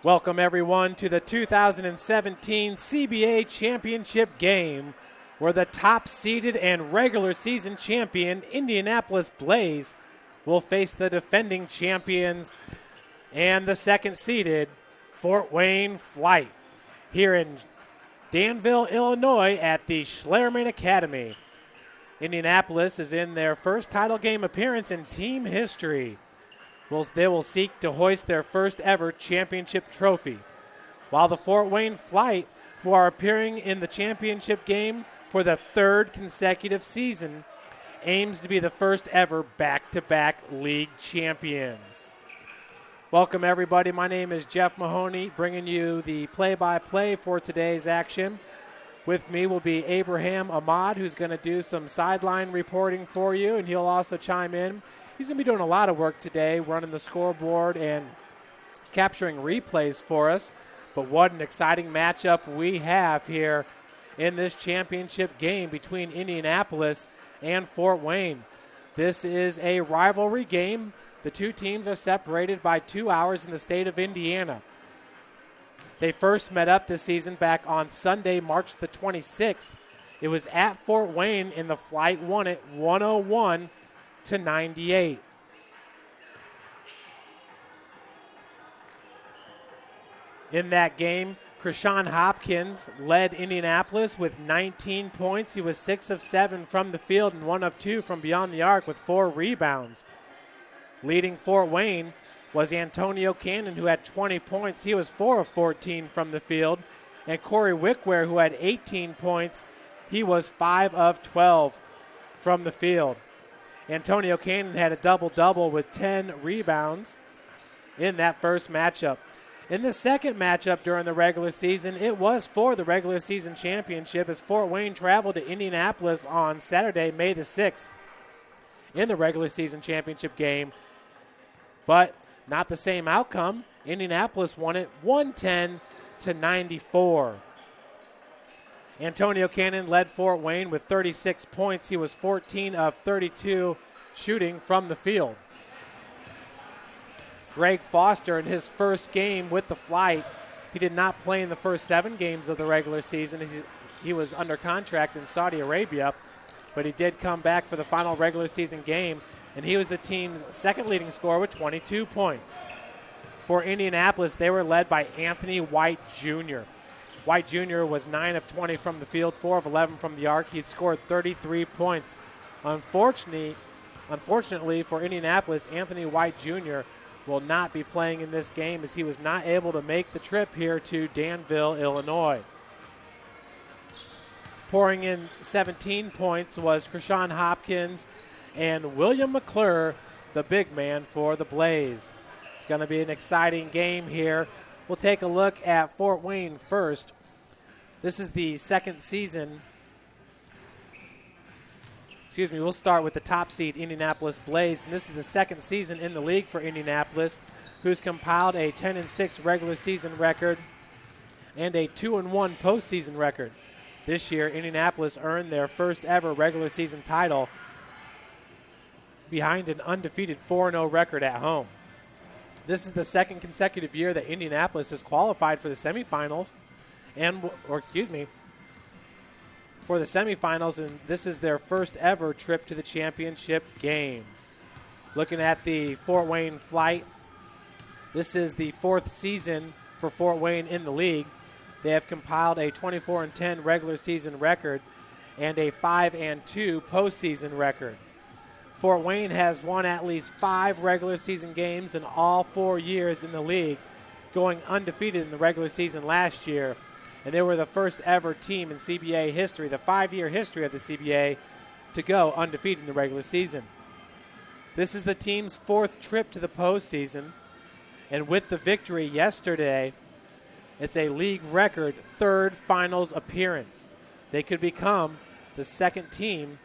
Welcome, everyone, to the 2017 CBA Championship game, where the top-seeded and regular season champion Indianapolis Blaze will face the defending champions and the second-seeded Fort Wayne Flite here in Danville, Illinois at the Schlerman Academy. Indianapolis is in their first title game appearance in team history. They will seek to hoist their first ever championship trophy, while the Fort Wayne Flite, who are appearing in the championship game for the third consecutive season, aims to be the first ever back-to-back league champions. Welcome, everybody. My name is Jeff Mahoney, bringing you the play-by-play for today's action. With me will be Abraham Ahmad, who's going to do some sideline reporting for you, and he'll also chime in. He's going to be doing a lot of work today, running the scoreboard and capturing replays for us. But what an exciting matchup we have here in this championship game between Indianapolis and Fort Wayne. This is a rivalry game. The two teams are separated by 2 hours in the state of Indiana. They first met up this season back on Sunday, March the 26th. It was at Fort Wayne, and the Flite won it 101-98. In that game, Krishan Hopkins led Indianapolis with 19 points. He was 6 of 7 from the field and 1 of 2 from beyond the arc with 4 rebounds. Leading Fort Wayne was Antonio Cannon, who had 20 points. He was 4 of 14 from the field. And Corey Wickware, who had 18 points. He was 5 of 12 from the field. Antonio Cannon had a double-double with 10 rebounds in that first matchup. In the second matchup during the regular season, it was for the regular season championship as Fort Wayne traveled to Indianapolis on Saturday, May the 6th, in the regular season championship game. But not the same outcome. Indianapolis won it 110-94. Antonio Cannon led Fort Wayne with 36 points. He was 14 of 32 shooting from the field. Greg Foster in his first game with the Flite. He did not play in the first 7 games of the regular season. He was under contract in Saudi Arabia, but he did come back for the final regular season game, and he was the team's second leading scorer with 22 points. For Indianapolis, they were led by Anthony White Jr. White Jr. was 9 of 20 from the field, 4 of 11 from the arc. He'd scored 33 points. Unfortunately for Indianapolis, Anthony White Jr. will not be playing in this game as he was not able to make the trip here to Danville, Illinois. Pouring in 17 points was Krishan Hopkins and William Mcclure, the big man for the Blaze. It's going to be an exciting game here. We'll take a look at Fort Wayne first. This is the second season. We'll start with the top seed, Indianapolis Blaze. And this is the second season in the league for Indianapolis, who's compiled a 10-6 regular season record and a 2-1 postseason record. This year, Indianapolis earned their first ever regular season title behind an undefeated 4-0 record at home. This is the second consecutive year that Indianapolis has qualified for the semifinals, for the semifinals, and this is their first ever trip to the championship game. Looking at the Fort Wayne Flite, this is the 4th season for Fort Wayne in the league. They have compiled a 24-10 regular season record and a 5-2 postseason record. Fort Wayne has won at least 5 regular season games in all 4 years in the league, going undefeated in the regular season last year. And they were the first ever team in CBA history, the 5-year history of the CBA, to go undefeated in the regular season. This is the team's 4th trip to the postseason. And with the victory yesterday, it's a league record 3rd finals appearance. They could become the second team,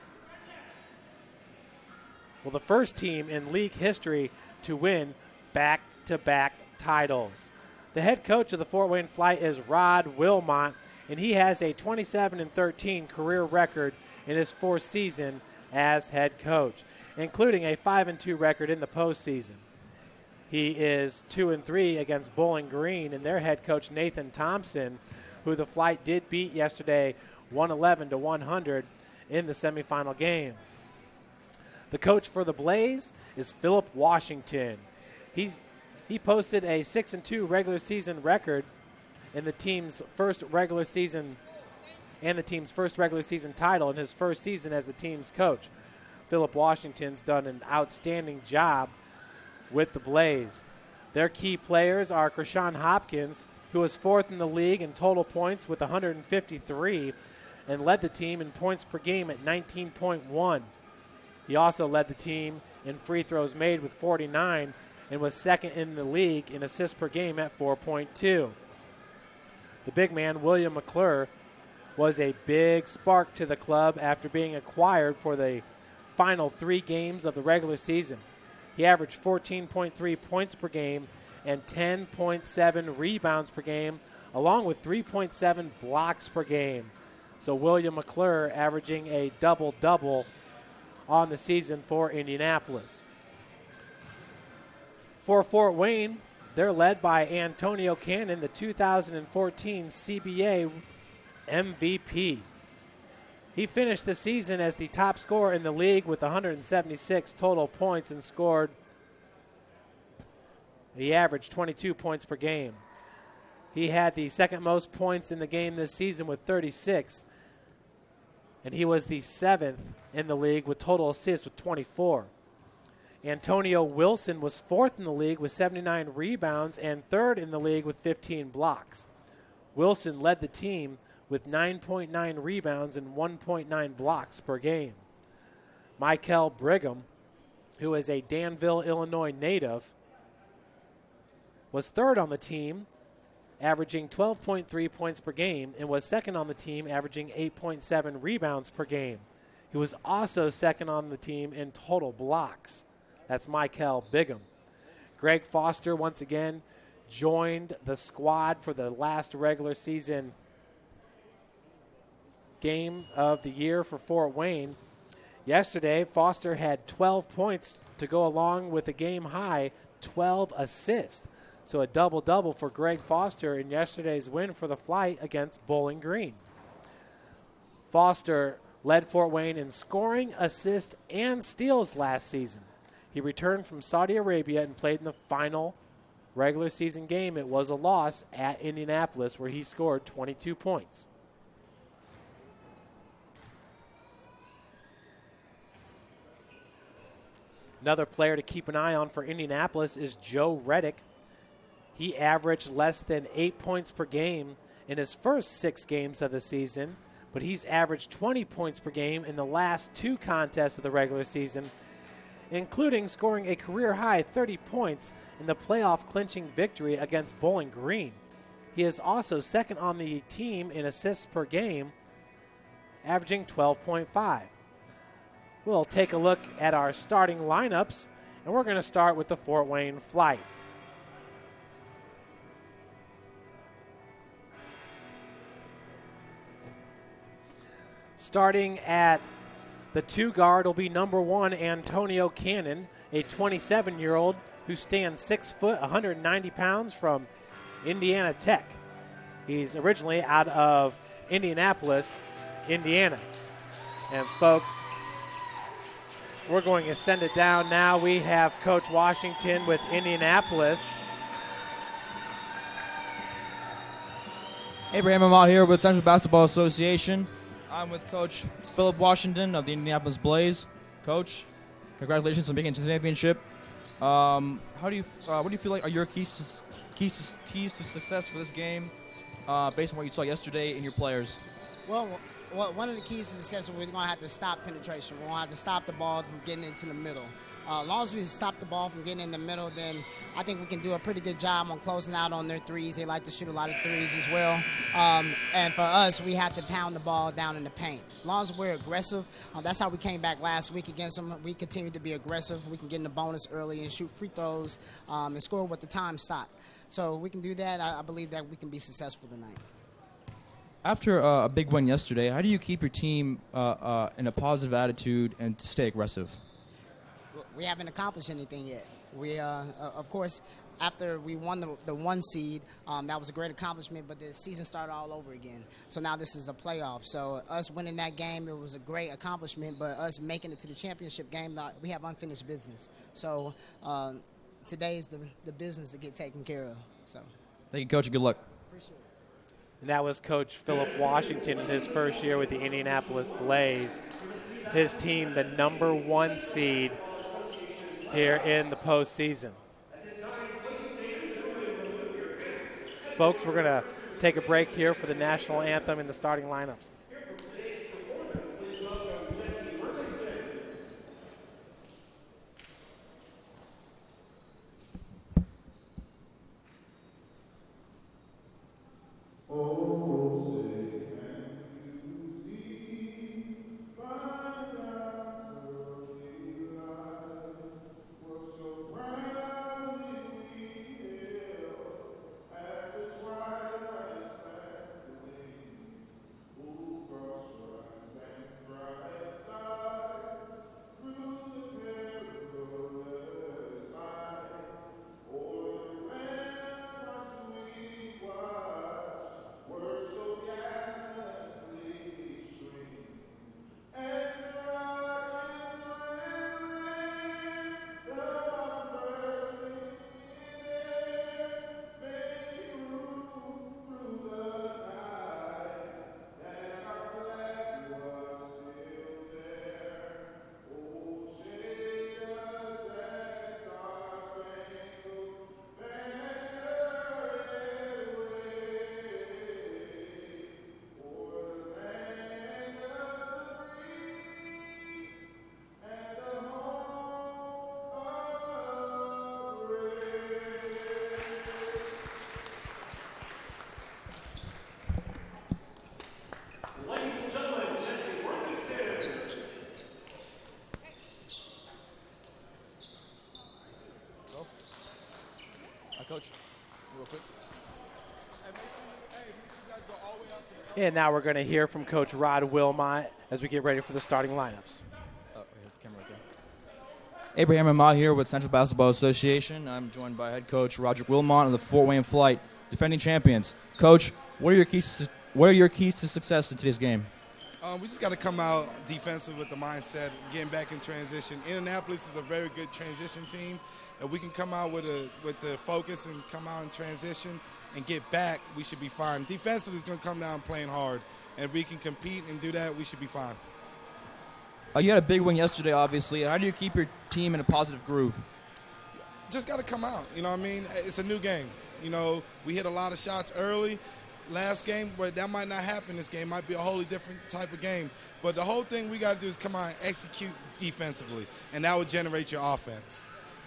the first team in league history to win back-to-back titles. The head coach of the Fort Wayne Flite is Rod Wilmot, and he has a 27-13 career record in his 4th season as head coach, including a 5-2 record in the postseason. He is 2-3 against Bowling Green and their head coach Nathan Thompson, who the Flite did beat yesterday 111-100 in the semifinal game. The coach for the Blaze is Philip Washington. He posted a 6-2 regular season record in the team's first regular season title in his first season as the team's coach. Philip Washington's done an outstanding job with the Blaze. Their key players are Krishan Hopkins, who is fourth in the league in total points with 153 and led the team in points per game at 19.1. He also led the team in free throws made with 49 and was second in the league in assists per game at 4.2. The big man, William Mcclure, was a big spark to the club after being acquired for the final 3 games of the regular season. He averaged 14.3 points per game and 10.7 rebounds per game, along with 3.7 blocks per game. So William Mcclure averaging a double-double on the season for Indianapolis. For Fort Wayne, they're led by Antonio Cannon, the 2014 CBA MVP. He finished the season as the top scorer in the league with 176 total points and scored. He averaged 22 points per game. He had the second most points in the game this season with 36, and he was the 7th in the league with total assists with 24. Antonio Wilson was 4th in the league with 79 rebounds and 3rd in the league with 15 blocks. Wilson led the team with 9.9 rebounds and 1.9 blocks per game. Michael Brigham, who is a Danville, Illinois native, was 3rd on the team, averaging 12.3 points per game, and was 2nd on the team, averaging 8.7 rebounds per game. He was also 2nd on the team in total blocks. That's Michael Brigham. Greg Foster, once again, joined the squad for the last regular season game of the year for Fort Wayne. Yesterday, Foster had 12 points to go along with a game-high 12 assists. So a double-double for Greg Foster in yesterday's win for the Flite against Bowling Green. Foster led Fort Wayne in scoring, assists, and steals last season. He returned from Saudi Arabia and played in the final regular season game. It was a loss at Indianapolis where he scored 22 points. Another player to keep an eye on for Indianapolis is Joe Redick. He averaged less than 8 points per game in his first 6 games of the season, but he's averaged 20 points per game in the last 2 contests of the regular season, including scoring a career-high 30 points in the playoff-clinching victory against Bowling Green. He is also 2nd on the team in assists per game, averaging 12.5. We'll take a look at our starting lineups, and we're going to start with the Fort Wayne Flite. Starting at the 2 guard will be number 1, Antonio Cannon, a 27-year-old who stands 6 foot, 190 pounds from Indiana Tech. He's originally out of Indianapolis, Indiana. And folks, we're going to send it down now. We have Coach Washington with Indianapolis. Hey, Abraham, I'm out here with Central Basketball Association. I'm with Coach Philip Washington of the Indianapolis Blaze. Coach, congratulations on making it to the championship. What do you feel like are your keys to success for this game, based on what you saw yesterday in your players? Well, one of the keys to success is we're going to have to stop penetration. We're going to have to stop the ball from getting into the middle. As long as we stop the ball from getting in the middle, then I think we can do a pretty good job on closing out on their threes. They like to shoot a lot of threes as well. And for us, we have to pound the ball down in the paint. As long as we're aggressive, that's how we came back last week against them. We continue to be aggressive. We can get in the bonus early and shoot free throws and score with the time stop. So if we can do that, I believe that we can be successful tonight. After a big win yesterday, how do you keep your team in a positive attitude and to stay aggressive? We haven't accomplished anything yet. We, of course, after we won the 1 seed, that was a great accomplishment, but the season started all over again. So now this is a playoff. So us winning that game, it was a great accomplishment, but us making it to the championship game, we have unfinished business. So today is the business to get taken care of. So Thank you, Coach, and good luck. appreciate it. And that was Coach Philip Washington in his first year with the Indianapolis Blaze. His team, the number 1 seed here in the postseason. Folks, we're going to take a break here for the national anthem and the starting lineups. Coach, real quick. And now we're going to hear from Coach Rod Wilmot as we get ready for the starting lineups. Oh, the camera right there. Abraham Ahmad here with Central Basketball Association. I'm joined by head coach Roger Wilmot of the Fort Wayne Flite, defending champions. Coach, what are your keys to success in today's game? We just got to come out defensive with the mindset, getting back in transition. Indianapolis is a very good transition team. If we can come out with the focus and come out in transition and get back, we should be fine. Defensively is going to come down playing hard. And if we can compete and do that, we should be fine. You had a big win yesterday, obviously. How do you keep your team in a positive groove? Just got to come out. You know what I mean? It's a new game. You know, we hit a lot of shots early. Last game, but that might not happen this game. Might be a wholly different type of game. But the whole thing we got to do is come out and execute defensively, and that would generate your offense.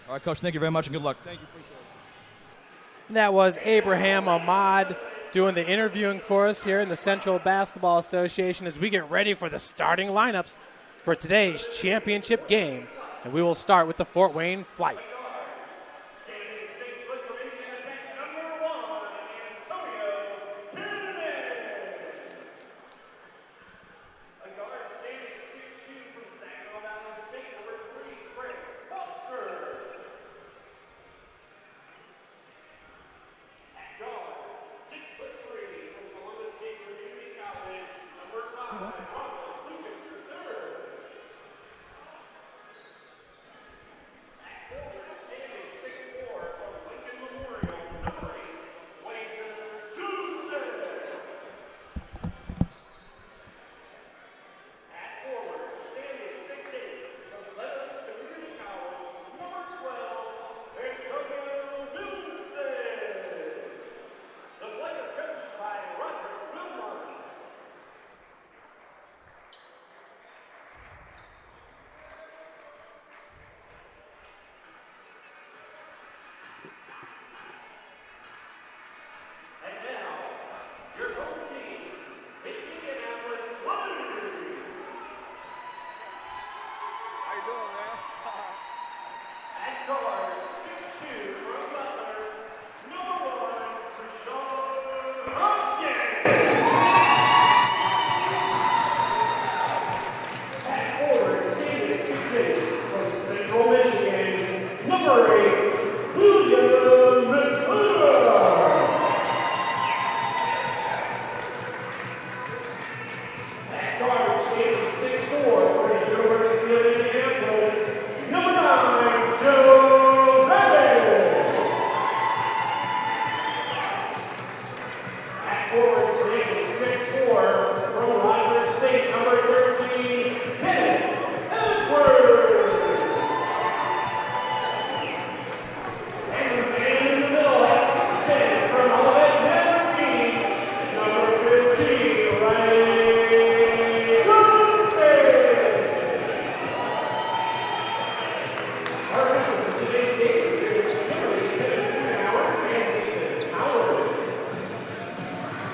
All right, Coach, thank you very much, and good luck. Thank you. Appreciate it. And that was Abraham Ahmad doing the interviewing for us here in the Central Basketball Association as we get ready for the starting lineups for today's championship game. And we will start with the Fort Wayne Flite.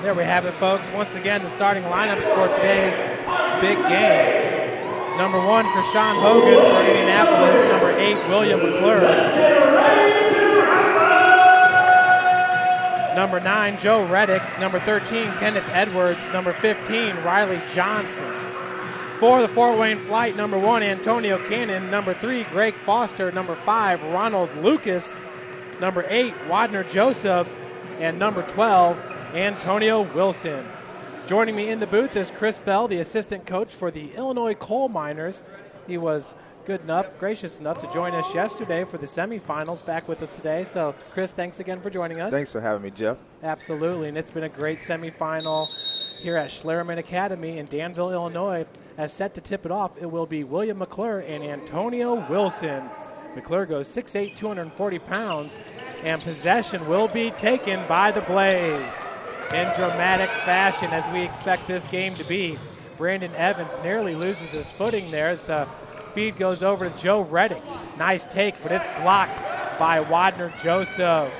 There we have it, folks. Once again, the starting lineups for today's big game. Number 1, Krishan Hogan for Indianapolis. Number 8, William Mcclure. Number 9, Joe Redick. Number 13, Kenneth Edwards. Number 15, Riley Johnson. For the Fort Wayne Flite, number 1, Antonio Cannon. Number 3, Greg Foster. Number 5, Ronald Lucas. Number 8, Wadner Joseph. And number 12, Antonio Wilson. Joining me in the booth is Chris Bell, the assistant coach for the Illinois Coal Miners. He was gracious enough to join us yesterday for the semifinals, back with us today. So, Chris, thanks again for joining us. Thanks for having me, Jeff. Absolutely, and it's been a great semifinal here at Schlerman Academy in Danville, Illinois. As set to tip it off, it will be William Mcclure and Antonio Wilson. Mcclure goes 6'8", 240 pounds, and possession will be taken by the Blaze. In dramatic fashion, as we expect this game to be, Brandon Evans nearly loses his footing there as the feed goes over to Joe Redick. Nice take, but it's blocked by Wadner Joseph.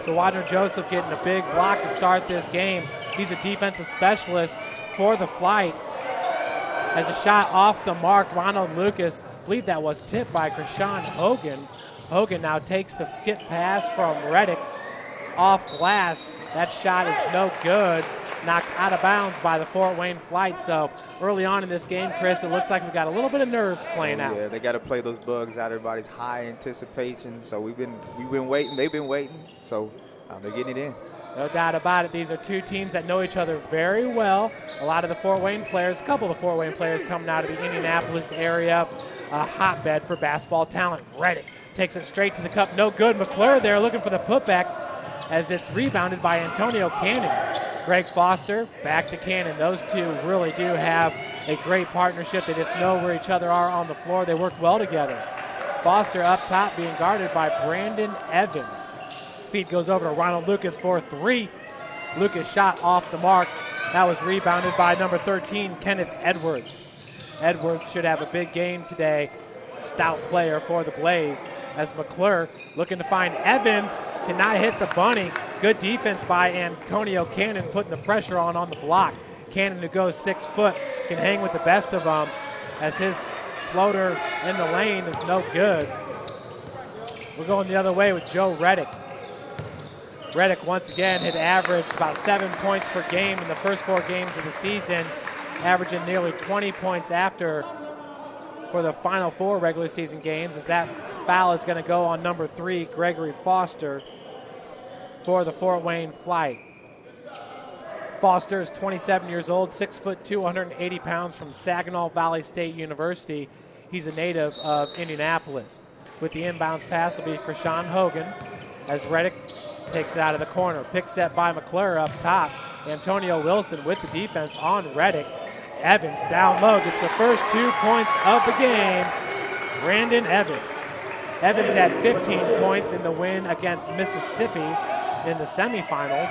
So Wadner Joseph getting a big block to start this game. He's a defensive specialist for the Flite. As a shot off the mark, Ronald Lucas, I believe that was tipped by Krishan Hogan. Hogan now takes the skip pass from Redick off glass. That shot is no good. Knocked out of bounds by the Fort Wayne Flite. So early on in this game, Chris, it looks like we've got a little bit of nerves playing out. Yeah, they got to play those bugs out. Everybody's high anticipation. So we've been waiting. They've been waiting. So they're getting it in. No doubt about it. These are two teams that know each other very well. A lot of the Fort Wayne players, a couple of the Fort Wayne players coming out of the Indianapolis area. A hotbed for basketball talent. Redick takes it straight to the cup. No good. Mcclure there looking for the putback as it's rebounded by Antonio Cannon. Greg Foster back to Cannon. Those two really do have a great partnership. They just know where each other are on the floor. They work well together. Foster up top being guarded by Brandon Evans. Feed goes over to Ronald Lucas for 3. Lucas shot off the mark. That was rebounded by number 13, Kenneth Edwards. Edwards should have a big game today. Stout player for the Blaze. As Mcclure looking to find Evans, cannot hit the bunny. Good defense by Antonio Cannon, putting the pressure on the block. Cannon, who goes 6 foot, can hang with the best of them as his floater in the lane is no good. We're going the other way with Joe Redick. Redick once again had averaged about 7 points per game in the first 4 games of the season, averaging nearly 20 points after for the final 4 regular season games, as that foul is going to go on number 3, Gregory Foster, for the Fort Wayne Flite. Foster is 27 years old, 6'2", 280 pounds, from Saginaw Valley State University. He's a native of Indianapolis. With the inbounds pass will be Krishan Hogan as Redick takes it out of the corner. Pick set by Mcclure up top. Antonio Wilson with the defense on Redick. Evans down low gets the first 2 points of the game. Brandon Evans. Evans had 15 points in the win against Mississippi in the semifinals.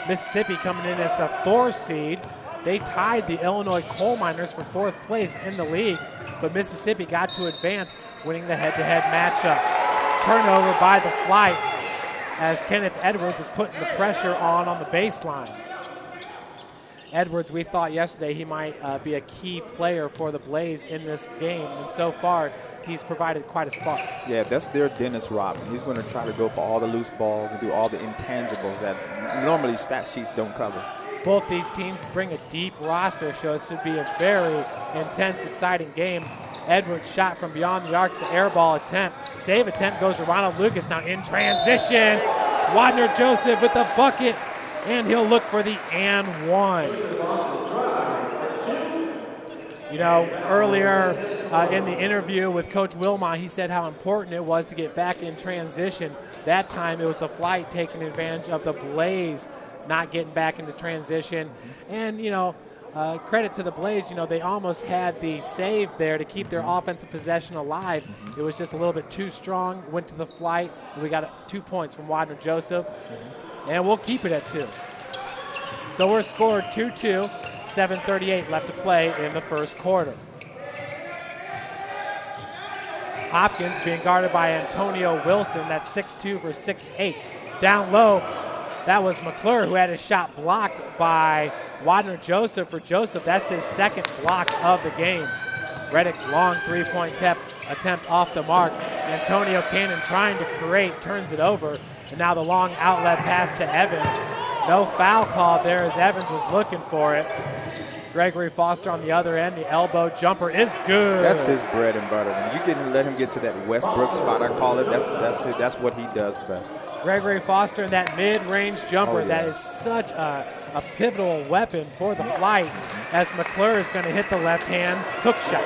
Mississippi coming in as the 4th seed. They tied the Illinois Coal Miners for 4th place in the league, but Mississippi got to advance, winning the head-to-head matchup. Turnover by the Flite as Kenneth Edwards is putting the pressure on the baseline. Edwards, we thought yesterday he might be a key player for the Blaze in this game, and so far he's provided quite a spark. Yeah, that's their Dennis Rodman. He's going to try to go for all the loose balls and do all the intangibles that normally stat sheets don't cover. Both these teams bring a deep roster, so it should be a very intense, exciting game. Edwards shot from beyond the arc, the air ball attempt. Save attempt goes to Ronald Lucas. Now in transition, Wadner Joseph with the bucket, and he'll look for the and one. You know, earlier in the interview with Coach Wilmot, he said how important it was to get back in transition. That time it was the Flite taking advantage of the Blaze not getting back into transition. And, you know, credit to the Blaze, you know, they almost had the save there to keep their offensive possession alive. It was just a little bit too strong, went to the Flite, and we got 2 points from Wadner Joseph. And we'll keep it at 2. So we're scored 2-2, 7:38 left to play in the first quarter. Hopkins being guarded by Antonio Wilson. That's 6'2" for 6'8". Down low, That was Mcclure, who had his shot blocked by Wadner Joseph. For Joseph, that's his second block of the game. Redick's long three-point attempt off the mark. Antonio Cannon trying to create, turns it over. And now the long outlet pass to Evans. No foul called there as Evans was looking for it. Gregory Foster on the other end. The elbow jumper is good. That's his bread and butter. When you can let him get to that Westbrook spot, I call it, that's what he does best. Gregory Foster in that mid-range jumper. That is such a pivotal weapon for the Flite, as Mcclure is going to hit the left-hand hook shot.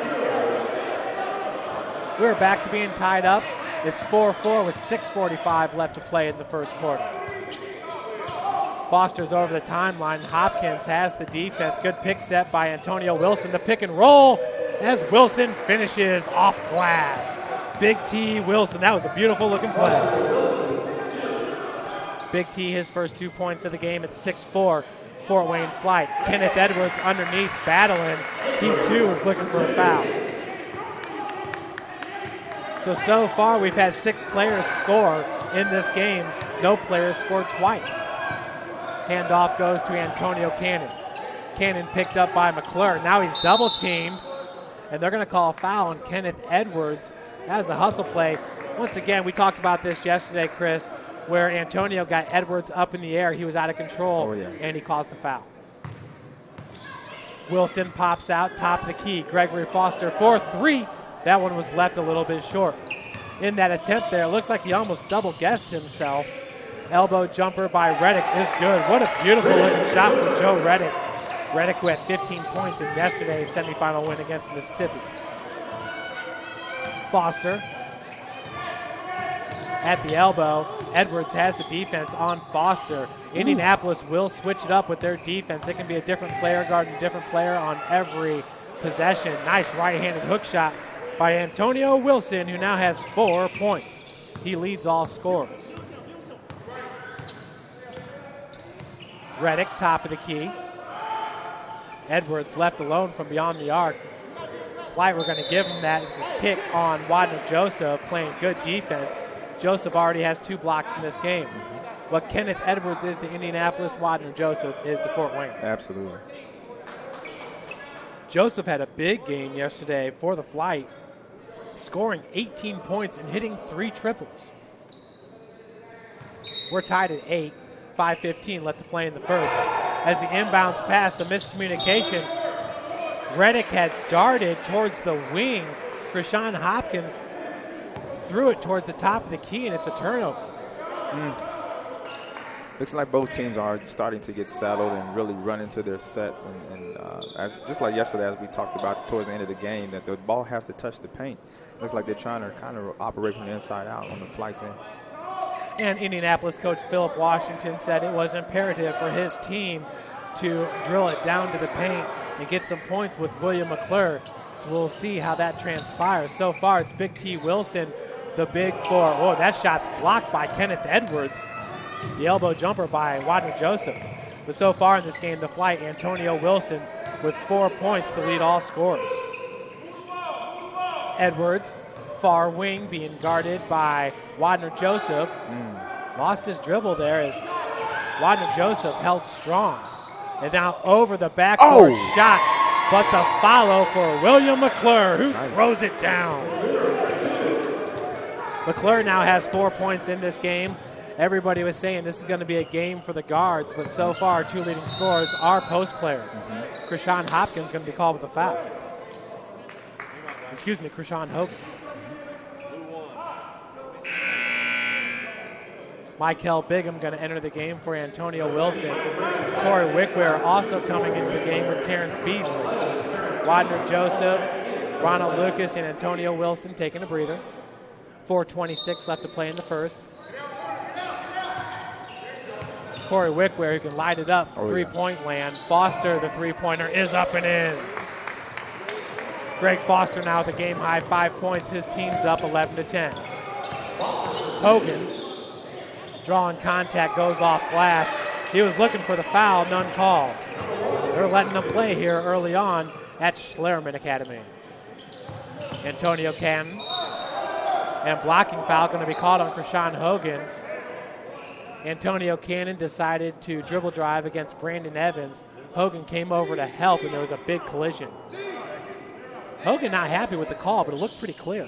We're back to being tied up. It's 4-4 with 6:45 left to play in the first quarter. Foster's over the timeline. Hopkins has the defense. Good pick set by Antonio Wilson. The pick and roll as Wilson finishes off glass. Big T Wilson. That was a beautiful looking play. Big T, his first 2 points of the game at 6-4. Fort Wayne Flite. Kenneth Edwards underneath battling. He too is looking for a foul. So far we've had 6 players score in this game. No players scored twice. Handoff goes to Antonio Cannon. Cannon picked up by Mcclure. Now he's double teamed, and they're going to call a foul on Kenneth Edwards. That's a hustle play. Once again, we talked about this yesterday, Chris, where Antonio got Edwards up in the air. He was out of control, and he caused the foul. Wilson pops out, top of the key. Gregory Foster for 3. That one was left a little bit short. In that attempt there, it looks like he almost double-guessed himself. Elbow jumper by Redick is good. What a beautiful looking shot for Joe Redick. Redick, who had 15 points in yesterday's semifinal win against Mississippi. Foster at the elbow. Edwards has the defense on Foster. Indianapolis will switch it up with their defense. It can be a different player guarding a different player on every possession. Nice right-handed hook shot by Antonio Wilson, who now has 4 points. He leads all scorers. Redick, top of the key. Edwards left alone from beyond the arc. Flite, we're going to give him that. It's a kick on Wadner Joseph, playing good defense. Joseph already has 2 blocks in this game. What Kenneth Edwards is to Indianapolis, Wadner Joseph is to Fort Wayne. Absolutely. Joseph had a big game yesterday for the Flite, scoring 18 points and hitting 3 triples. We're tied at 8. 5:15 left to play in the first. As the inbounds pass, a miscommunication. Redick had darted towards the wing. Krishan Hopkins threw it towards the top of the key, and it's a turnover. Looks like both teams are starting to get settled and really run into their sets. Just like yesterday, as we talked about towards the end of the game, that the ball has to touch the paint. Looks like they're trying to kind of operate from the inside out on the Flite's end. And Indianapolis coach Philip Washington said it was imperative for his team to drill it down to the paint and get some points with William Mcclure. So we'll see how that transpires. So far, it's Big T Wilson, the big 4. Oh, that shot's blocked by Kenneth Edwards. The elbow jumper by Wadner Joseph. But so far in this game, the Flite, Antonio Wilson with 4 points to lead all scorers. Edwards, far wing, being guarded by Wadner Joseph. Lost his dribble there as Wadner Joseph held strong. And now over the backboard shot, but the follow for William Mcclure, who throws it down. Mcclure now has 4 points in this game. Everybody was saying this is going to be a game for the guards, but so far 2 leading scorers are post players. Krishan Hopkins going to be called with a foul. Excuse me, Krishan Hogan. Michael Bigham going to enter the game for Antonio Wilson. Corey Wickware also coming into the game with Terence Beasley. Wadner Joseph, Ronald Lucas, and Antonio Wilson taking a breather. 4:26 left to play in the first. Corey Wickware, who can light it up from three-point land. Foster, the three-pointer, is up and in. Greg Foster now with a game-high 5 points. His team's up 11-10. Hogan, drawing contact, goes off glass. He was looking for the foul, none called. They're letting them play here early on at Schlerman Academy. Antonio Cannon. And blocking foul going to be called on Krishan Hogan. Antonio Cannon decided to dribble drive against Brandon Evans. Hogan came over to help, and there was a big collision. Hogan not happy with the call, but it looked pretty clear.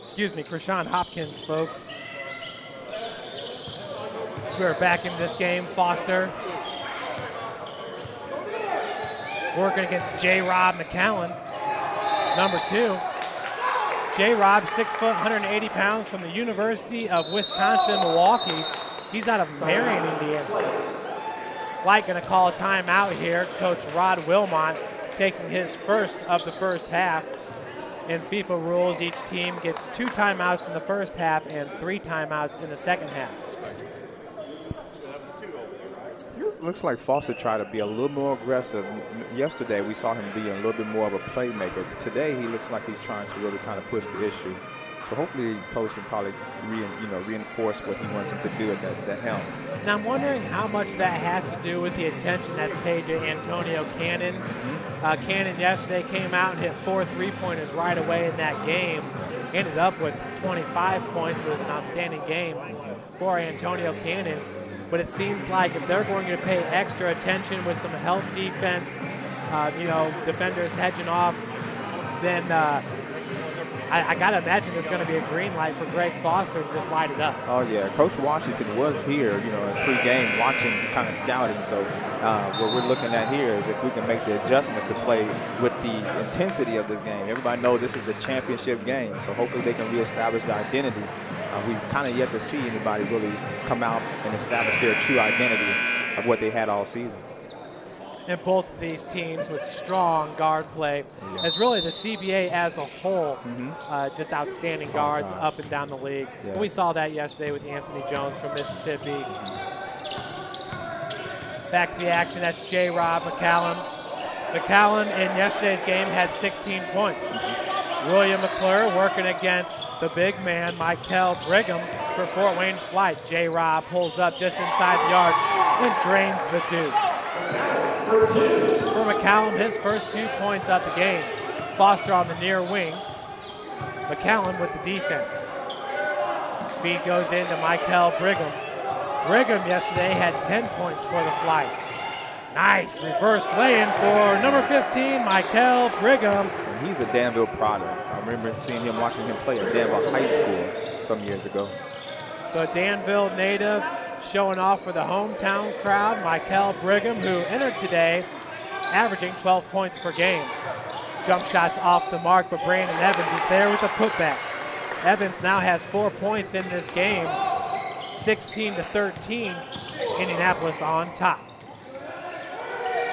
Excuse me, Krishan Hopkins, folks. So we're back in this game. Foster working against J-Rob McCallum, number 2. J-Rob, 6 foot, 180 pounds from the University of Wisconsin-Milwaukee. He's out of Marion, Indiana. Flite going to call a timeout here. Coach Rod Wilmot taking his first of the first half. In FIFA rules, each team gets 2 timeouts in the first half and 3 timeouts in the second half. Looks like Foster tried to be a little more aggressive. Yesterday, we saw him be a little bit more of a playmaker. Today, he looks like he's trying to really kind of push the issue. So hopefully, coach will probably reinforce what he wants him to do at that helm. Now, I'm wondering how much that has to do with the attention that's paid to Antonio Cannon. Cannon yesterday came out and hit 4 3-pointers right away in that game. Ended up with 25 points. It was an outstanding game for Antonio Cannon. But it seems like if they're going to pay extra attention with some help defense, defenders hedging off, then I got to imagine there's going to be a green light for Greg Foster to just light it up. Oh, yeah. Coach Washington was here, in pre-game watching, kind of scouting. So what we're looking at here is if we can make the adjustments to play with the intensity of this game. Everybody knows this is the championship game, so hopefully they can reestablish the identity. We've kind of yet to see anybody really come out and establish their true identity of what they had all season. And both of these teams with strong guard play, as really the CBA as a whole, just outstanding guards up and down the league. Yeah. We saw that yesterday with Anthony Jones from Mississippi. Back to the action, that's J-Rob McCallum. McCallum in yesterday's game had 16 points. William Mcclure working against the big man, Michael Brigham, for Fort Wayne Flite. J-Rob pulls up just inside the arc and drains the deuce. For McCallum, his first 2 points of the game. Foster on the near wing. McCallum with the defense. Feed goes into Michael Brigham. Brigham yesterday had 10 points for the Flite. Nice reverse lay-in for number 15, Michael Brigham. He's a Danville product. I remember watching him play at Danville High School some years ago. So a Danville native showing off for the hometown crowd, Michael Brigham, who entered today averaging 12 points per game. Jump shots off the mark, but Brandon Evans is there with a putback. Evans now has 4 points in this game, 16-13, Indianapolis on top.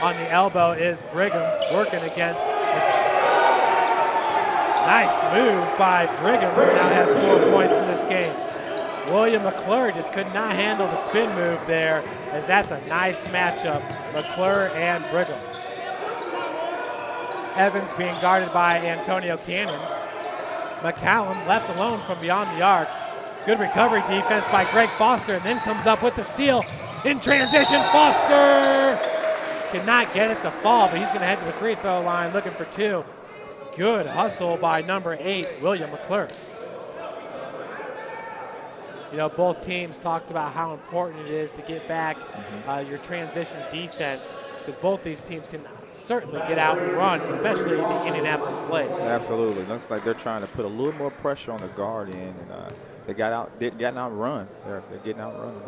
On the elbow is Brigham working against. Nice move by Brigham, who now has 4 points in this game. William Mcclure just could not handle the spin move there, as that's a nice matchup, Mcclure and Brigham. Evans being guarded by Antonio Cannon. McCallum left alone from beyond the arc. Good recovery defense by Greg Foster, and then comes up with the steal in transition. Foster could not get it to fall, but he's going to head to the free throw line looking for 2. Good hustle by number 8, William Mcclure. Both teams talked about how important it is to get back your transition defense, because both these teams can certainly get out and run, especially the Indianapolis Blaze. Absolutely. Looks like they're trying to put a little more pressure on the guard end, and they're getting outrun. They're getting outrun on it.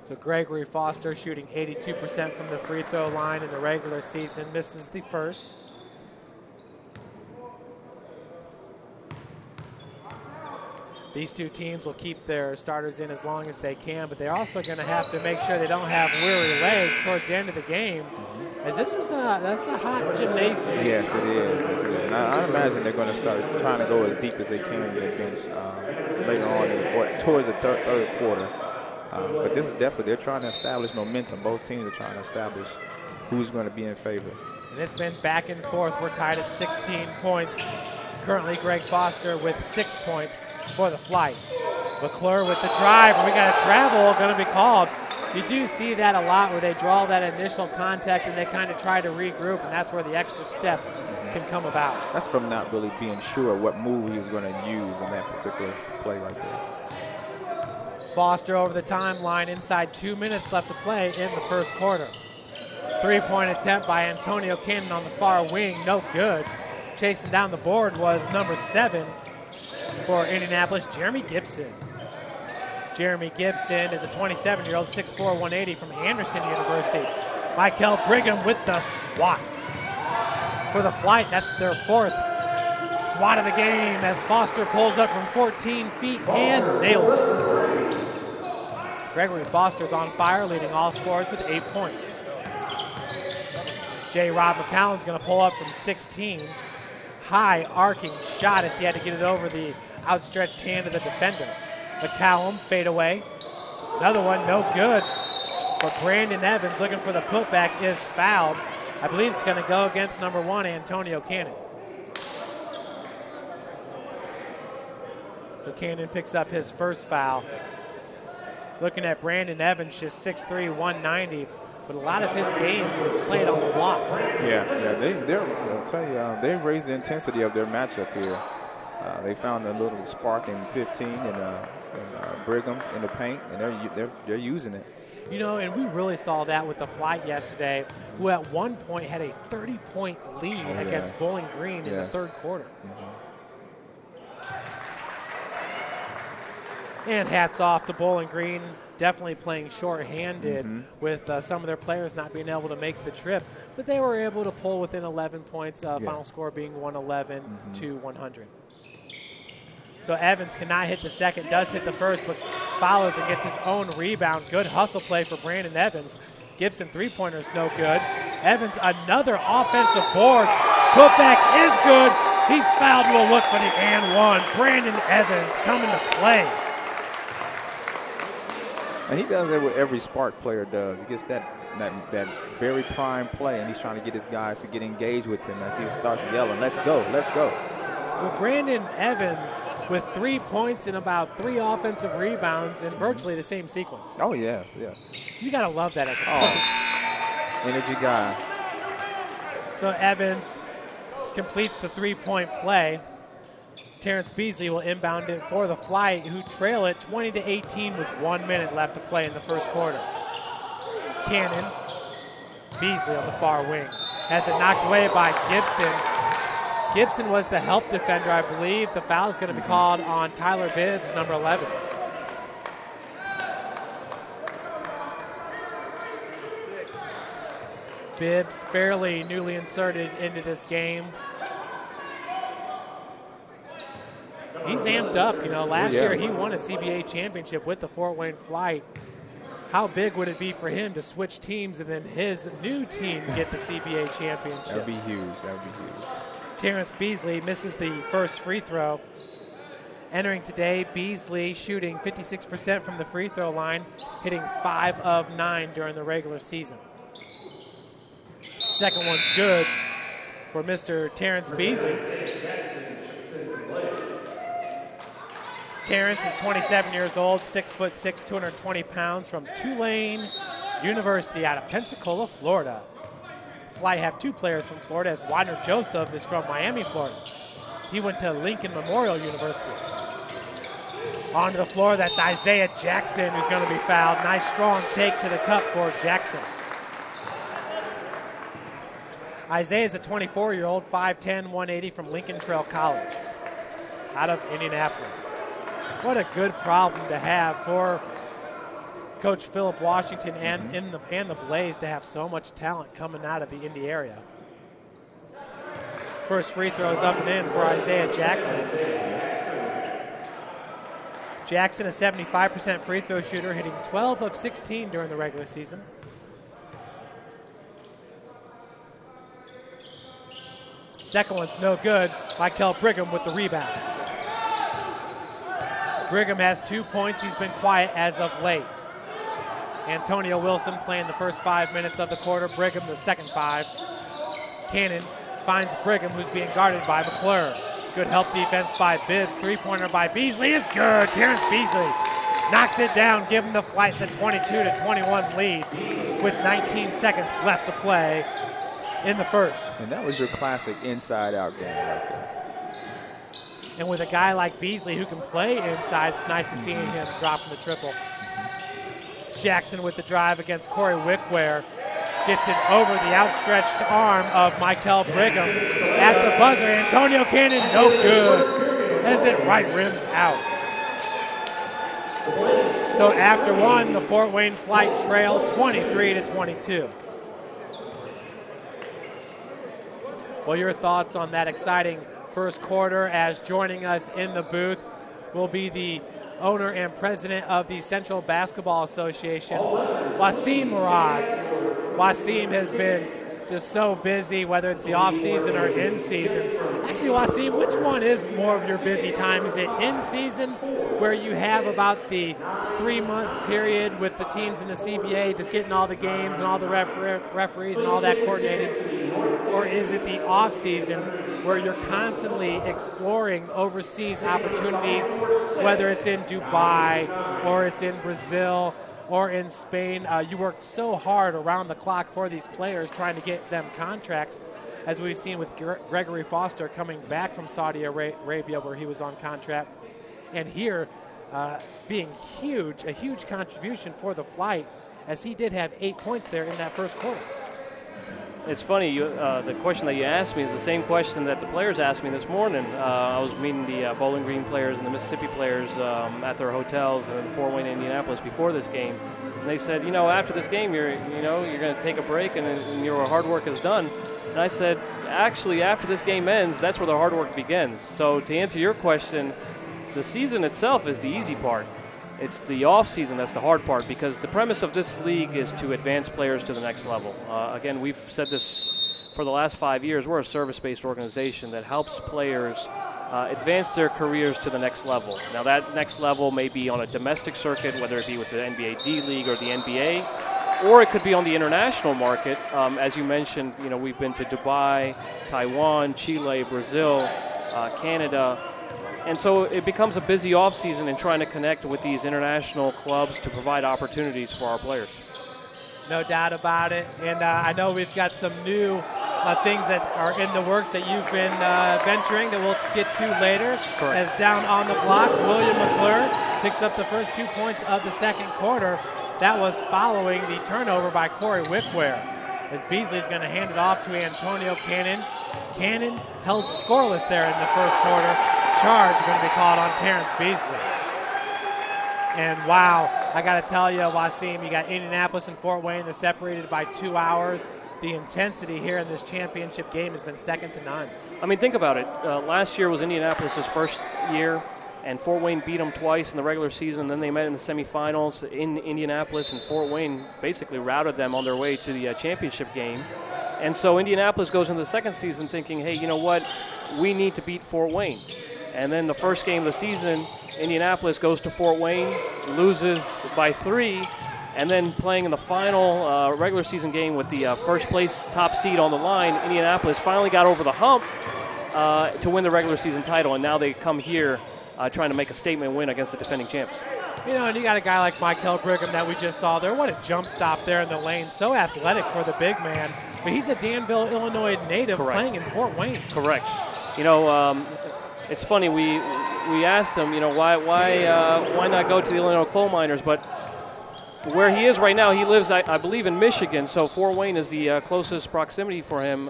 So Gregory Foster shooting 82% from the free throw line in the regular season, misses the first. These two teams will keep their starters in as long as they can, but they're also going to have to make sure they don't have weary legs towards the end of the game, as that's a hot gymnasium. Yes, it is. Yes, it is. And I imagine they're going to start trying to go as deep as they can in their bench later on, or towards the third quarter. But this is definitely, they're trying to establish momentum. Both teams are trying to establish who's going to be in favor. And it's been back and forth. We're tied at 16 points. Currently, Greg Foster with 6 points for the Flite. Mcclure with the drive. We got a travel going to be called. You do see that a lot where they draw that initial contact and they kind of try to regroup, and that's where the extra step can come about. That's from not really being sure what move he was going to use in that particular play right there. Foster over the timeline, inside 2 minutes left to play in the first quarter. Three-point attempt by Antonio Cannon on the far wing, no good. Chasing down the board was number 7 for Indianapolis, Jeremy Gibson. Jeremy Gibson is a 27-year-old, 6'4", 180 from Anderson University. Michael Brigham with the swat. For the Flite, that's their 4th swat of the game as Foster pulls up from 14 feet and nails it. Gregory Foster's on fire, leading all scorers with 8 points. J. Rob McCallum's going to pull up from 16. High arcing shot as he had to get it over the outstretched hand of the defender. McCallum, fade away. Another one, no good. But Brandon Evans, looking for the putback, is fouled. I believe it's going to go against number 1, Antonio Cannon. So Cannon picks up his first foul. Looking at Brandon Evans, just 6'3", 190. But a lot of his game is played on the block. I'll tell you, they raised the intensity of their matchup here. They found a little spark in 15 and Brigham in the paint, and they're using it. You know, and we really saw that with the Flite yesterday, who at one point had a 30-point lead against Bowling Green in the third quarter. And hats off to Bowling Green, definitely playing short-handed with some of their players not being able to make the trip. But they were able to pull within 11 points, final score being 111 to 100. So Evans cannot hit the second, does hit the first, but follows and gets his own rebound. Good hustle play for Brandon Evans. Gibson three-pointer's no good. Evans, another offensive board. Putback is good. He's fouled. We'll look for the and one. Brandon Evans coming to play. And he does that what every Spark player does. He gets that very prime play, and he's trying to get his guys to get engaged with him as he starts yelling, let's go, let's go. Well, Brandon Evans with 3 points and about 3 offensive rebounds in virtually the same sequence. Oh, yes. You got to love that as a coach. Energy guy. So Evans completes the 3-point play. Terence Beasley will inbound it for the Flite, who trail it 20-18 with 1 minute left to play in the first quarter. Cannon, Beasley on the far wing. Has it knocked away by Gibson. Gibson was the help defender, I believe. The foul is going to be called on Tyler Bibbs, number 11. Bibbs fairly newly inserted into this game. He's amped up. You know, last year he won a CBA championship with the Fort Wayne Flite. How big would it be for him to switch teams and then his new team get the CBA championship? That would be huge. Terence Beasley misses the first free throw. Entering today, Beasley shooting 56% from the free throw line, hitting 5 of 9 during the regular season. Second one's good for Mr. Terence Beasley. Terence is 27 years old, 6'6", 220 pounds, from Tulane University out of Pensacola, Florida. Flite have 2 players from Florida, as Wadner Joseph is from Miami, Florida. He went to Lincoln Memorial University. Onto the floor, that's Isaiah Jackson who's going to be fouled. Nice strong take to the cup for Jackson. Isaiah is a 24-year-old, 5'10", 180 from Lincoln Trail College out of Indianapolis. What a good problem to have for Coach Philip Washington and the Blaze to have so much talent coming out of the Indy area. First free throw is up and in for Isaiah Jackson. Jackson, a 75% free throw shooter, hitting 12 of 16 during the regular season. Second one's no good. Michael Brigham with the rebound. Brigham has 2 points. He's been quiet as of late. Antonio Wilson playing the first 5 minutes of the quarter. Brigham the second 5. Cannon finds Brigham, who's being guarded by Mcclure. Good help defense by Bibbs. Three-pointer by Beasley is good. Terence Beasley knocks it down, giving the Flite the 22-21 lead with 19 seconds left to play in the first. And that was your classic inside-out game right there. And with a guy like Beasley who can play inside, it's nice to see him dropping the triple. Jackson with the drive against Corey Wickware. Gets it over the outstretched arm of Mykell Brigham. At the buzzer, Antonio Cannon, no good. As it right rims out. So after one, the Fort Wayne Flite trail 23-22. Well, your thoughts on that exciting first quarter, as joining us in the booth will be the owner and president of the Central Basketball Association, Wasim Murad. Wasim has been just so busy, whether it's the off-season or in-season. Actually, Wasim, which one is more of your busy time? Is it in-season, where you have about the 3-month period with the teams in the CBA, just getting all the games and all the referees and all that coordinated? Or is it the off-season, where you're constantly exploring overseas opportunities, whether it's in Dubai or it's in Brazil or in Spain? You work so hard around the clock for these players, trying to get them contracts, as we've seen with Gregory Foster coming back from Saudi Arabia, where he was on contract, and here being a huge contribution for the Flite, as he did have 8 points there in that first quarter. It's funny, the question that you asked me is the same question that the players asked me this morning. I was meeting the Bowling Green players and the Mississippi players at their hotels in Fort Wayne, Indianapolis before this game. And they said, after this game, you're going to take a break and your hard work is done. And I said, actually, after this game ends, that's where the hard work begins. So to answer your question, the season itself is the easy part. It's the off-season that's the hard part, because the premise of this league is to advance players to the next level. Again, we've said this for the last 5 years. We're a service-based organization that helps players advance their careers to the next level. Now, that next level may be on a domestic circuit, whether it be with the NBA D-League or the NBA, or it could be on the international market. As you mentioned, we've been to Dubai, Taiwan, Chile, Brazil, Canada. And so it becomes a busy offseason in trying to connect with these international clubs to provide opportunities for our players. No doubt about it. And I know we've got some new things that are in the works that you've been venturing that we'll get to later. Correct. As down on the block, William Mcclure picks up the first 2 points of the second quarter. That was following the turnover by Corey Wickware, as Beasley's going to hand it off to Antonio Cannon. Cannon held scoreless there in the first quarter. Charge going to be called on Terence Beasley. And wow, I got to tell you, Wasim, you got Indianapolis and Fort Wayne. They're separated by 2 hours. The intensity here in this championship game has been second to none. I mean, think about it. Last year was Indianapolis' first year, and Fort Wayne beat them twice in the regular season. Then they met in the semifinals in Indianapolis, and Fort Wayne basically routed them on their way to the championship game. And so Indianapolis goes into the second season thinking, hey, you know what? We need to beat Fort Wayne. And then the first game of the season, Indianapolis goes to Fort Wayne, loses by 3, and then playing in the final regular season game with the first place top seed on the line, Indianapolis finally got over the hump to win the regular season title, and now they come here trying to make a statement win against the defending champs. And you got a guy like Mykell Brigham that we just saw there. What a jump stop there in the lane. So athletic for the big man. But he's a Danville, Illinois native. Correct. Playing in Fort Wayne. Correct. It's funny. We asked him, why not go to the Illinois coal miners? But where he is right now, he lives, I believe, in Michigan. So Fort Wayne is the closest proximity for him.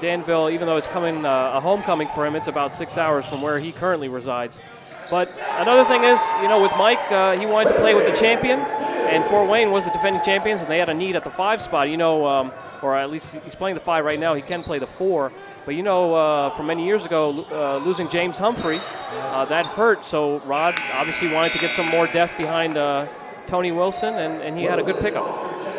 Danville, even though it's a homecoming for him, it's about 6 hours from where he currently resides. But another thing is, with Mike, he wanted to play with the champion, and Fort Wayne was the defending champions, and they had a need at the 5 spot. Or at least he's playing the 5 right now. He can play the 4. But from many years ago, losing James Humphrey, that hurt. So Rod obviously wanted to get some more depth behind Tony Wilson, and he had a good pickup.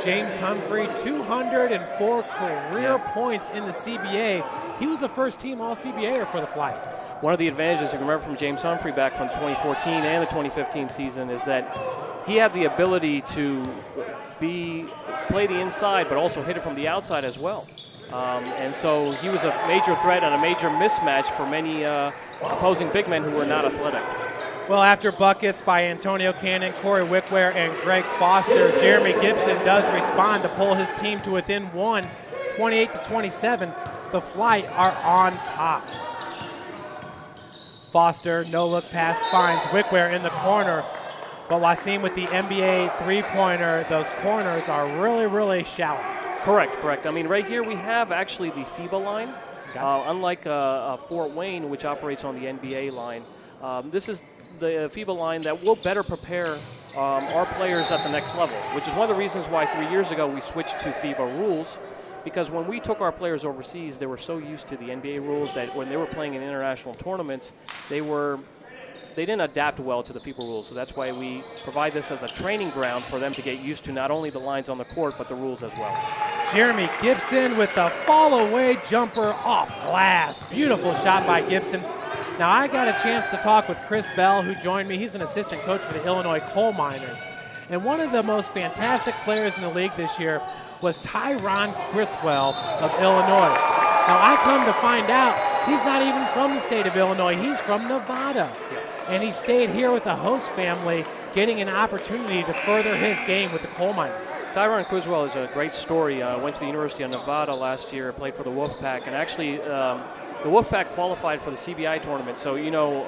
James Humphrey, 204 career points in the CBA. He was a first-team All-CBAer for the Flite. One of the advantages you remember from James Humphrey back from 2014 and the 2015 season is that he had the ability to play the inside, but also hit it from the outside as well. And so he was a major threat and a major mismatch for many opposing big men who were not athletic. Well, after buckets by Antonio Cannon, Corey Wickware, and Greg Foster, Jeremy Gibson does respond to pull his team to within one, 28-27. The Flite are on top. Foster, no-look pass, finds Wickware in the corner. But Wasim with the NBA three-pointer, those corners are really, really shallow. Correct. I mean, right here we have actually the FIBA line. Unlike Fort Wayne, which operates on the NBA line. This is the FIBA line that will better prepare our players at the next level, which is one of the reasons why 3 years ago we switched to FIBA rules, because when we took our players overseas, they were so used to the NBA rules that when they were playing in international tournaments, they didn't adapt well to the FIBA rules. So that's why we provide this as a training ground for them to get used to not only the lines on the court, but the rules as well. Jeremy Gibson with the fall-away jumper off glass. Beautiful shot by Gibson. Now, I got a chance to talk with Chris Bell, who joined me. He's an assistant coach for the Illinois Coal Miners. And one of the most fantastic players in the league this year was Tyron Criswell of Illinois. Now, I come to find out he's not even from the state of Illinois. He's from Nevada. And he stayed here with a host family, getting an opportunity to further his game with the Coal Miners. Tyron Criswell is a great story. Went to the University of Nevada last year, played for the Wolfpack, and actually the Wolfpack qualified for the CBI tournament. So,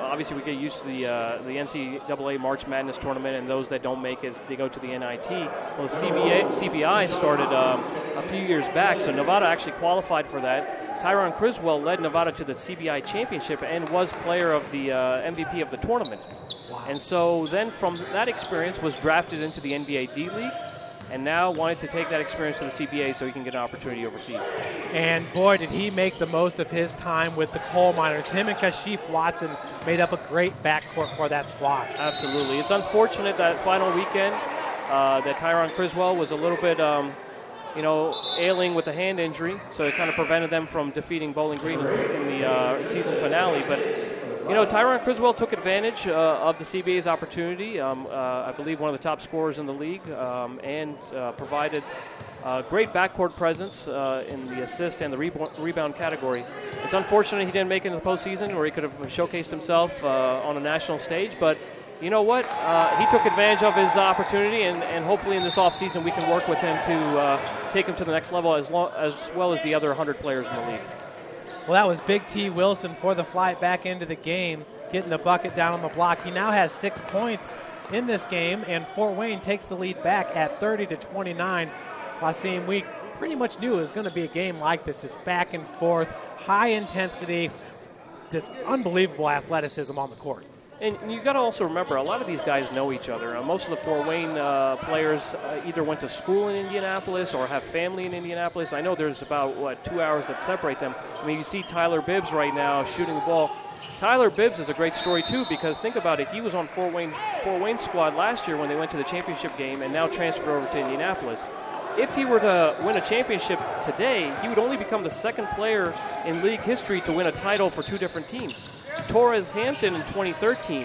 obviously we get used to the NCAA March Madness tournament, and those that don't make it, they go to the NIT. Well, the CBI started a few years back, so Nevada actually qualified for that. Tyron Criswell led Nevada to the CBI championship and was player of the MVP of the tournament. Wow. And so then from that experience was drafted into the NBA D-League, and now wanted to take that experience to the CBA so he can get an opportunity overseas. And boy, did he make the most of his time with the Coal Miners. Him and Kashif Watson made up a great backcourt for that squad. Absolutely. It's unfortunate that final weekend that Tyron Criswell was a little bit, ailing with a hand injury, so it kind of prevented them from defeating Bowling Green in the season finale. But Tyron Criswell took advantage of the CBA's opportunity. I believe one of the top scorers in the league, and provided great backcourt presence in the assist and the rebound category. It's unfortunate he didn't make it in the postseason, where he could have showcased himself on a national stage. But you know what? He took advantage of his opportunity, and hopefully in this offseason we can work with him to take him to the next level as well as the other 100 players in the league. Well, that was Big T. Wilson for the Flite back into the game, getting the bucket down on the block. He now has 6 points in this game, and Fort Wayne takes the lead back at 30-29. Wasim, we pretty much knew it was going to be a game like this. It's back and forth, high intensity, just unbelievable athleticism on the court. And you got to also remember, a lot of these guys know each other. Most of the Fort Wayne players either went to school in Indianapolis or have family in Indianapolis. I know there's about, 2 hours that separate them. I mean, you see Tyler Bibbs right now shooting the ball. Tyler Bibbs is a great story, too, because think about it. He was on Fort Wayne's squad last year when they went to the championship game and now transferred over to Indianapolis. If he were to win a championship today, he would only become the second player in league history to win a title for 2 different teams. Torres Hampton in 2013.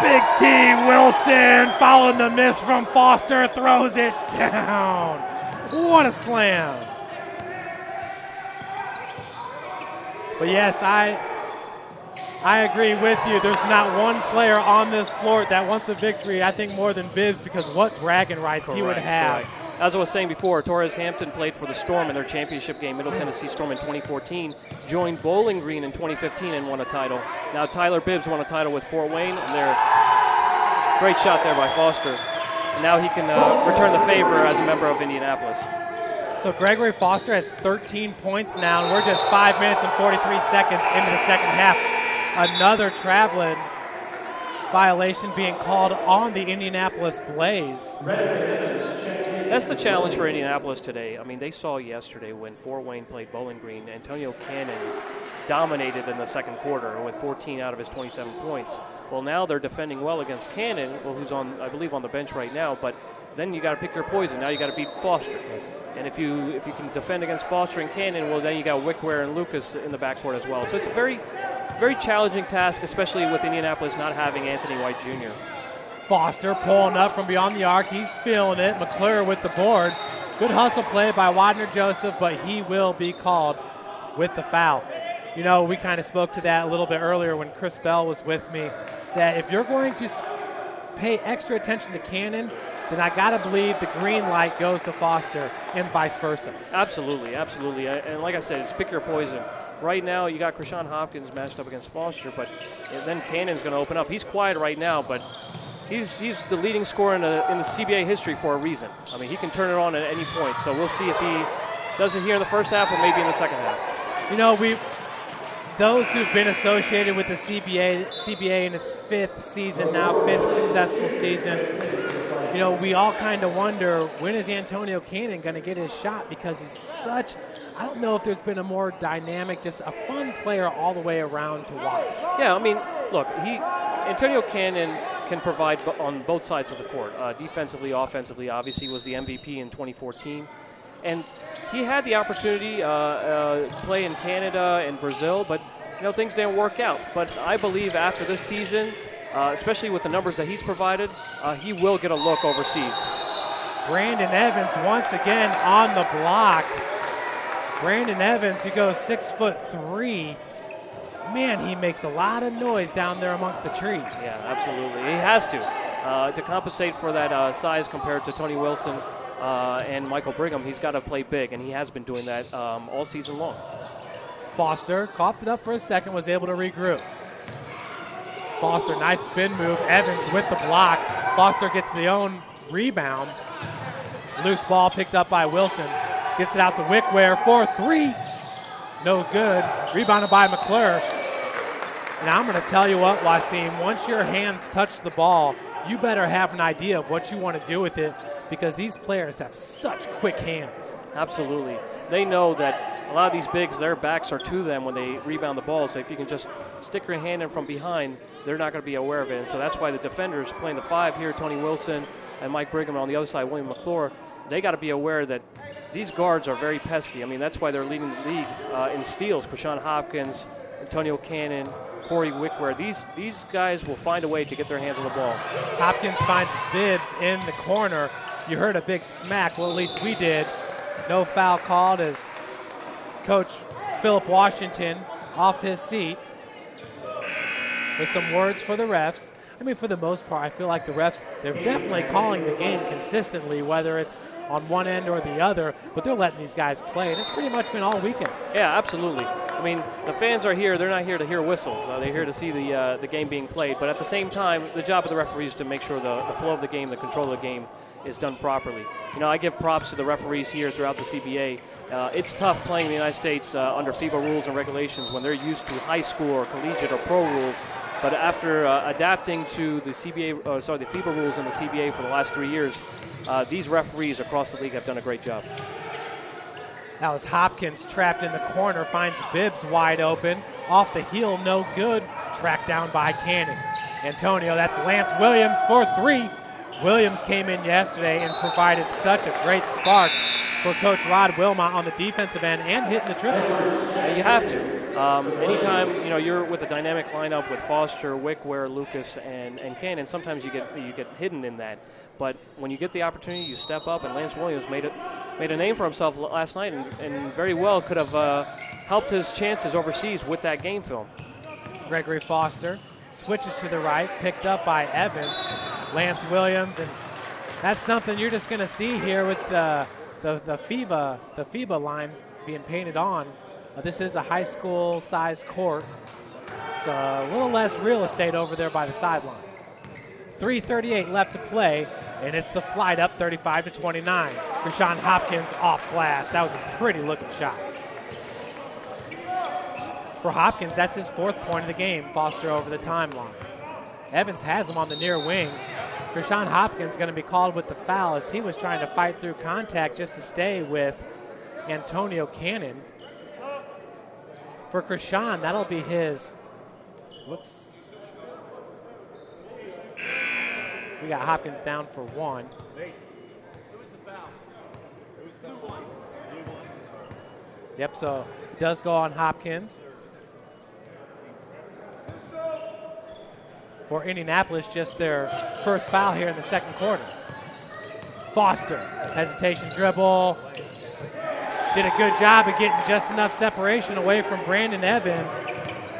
Big T. Wilson following the miss from Foster, throws it down. What a slam. But yes, I agree with you. There's not one player on this floor that wants a victory, I think, more than Bibbs, because what bragging rights he would have. Correct. As I was saying before, Torres Hampton played for the Storm in their championship game, Middle Tennessee Storm in 2014, joined Bowling Green in 2015 and won a title. Now Tyler Bibbs won a title with Fort Wayne, and great shot there by Foster. And now he can return the favor as a member of Indianapolis. So Gregory Foster has 13 points now, and we're just 5 minutes and 43 seconds into the second half. Another traveling violation being called on the Indianapolis Blaze. That's the challenge for Indianapolis today. I mean, they saw yesterday when Fort Wayne played Bowling Green, Antonio Cannon dominated in the second quarter with 14 out of his 27 points. Well, now they're defending well against Cannon, who's on, I believe, on the bench right now, but then you got to pick your poison. Now you got to beat Foster. Yes. And if you can defend against Foster and Cannon, well, then you got Wickware and Lucas in the backcourt as well. So it's a very, very challenging task, especially with Indianapolis not having Anthony White Jr. Foster pulling up from beyond the arc. He's feeling it. Mcclure with the board. Good hustle play by Wadner Joseph, but he will be called with the foul. You know, we kind of spoke to that a little bit earlier when Chris Bell was with me, that if you're going to pay extra attention to Cannon, then I got to believe the green light goes to Foster and vice versa. Absolutely, absolutely. And like I said, it's pick your poison. Right now, you got Krishan Hopkins matched up against Foster, but then Cannon's going to open up. He's quiet right now, but he's the leading scorer in the CBA history for a reason. I mean, he can turn it on at any point. So we'll see if he does it here in the first half or maybe in the second half. You know, those who've been associated with the CBA in its fifth season now, fifth successful season, you know, we all kind of wonder, when is Antonio Cannon going to get his shot? Because he's such, I don't know if there's been a more dynamic, just a fun player all the way around to watch. Yeah, I mean, look, Antonio Cannon can provide on both sides of the court, defensively, offensively. Obviously, he was the MVP in 2014. And he had the opportunity to play in Canada and Brazil, but, you know, things didn't work out. But I believe after this season, especially with the numbers that he's provided, he will get a look overseas. Brandon Evans once again on the block. Brandon Evans, who goes 6'3". Man, he makes a lot of noise down there amongst the trees. Yeah, absolutely. He has to compensate for that size compared to Tony Wilson and Michael Brigham. He's got to play big, and he has been doing that all season long. Foster coughed it up for a second, was able to regroup. Foster, nice spin move. Evans with the block. Foster gets the own rebound. Loose ball picked up by Wilson. Gets it out to Wickware for 3. No good. Rebounded by Mcclure. Now I'm going to tell you what, Wasim, once your hands touch the ball, you better have an idea of what you want to do with it, because these players have such quick hands. Absolutely. They know that a lot of these bigs, their backs are to them when they rebound the ball. So if you can just stick your hand in from behind, they're not going to be aware of it. And so that's why the defenders playing the 5 here, Tony Wilson and Mike Brigham, on the other side, William Mcclure, they got to be aware that these guards are very pesky. I mean, that's why they're leading the league in steals. Krishan Hopkins, Antonio Cannon, Corey Wickware. These guys will find a way to get their hands on the ball. Hopkins finds Bibbs in the corner. You heard a big smack. Well, at least we did. No foul called as Coach Philip Washington off his seat with some words for the refs. I mean, for the most part, I feel like the refs, they're definitely calling the game consistently, whether it's on one end or the other, but they're letting these guys play, and it's pretty much been all weekend. Yeah, absolutely. I mean, the fans are here. They're not here to hear whistles. They're here to see the game being played. But at the same time, the job of the referees is to make sure the flow of the game, the control of the game is done properly. You know, I give props to the referees here throughout the CBA. It's tough playing in the United States under FIBA rules and regulations when they're used to high school or collegiate or pro rules. But after adapting to the FIBA rules and the CBA for the last 3 years, these referees across the league have done a great job. That was Hopkins trapped in the corner, finds Bibbs wide open. Off the heel, no good. Tracked down by Cannon. Antonio, that's Lance Williams for 3. Williams came in yesterday and provided such a great spark for Coach Rod Wilmot on the defensive end and hitting the triple. You have to. Anytime you're with a dynamic lineup with Foster, Wickware, Lucas, and Cannon, sometimes you get hidden in that. But when you get the opportunity, you step up, and Lance Williams made a name for himself last night, and very well could have helped his chances overseas with that game film. Gregory Foster switches to the right, picked up by Evans. Lance Williams, and that's something you're just going to see here with the FIBA line being painted on. This is a high school sized court. It's a little less real estate over there by the sideline. 3:38 left to play, and it's the Flite up 35-29. Krishan Hopkins off glass. That was a pretty looking shot. For Hopkins, that's his 4th point of the game. Foster over the timeline. Evans has him on the near wing. Krishan Hopkins going to be called with the foul as he was trying to fight through contact just to stay with Antonio Cannon. For Krishan, that'll be his. Looks. We got Hopkins down for 1. Yep, so it does go on Hopkins. For Indianapolis, just their first foul here in the second quarter. Foster, hesitation dribble. Did a good job of getting just enough separation away from Brandon Evans.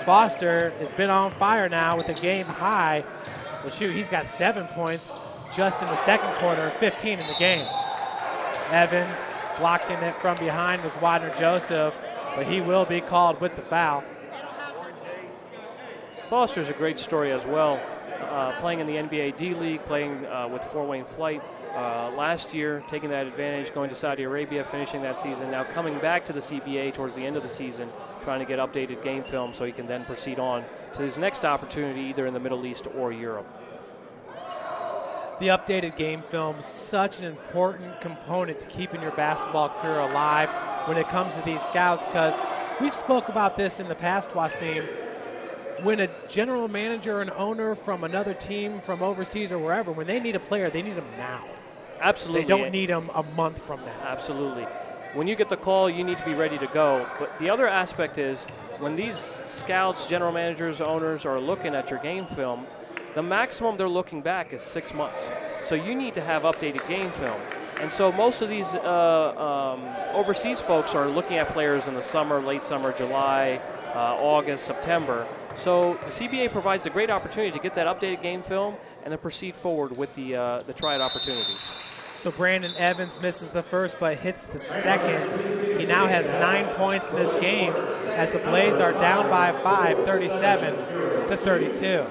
Foster has been on fire now with a game high. Well, shoot, he's got 7 points just in the second quarter, 15 in the game. Evans blocking it from behind was Wadner Joseph, but he will be called with the foul. Foster's a great story as well. Playing in the NBA D League, playing with Fort Wayne Flite last year, taking that advantage, going to Saudi Arabia, finishing that season, now coming back to the CBA towards the end of the season, trying to get updated game film so he can then proceed on to his next opportunity either in the Middle East or Europe. The updated game film, such an important component to keeping your basketball career alive when it comes to these scouts, because we've spoke about this in the past, Wasim. When a general manager and owner from another team from overseas or wherever, when they need a player, they need him now. Absolutely. They don't need him a month from now. Absolutely. When you get the call, you need to be ready to go. But the other aspect is when these scouts, general managers, owners are looking at your game film, the maximum they're looking back is 6 months. So you need to have updated game film. And so most of these overseas folks are looking at players in the summer, late summer, July, August, September. So the CBA provides a great opportunity to get that updated game film and then proceed forward with the tryout opportunities. So Brandon Evans misses the first but hits the second. He now has 9 points in this game as the Blaze are down by 5, 37-32.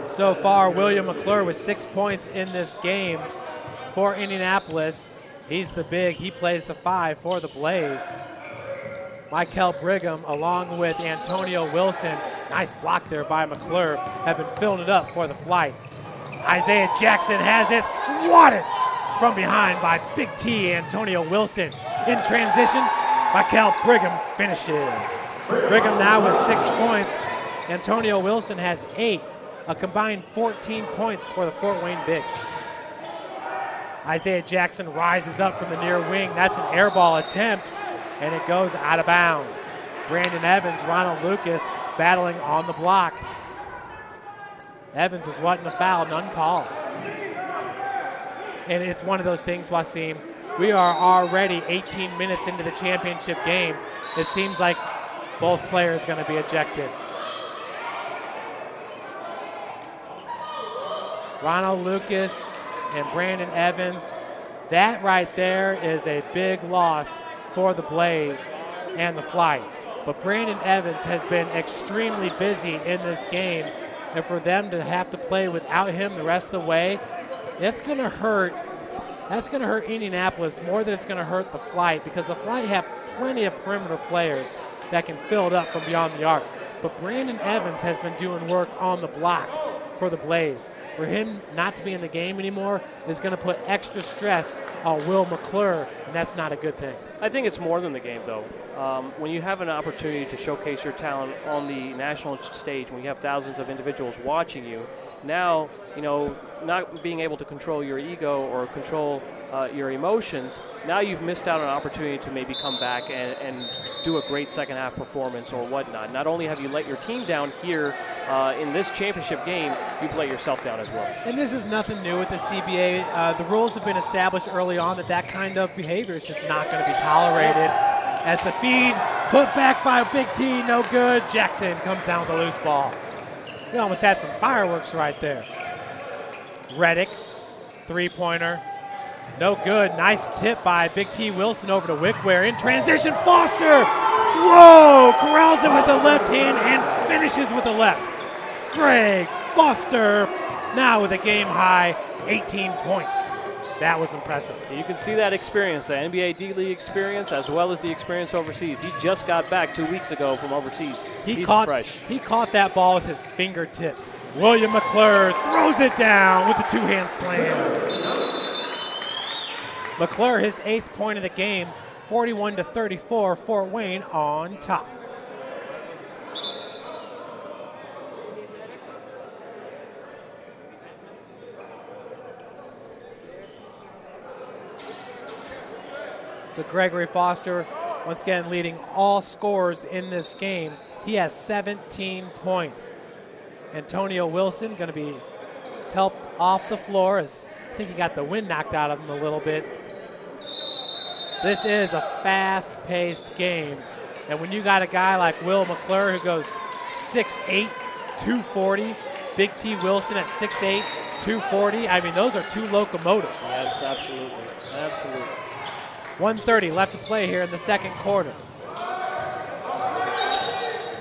So far, William Mcclure with 6 points in this game for Indianapolis. He's the big. He plays the 5 for the Blaze. Michael Brigham, along with Antonio Wilson, nice block there by Mcclure, have been filling it up for the Flite. Isaiah Jackson has it swatted from behind by Big T, Antonio Wilson. In transition, Michael Brigham finishes. Brigham now with 6 points. Antonio Wilson has 8, a combined 14 points for the Fort Wayne Bigs. Isaiah Jackson rises up from the near wing. That's an air ball attempt, and it goes out of bounds. Brandon Evans, Ronald Lucas battling on the block. Evans was wanting a foul, none called. And it's one of those things, Wasim. We are already 18 minutes into the championship game. It seems like both players are going to be ejected. Ronald Lucas and Brandon Evans. That right there is a big loss for the Blaze and the Flite. But Brandon Evans has been extremely busy in this game, and for them to have to play without him the rest of the way, that's going to hurt. That's going to hurt Indianapolis more than it's going to hurt the Flite, because the Flite have plenty of perimeter players that can fill it up from beyond the arc. But Brandon Evans has been doing work on the block for the Blaze. For him not to be in the game anymore is going to put extra stress on Will Mcclure, and that's not a good thing. I think it's more than the game, though. When you have an opportunity to showcase your talent on the national stage, when you have thousands of individuals watching you, now, not being able to control your ego or control your emotions, now you've missed out on an opportunity to maybe come back and do a great second half performance or whatnot. Not only have you let your team down here in this championship game, you've let yourself down as well. And this is nothing new with the CBA. The rules have been established early on that kind of behavior is just not going to be tolerated. As the feed put back by Big T, no good. Jackson comes down with a loose ball. We almost had some fireworks right there. Redick, three-pointer, no good. Nice tip by Big T Wilson over to Wickware. In transition, Foster! Whoa! Corrals it with the left hand and finishes with the left. Greg Foster now with a game-high 18 points. That was impressive. You can see that experience, the NBA D-League experience, as well as the experience overseas. He just got back 2 weeks ago from overseas. He's fresh. He caught that ball with his fingertips. William Mcclure throws it down with the two-hand slam. Mcclure, his 8th point of the game, 41-34, Fort Wayne on top. So Gregory Foster, once again, leading all scorers in this game. He has 17 points. Antonio Wilson going to be helped off the floor as I think he got the wind knocked out of him a little bit. This is a fast-paced game. And when you got a guy like Will Mcclure who goes 6'8", 240, Big T Wilson at 6'8", 240, I mean, those are two locomotives. Yes, absolutely. Absolutely. 1:30 left to play here in the second quarter.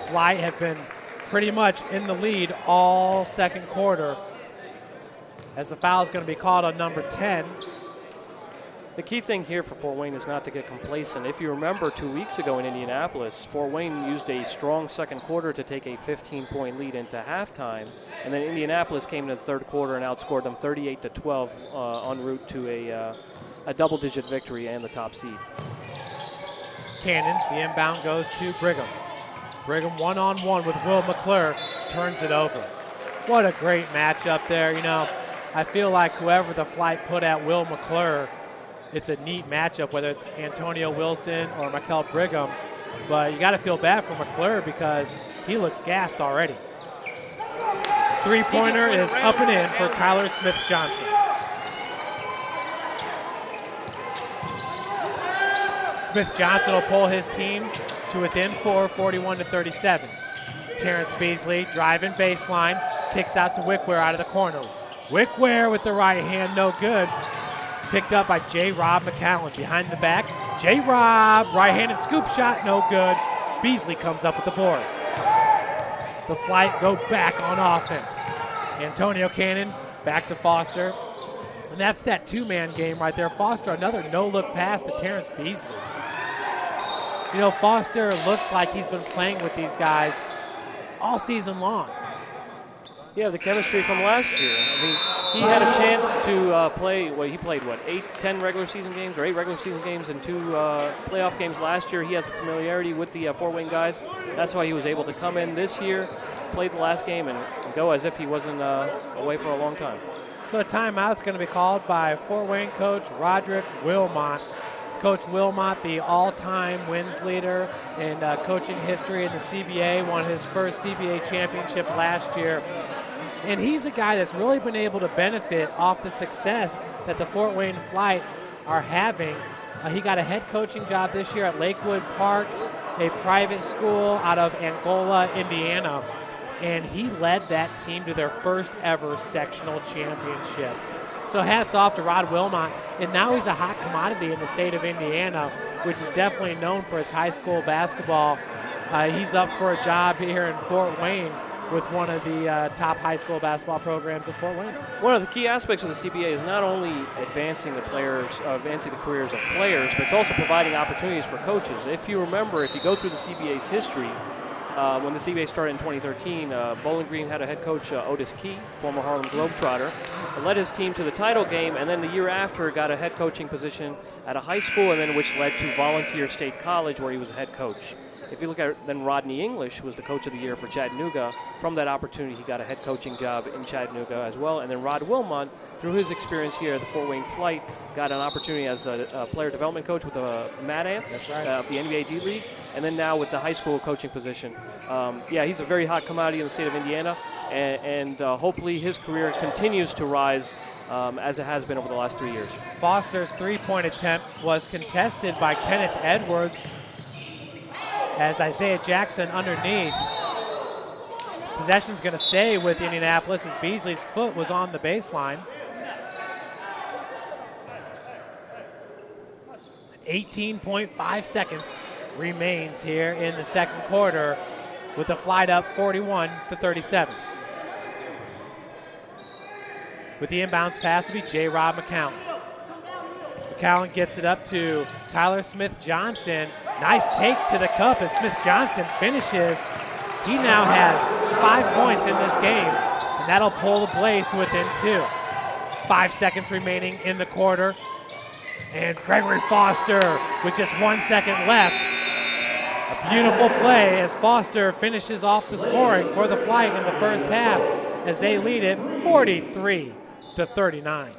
Flite have been pretty much in the lead all second quarter as the foul is going to be called on number 10. The key thing here for Fort Wayne is not to get complacent. If you remember 2 weeks ago in Indianapolis, Fort Wayne used a strong second quarter to take a 15-point lead into halftime, and then Indianapolis came into the third quarter and outscored them 38-12 en route to a double-digit victory and the top seed. Cannon, the inbound goes to Brigham. Brigham one-on-one with Will Mcclure, turns it over. What a great matchup there. You know, I feel like whoever the Flite put at Will Mcclure, it's a neat matchup, whether it's Antonio Wilson or Mikel Brigham. But you got to feel bad for Mcclure because he looks gassed already. Three-pointer is up and in for Tyler Smith-Johnson. Smith-Johnson will pull his team to within 4, 41-37. Terence Beasley driving baseline, kicks out to Wickware out of the corner. Wickware with the right hand, no good. Picked up by J. Rob McCallum behind the back. J. Rob, right-handed scoop shot, no good. Beasley comes up with the board. The Flite go back on offense. Antonio Cannon back to Foster. And that's that two-man game right there. Foster, another no-look pass to Terence Beasley. You know, Foster looks like he's been playing with these guys all season long. Yeah, the chemistry from last year. I mean, he had a chance to play, he played, 10 regular season games or 8 regular season games and 2 playoff games last year. He has a familiarity with the Fort Wayne guys. That's why he was able to come in this year, play the last game, and go as if he wasn't away for a long time. So a timeout's going to be called by Fort Wayne coach Redick Wilmot. Coach Wilmot, the all-time wins leader in coaching history in the CBA, won his first CBA championship last year. And he's a guy that's really been able to benefit off the success that the Fort Wayne Flite are having. He got a head coaching job this year at Lakewood Park, a private school out of Angola, Indiana. And he led that team to their first ever sectional championship. So hats off to Rod Wilmot. And now he's a hot commodity in the state of Indiana, which is definitely known for its high school basketball. He's up for a job here in Fort Wayne with one of the top high school basketball programs in Fort Wayne. One of the key aspects of the CBA is not only advancing the careers of players, but it's also providing opportunities for coaches. If you remember, if you go through the CBA's history, when the CBA started in 2013, Bowling Green had a head coach, Otis Key, former Harlem Globetrotter, led his team to the title game, and then the year after got a head coaching position at a high school, and then which led to Volunteer State College, where he was a head coach. If you look at then Rodney English, who was the coach of the year for Chattanooga, from that opportunity he got a head coaching job in Chattanooga as well. And then Rod Wilmot, through his experience here at the Fort Wayne Flite, got an opportunity as a player development coach with the Mad Ants of the NBA G League, and then now with the high school coaching position. He's a very hot commodity in the state of Indiana, and hopefully his career continues to rise as it has been over the last 3 years. Foster's three-point attempt was contested by Kenneth Edwards, as Isaiah Jackson underneath. Possession's going to stay with Indianapolis as Beasley's foot was on the baseline. 18.5 seconds remains here in the second quarter with the Flite up 41-37. With the inbounds pass will be J. Rob McCallum. McCallum gets it up to Tyler Smith-Johnson. Nice take to the cup as Smith-Johnson finishes. He now has 5 points in this game, and that'll pull the Blaze to within 2. 5 seconds remaining in the quarter. And Gregory Foster with just 1 second left. A beautiful play as Foster finishes off the scoring for the Flite in the first half as they lead it 43-39.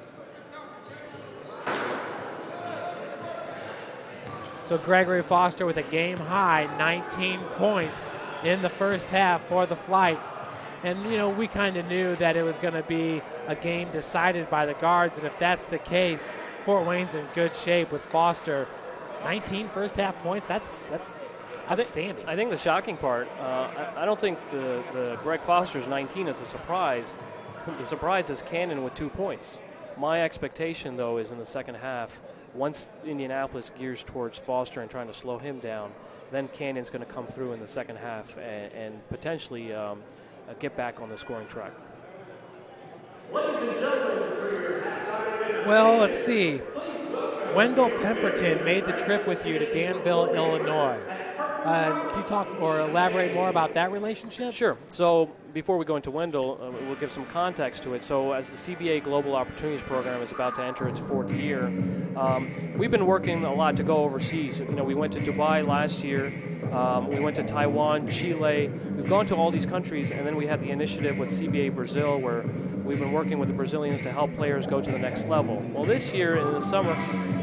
So Gregory Foster with a game-high 19 points in the first half for the Flite. And, we kind of knew that it was going to be a game decided by the guards. And if that's the case, Fort Wayne's in good shape with Foster. 19 first-half points, that's outstanding. I think the shocking part, I don't think the Greg Foster's 19 is a surprise. The surprise is Cannon with 2 points. My expectation, though, is in the second half, once Indianapolis gears towards Foster and trying to slow him down, then Cannon's going to come through in the second half and potentially get back on the scoring track. Well, let's see. Wendell Pemberton made the trip with you to Danville, Illinois. Can you talk or elaborate more about that relationship? Sure. So before we go into Wendell, we'll give some context to it. So as the CBA Global Opportunities Program is about to enter its 4th year, we've been working a lot to go overseas. We went to Dubai last year. We went to Taiwan, Chile. We've gone to all these countries, and then we had the initiative with CBA Brazil where we've been working with the Brazilians to help players go to the next level. Well, this year in the summer,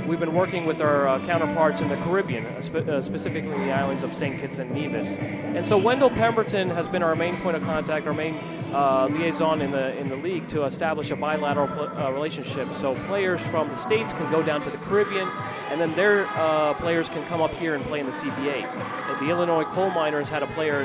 we've been working with our counterparts in the Caribbean, specifically the islands of St. Kitts and Nevis. And so Wendell Pemberton has been our main point of contact, our main liaison in the league to establish a bilateral relationship. So players from the States can go down to the Caribbean, and then their players can come up here and play in the CBA. The Illinois Coal Miners had a player,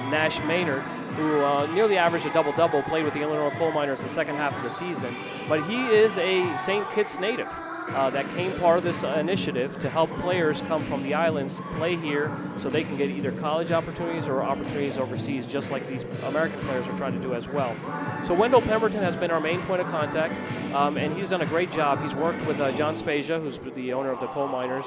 Nash Maynard, who nearly averaged a double-double, played with the Illinois Coal Miners the second half of the season. But he is a St. Kitts native. That came part of this initiative to help players come from the islands play here so they can get either college opportunities or opportunities overseas, just like these American players are trying to do as well. So Wendell Pemberton has been our main point of contact, and he's done a great job. He's worked with John Spezia, who's the owner of the coal miners,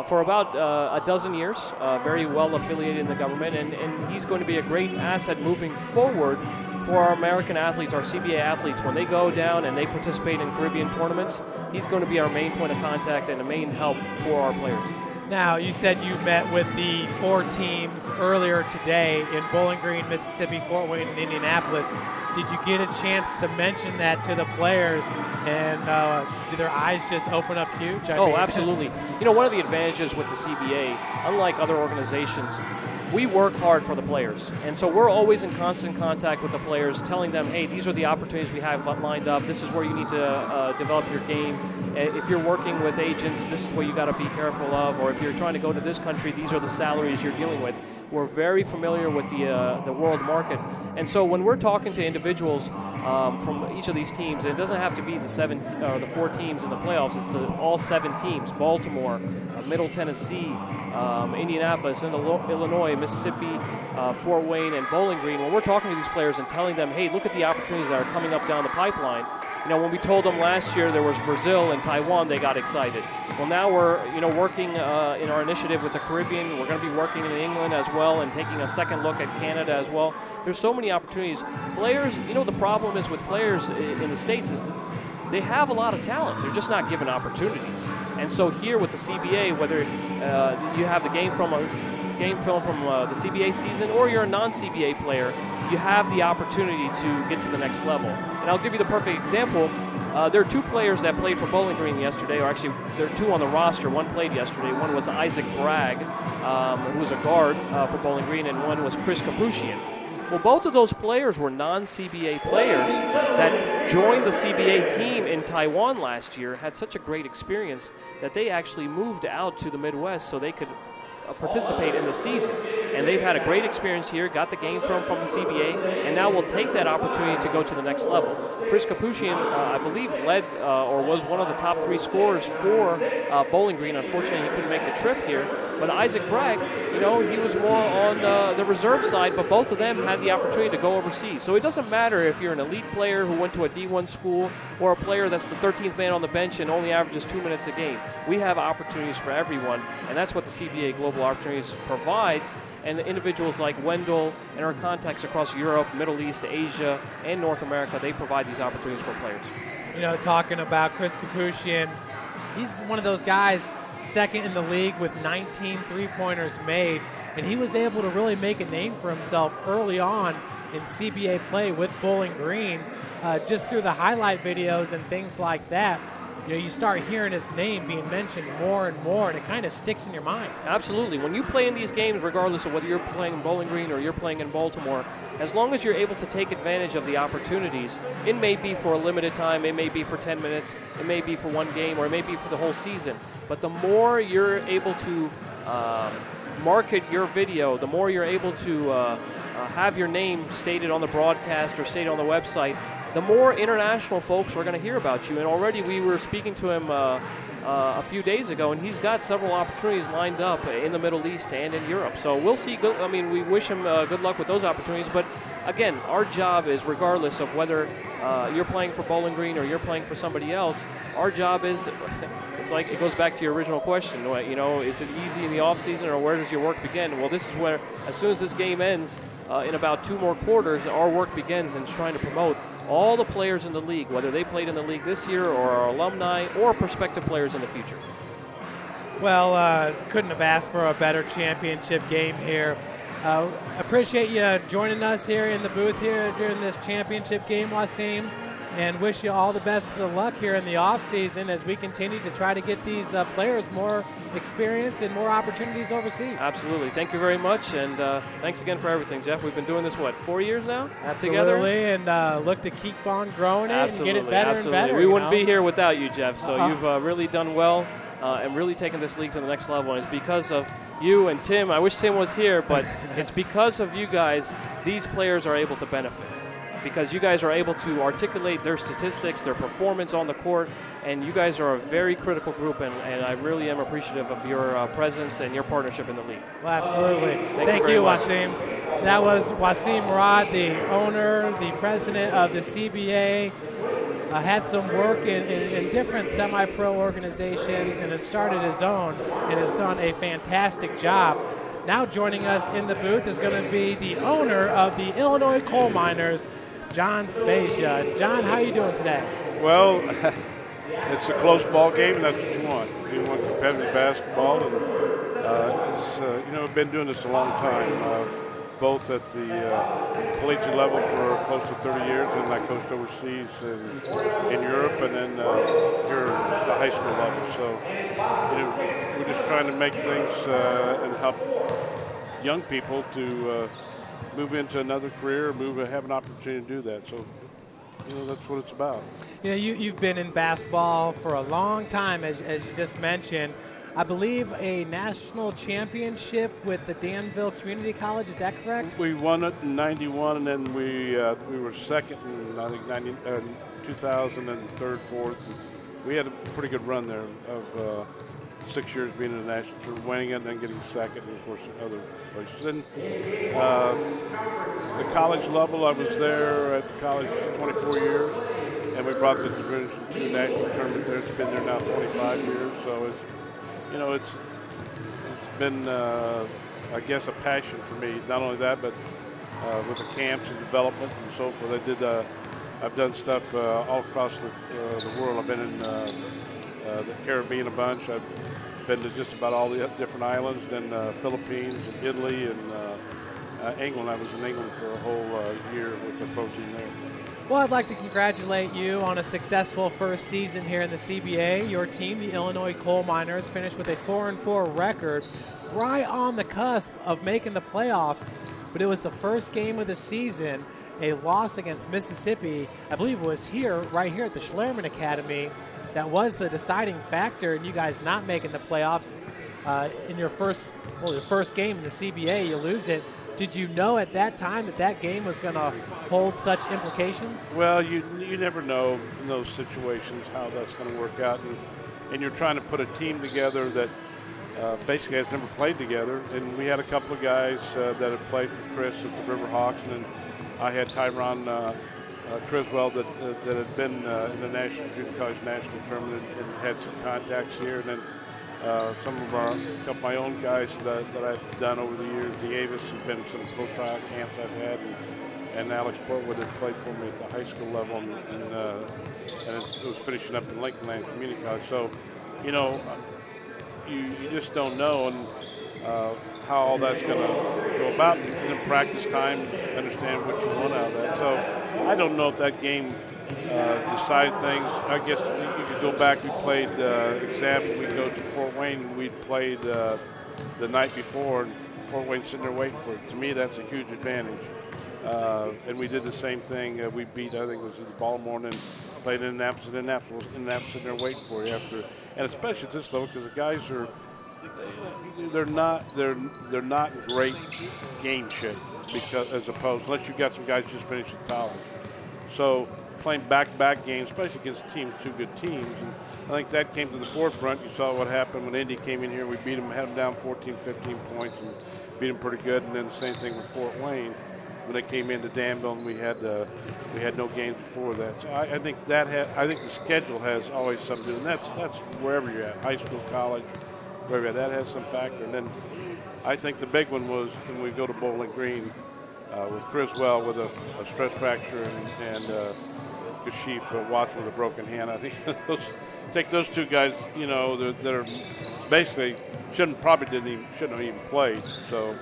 for about a dozen years, very well affiliated in the government, and he's going to be a great asset moving forward for our American athletes, our CBA athletes. When they go down and they participate in Caribbean tournaments, he's going to be our main point of contact and a main help for our players. Now, you said you met with the 4 teams earlier today in Bowling Green, Mississippi, Fort Wayne, and Indianapolis. Did you get a chance to mention that to the players, and did their eyes just open up huge? Absolutely. One of the advantages with the CBA, unlike other organizations, we work hard for the players. And so we're always in constant contact with the players, telling them, hey, these are the opportunities we have lined up. This is where you need to develop your game. If you're working with agents, this is what you got to be careful of. Or if you're trying to go to this country, these are the salaries you're dealing with. We're very familiar with the world market. And so when we're talking to individuals from each of these teams, and it doesn't have to be the 4 teams in the playoffs, it's all 7 teams, Baltimore, Middle Tennessee, Indianapolis, Illinois, Mississippi, Fort Wayne, and Bowling Green. When we're talking to these players and telling them, hey, look at the opportunities that are coming up down the pipeline. When we told them last year there was Brazil and Taiwan, they got excited. Well, now we're working in our initiative with the Caribbean. We're going to be working in England as well and taking a second look at Canada as well. There's so many opportunities. Players, the problem is with players in the States is they have a lot of talent. They're just not given opportunities. And so here with the CBA, whether you have the game film from the CBA season or you're a non-CBA player, you have the opportunity to get to the next level. And I'll give you the perfect example. There are 2 players that played for Bowling Green yesterday, or actually there are 2 on the roster. One played yesterday. One was Isaac Bragg, who was a guard for Bowling Green, and one was Chris Kapushian. Well, both of those players were non-CBA players that joined the CBA team in Taiwan last year, had such a great experience that they actually moved out to the Midwest so they could participate in the season. And they've had a great experience here, got the game from the CBA, and now will take that opportunity to go to the next level. Chris Kapushian, I believe, led or was one of the top 3 scorers for Bowling Green. Unfortunately, he couldn't make the trip here. But Isaac Bragg, he was more on the reserve side, but both of them had the opportunity to go overseas. So it doesn't matter if you're an elite player who went to a D1 school or a player that's the 13th man on the bench and only averages 2 minutes a game. We have opportunities for everyone, and that's what the CBA Global Opportunities provides. And the individuals like Wendell and our contacts across Europe, Middle East, Asia, and North America, they provide these opportunities for players. Talking about Chris Kapushian, he's one of those guys, second in the league with 19 three-pointers made, and he was able to really make a name for himself early on in CBA play with Bowling Green, just through the highlight videos and things like that. you start hearing his name being mentioned more and more, and it kind of sticks in your mind. Absolutely. When you play in these games, regardless of whether you're playing in Bowling Green or you're playing in Baltimore, as long as you're able to take advantage of the opportunities, it may be for a limited time, it may be for 10 minutes, it may be for one game, or it may be for the whole season. But the more you're able to market your video, the more you're able to have your name stated on the broadcast or stated on the website, the more international folks are going to hear about you. And already we were speaking to him a few days ago, and he's got several opportunities lined up in the Middle East and in Europe. So we'll see. We wish him good luck with those opportunities. But again, our job is, regardless of whether you're playing for Bowling Green or you're playing for somebody else, our job is, it's like it goes back to your original question. Is it easy in the off season, or where does your work begin? Well, this is where, as soon as this game ends, in about 2 more quarters, our work begins in trying to promote all the players in the league, whether they played in the league this year or are alumni or prospective players in the future. Well, couldn't have asked for a better championship game here. Appreciate you joining us here in the booth here during this championship game, Wasim, and wish you all the best of luck here in the offseason as we continue to try to get these players more experience and more opportunities overseas. Absolutely. Thank you very much, and thanks again for everything, Jeff. We've been doing this, 4 years now? Absolutely, together? And look to keep on growing it and get it better absolutely. and better. We wouldn't be here without you, Jeff, so you've really done well and really taken this league to the next level, and it's because of you and Tim. I wish Tim was here, but it's because of you guys these players are able to benefit, because you guys are able to articulate their statistics, their performance on the court, and you guys are a very critical group, and I really am appreciative of your presence and your partnership in the league. Well, absolutely. Thank you, Wasim. That was Wasim Murad, the owner, the president of the CBA. Had some work in different semi-pro organizations and has started his own and has done a fantastic job. Now joining us in the booth is going to be the owner of the Illinois Coal Miners, John Spezia. John, how are you doing today? Well, it's a close ball game, and that's what you want. You want competitive basketball, and I've been doing this a long time, both at the collegiate level for close to 30 years, and I coached overseas in Europe, and then here at the high school level. So, we're just trying to make things and help young people to move into another career, have an opportunity to do that. So, that's what it's about. You've been in basketball for a long time, as you just mentioned. I believe a national championship with the Danville Community College. Is that correct? We won it in '91, and then we were second in, I think, 2000 and third, fourth. We had a pretty good run there of 6 years being in the national tournament, winning it and then getting second, and of course other places. Then the college level, I was there at the college 24 years, and we brought the Division II national tournament there. It's been there now 25 years, so it's been I guess a passion for me. Not only that, but with the camps and development and so forth. I've done stuff all across the world. I've been in the Caribbean a bunch. I've been to just about all the different islands, then Philippines and Italy and England. I was in England for a whole year with the pro team there. Well, I'd like to congratulate you on a successful first season here in the CBA. Your team, the Illinois Coal Miners, finished with a 4-4 record, right on the cusp of making the playoffs. But it was the first game of the season, a loss against Mississippi. I believe it was right here at the Schlerman Academy, that was the deciding factor in you guys not making the playoffs. In your first game in the CBA, you lose it. Did you know at that time that game was going to hold such implications? Well, you never know in those situations how that's going to work out, and you're trying to put a team together that basically has never played together. And we had a couple of guys that had played for Chris at the Riverhawks, and then I had Tyron Criswell that had been in the Junior College National Tournament and had some contacts here, and then a couple of my own guys that I've done over the years. Davis has been in some pro trial camps I've had, and Alex Portwood had played for me at the high school level, and it was finishing up in Lincoln Land Community College. So, you just don't know and how all that's going to go about. And in practice time, understand what you want out of that. So I don't know if that game decide things. I guess you could go back. We played, example, we go to Fort Wayne, and we played the night before, and Fort Wayne's sitting there waiting for it. To me, that's a huge advantage. And we did the same thing. We beat, I think it was either Baltimore, and then played in Indianapolis. Indianapolis sitting there waiting for you after, and especially at this level, because the guys are, they're not in great game shape, because as opposed, unless you got some guys just finishing college. So playing back-to-back games, especially against teams, two good teams, and I think that came to the forefront. You saw what happened when Indy came in here. We beat them, had them down 14, 15 points, and beat them pretty good. And then the same thing with Fort Wayne when they came into Danville, and we had no games before that. So I think I think the schedule has always something to do, and that's wherever you're at, high school, college, wherever you're at, that has some factor. And then I think the big one was when we go to Bowling Green with Criswell with a stress fracture and Kashif Watson with a broken hand. I think take those two guys, that are basically shouldn't have even played. So.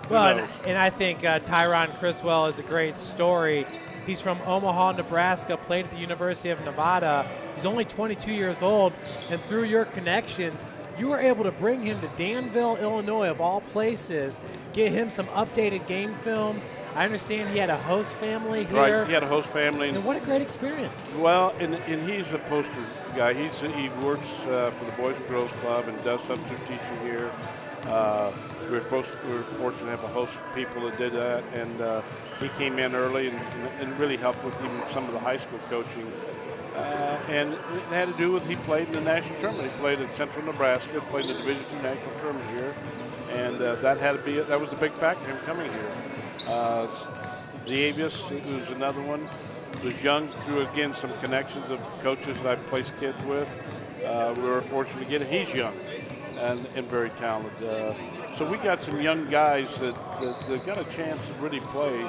Well, and I think Tyron Criswell is a great story. He's from Omaha, Nebraska, played at the University of Nevada. He's only 22 years old, and through your connections, you were able to bring him to Danville, Illinois, of all places, get him some updated game film. I understand he had a host family here. Right, he had a host family. And what a great experience. Well, and he's a poster guy. He works for the Boys and Girls Club and does substitute teaching here. We were fortunate to have a host of people that did that, and he came in early and really helped with even some of the high school coaching. And it had to do with he played in the national tournament. He played at Central Nebraska, played in the Division II national tournament here, and that was a big factor in him coming here. Davis, who's another one, was young, through again some connections of coaches that I've placed kids with. We were fortunate to get him. He's young and very talented. So we got some young guys that got a chance to really play,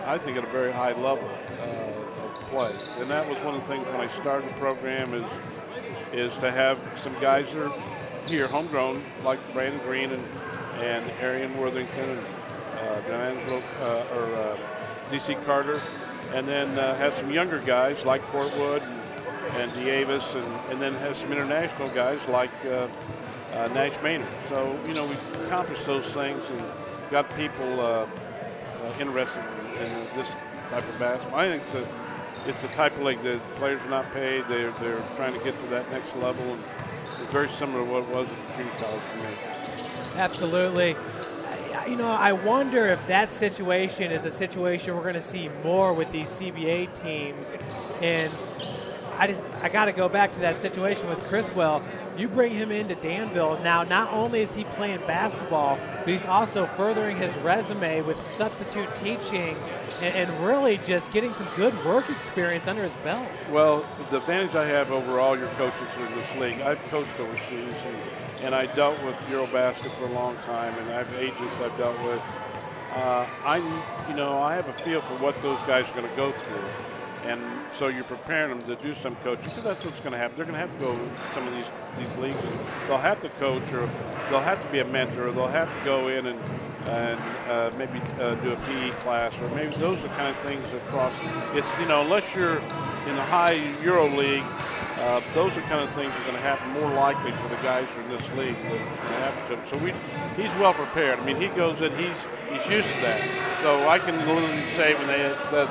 I think, at a very high level of play. And that was one of the things when I started the program is to have some guys that are here, homegrown, like Brandon Green and Arian Worthington and D.C. Carter, and then have some younger guys like Portwood and Davis, and then have some international guys like Nash Maynard. So, we accomplished those things and got people interested in this type of basketball. I think it's the type of league that players are not paid. They're trying to get to that next level, and it's very similar to what it was at the junior college for me. Absolutely. I wonder if that situation is a situation we're going to see more with these CBA teams. And I got to go back to that situation with Criswell. You bring him into Danville. Now, not only is he playing basketball, but he's also furthering his resume with substitute teaching and really just getting some good work experience under his belt. Well, the advantage I have over all your coaches in this league, I've coached overseas, and I dealt with Eurobasket for a long time, and I have agents I've dealt with. I have a feel for what those guys are going to go through. And so you're preparing them to do some coaching, because that's what's going to happen. They're going to have to go some of these leagues. They'll have to coach, or they'll have to be a mentor, or they'll have to go in and maybe do a PE class, or maybe those are the kind of things across. It's, unless you're in the high Euro League, those are kind of things that are going to happen more likely for the guys who are in this league than it's going to happen to him. So he's well prepared. I mean, he goes in, he's used to that. So I can literally say when the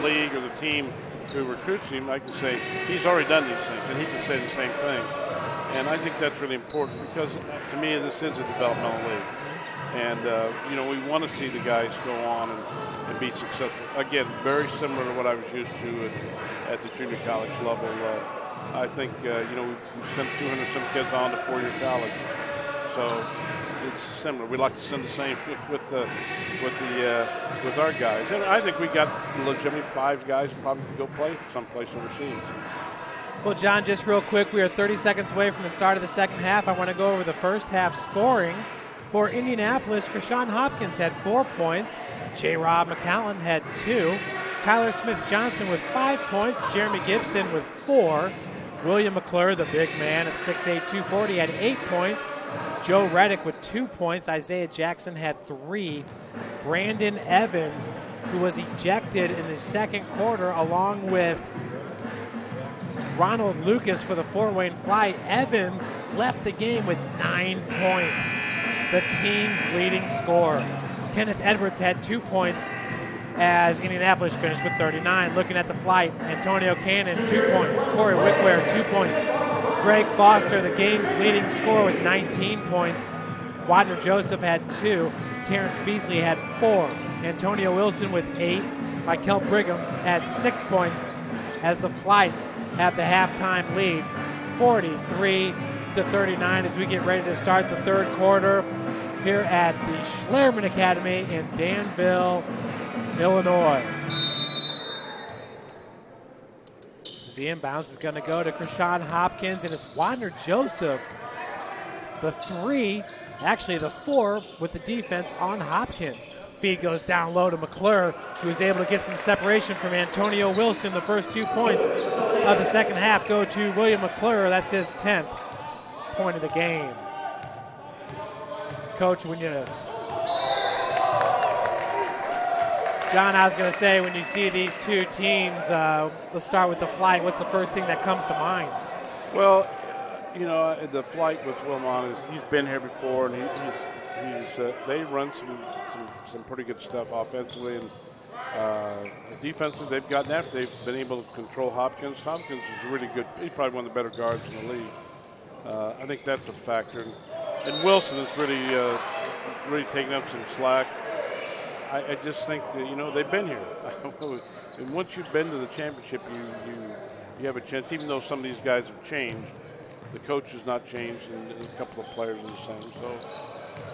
league or the team who recruits him, I can say he's already done these things, and he can say the same thing. And I think that's really important, because to me this is a developmental league. And, we want to see the guys go on and be successful. Again, very similar to what I was used to at the junior college level. I think, we sent 200-some kids on to four-year college. So it's similar. We like to send the same with our guys. And I think we got legitimately 5 guys probably could go play for someplace overseas. Well, John, just real quick, we are 30 seconds away from the start of the second half. I want to go over the first half scoring. For Indianapolis, Krishan Hopkins had 4 points. J. Rob McCallum had 2. Tyler Smith-Johnson with 5 points. Jeremy Gibson with 4. William Mcclure, the big man at 6'8", 240, had 8 points. Joe Redick with 2 points. Isaiah Jackson had 3. Brandon Evans who was ejected in the second quarter, along with Ronald Lucas for the Fort Wayne Flite. Evans left the game with 9 points, the team's leading scorer. Kenneth Edwards had 2 points as Indianapolis finished with 39. Looking at the Flite, Antonio Cannon, 2 points. Corey Wickware, 2 points. Greg Foster, the game's leading scorer, with 19 points. Wadner Joseph had 2. Terence Beasley had 4. Antonio Wilson with 8. Michael Brigham had 6 points as the Flite have the halftime lead, 43-39, as we get ready to start the third quarter here at the Schlerman Academy in Danville, Illinois. The inbounds is going to go to Krishan Hopkins, and it's Wadner Joseph, the 3, actually the 4 with the defense on Hopkins. Feed goes down low to Mcclure, who was able to get some separation from Antonio Wilson. The first 2 points of the second half go to William Mcclure. That's his 10th point of the game. Coach, John, I was going to say, when you see these two teams, let's start with the Flite. What's the first thing that comes to mind? Well, the Flite with Wilmot, he's been here before, and they run some pretty good stuff offensively, and defensively they've gotten after. They've been able to control Hopkins. Hopkins is really good. He's probably one of the better guards in the league. I think that's a factor. And Wilson is really taking up some slack. I just think that, they've been here. And once you've been to the championship, you have a chance, even though some of these guys have changed. The coach has not changed, and a couple of players are the same. So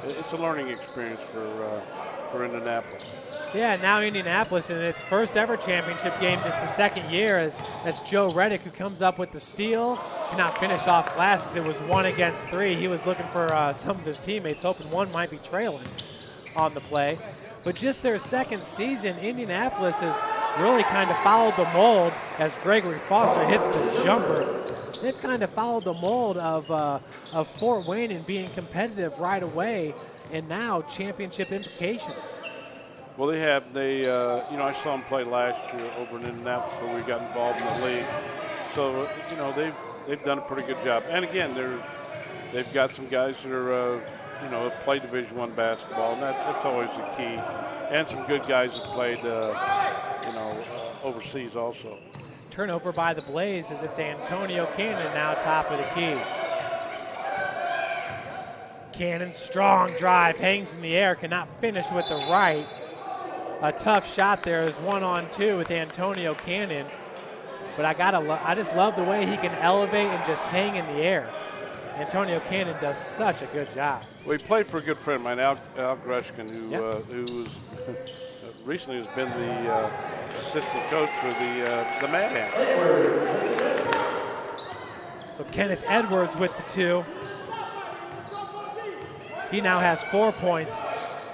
it's a learning experience for Indianapolis. Yeah, now Indianapolis in its first ever championship game, just the second year, as Joe Redick, who comes up with the steal, cannot finish off glasses. It was 1 against 3. He was looking for some of his teammates, hoping one might be trailing on the play. But just their second season, Indianapolis has really kind of followed the mold as Gregory Foster hits the jumper. They've kind of followed the mold of Fort Wayne and being competitive right away, and now championship implications. Well, they have. I saw them play last year over in Indianapolis before we got involved in the league. So, they've done a pretty good job. And again, they've got some guys that are, have played Division I basketball, and that's always the key. And some good guys have played, overseas also. Turnover by the Blaze as it's Antonio Cannon now top of the key. Cannon, strong drive, hangs in the air, cannot finish with the right. A tough shot there is 1-on-2 with Antonio Cannon. But I just love the way he can elevate and just hang in the air. Antonio Cannon does such a good job. Well, he played for a good friend of mine, Al Grushkin, who recently has been the assistant coach for the Mad Ants. So Kenneth Edwards with the 2. He now has 4 points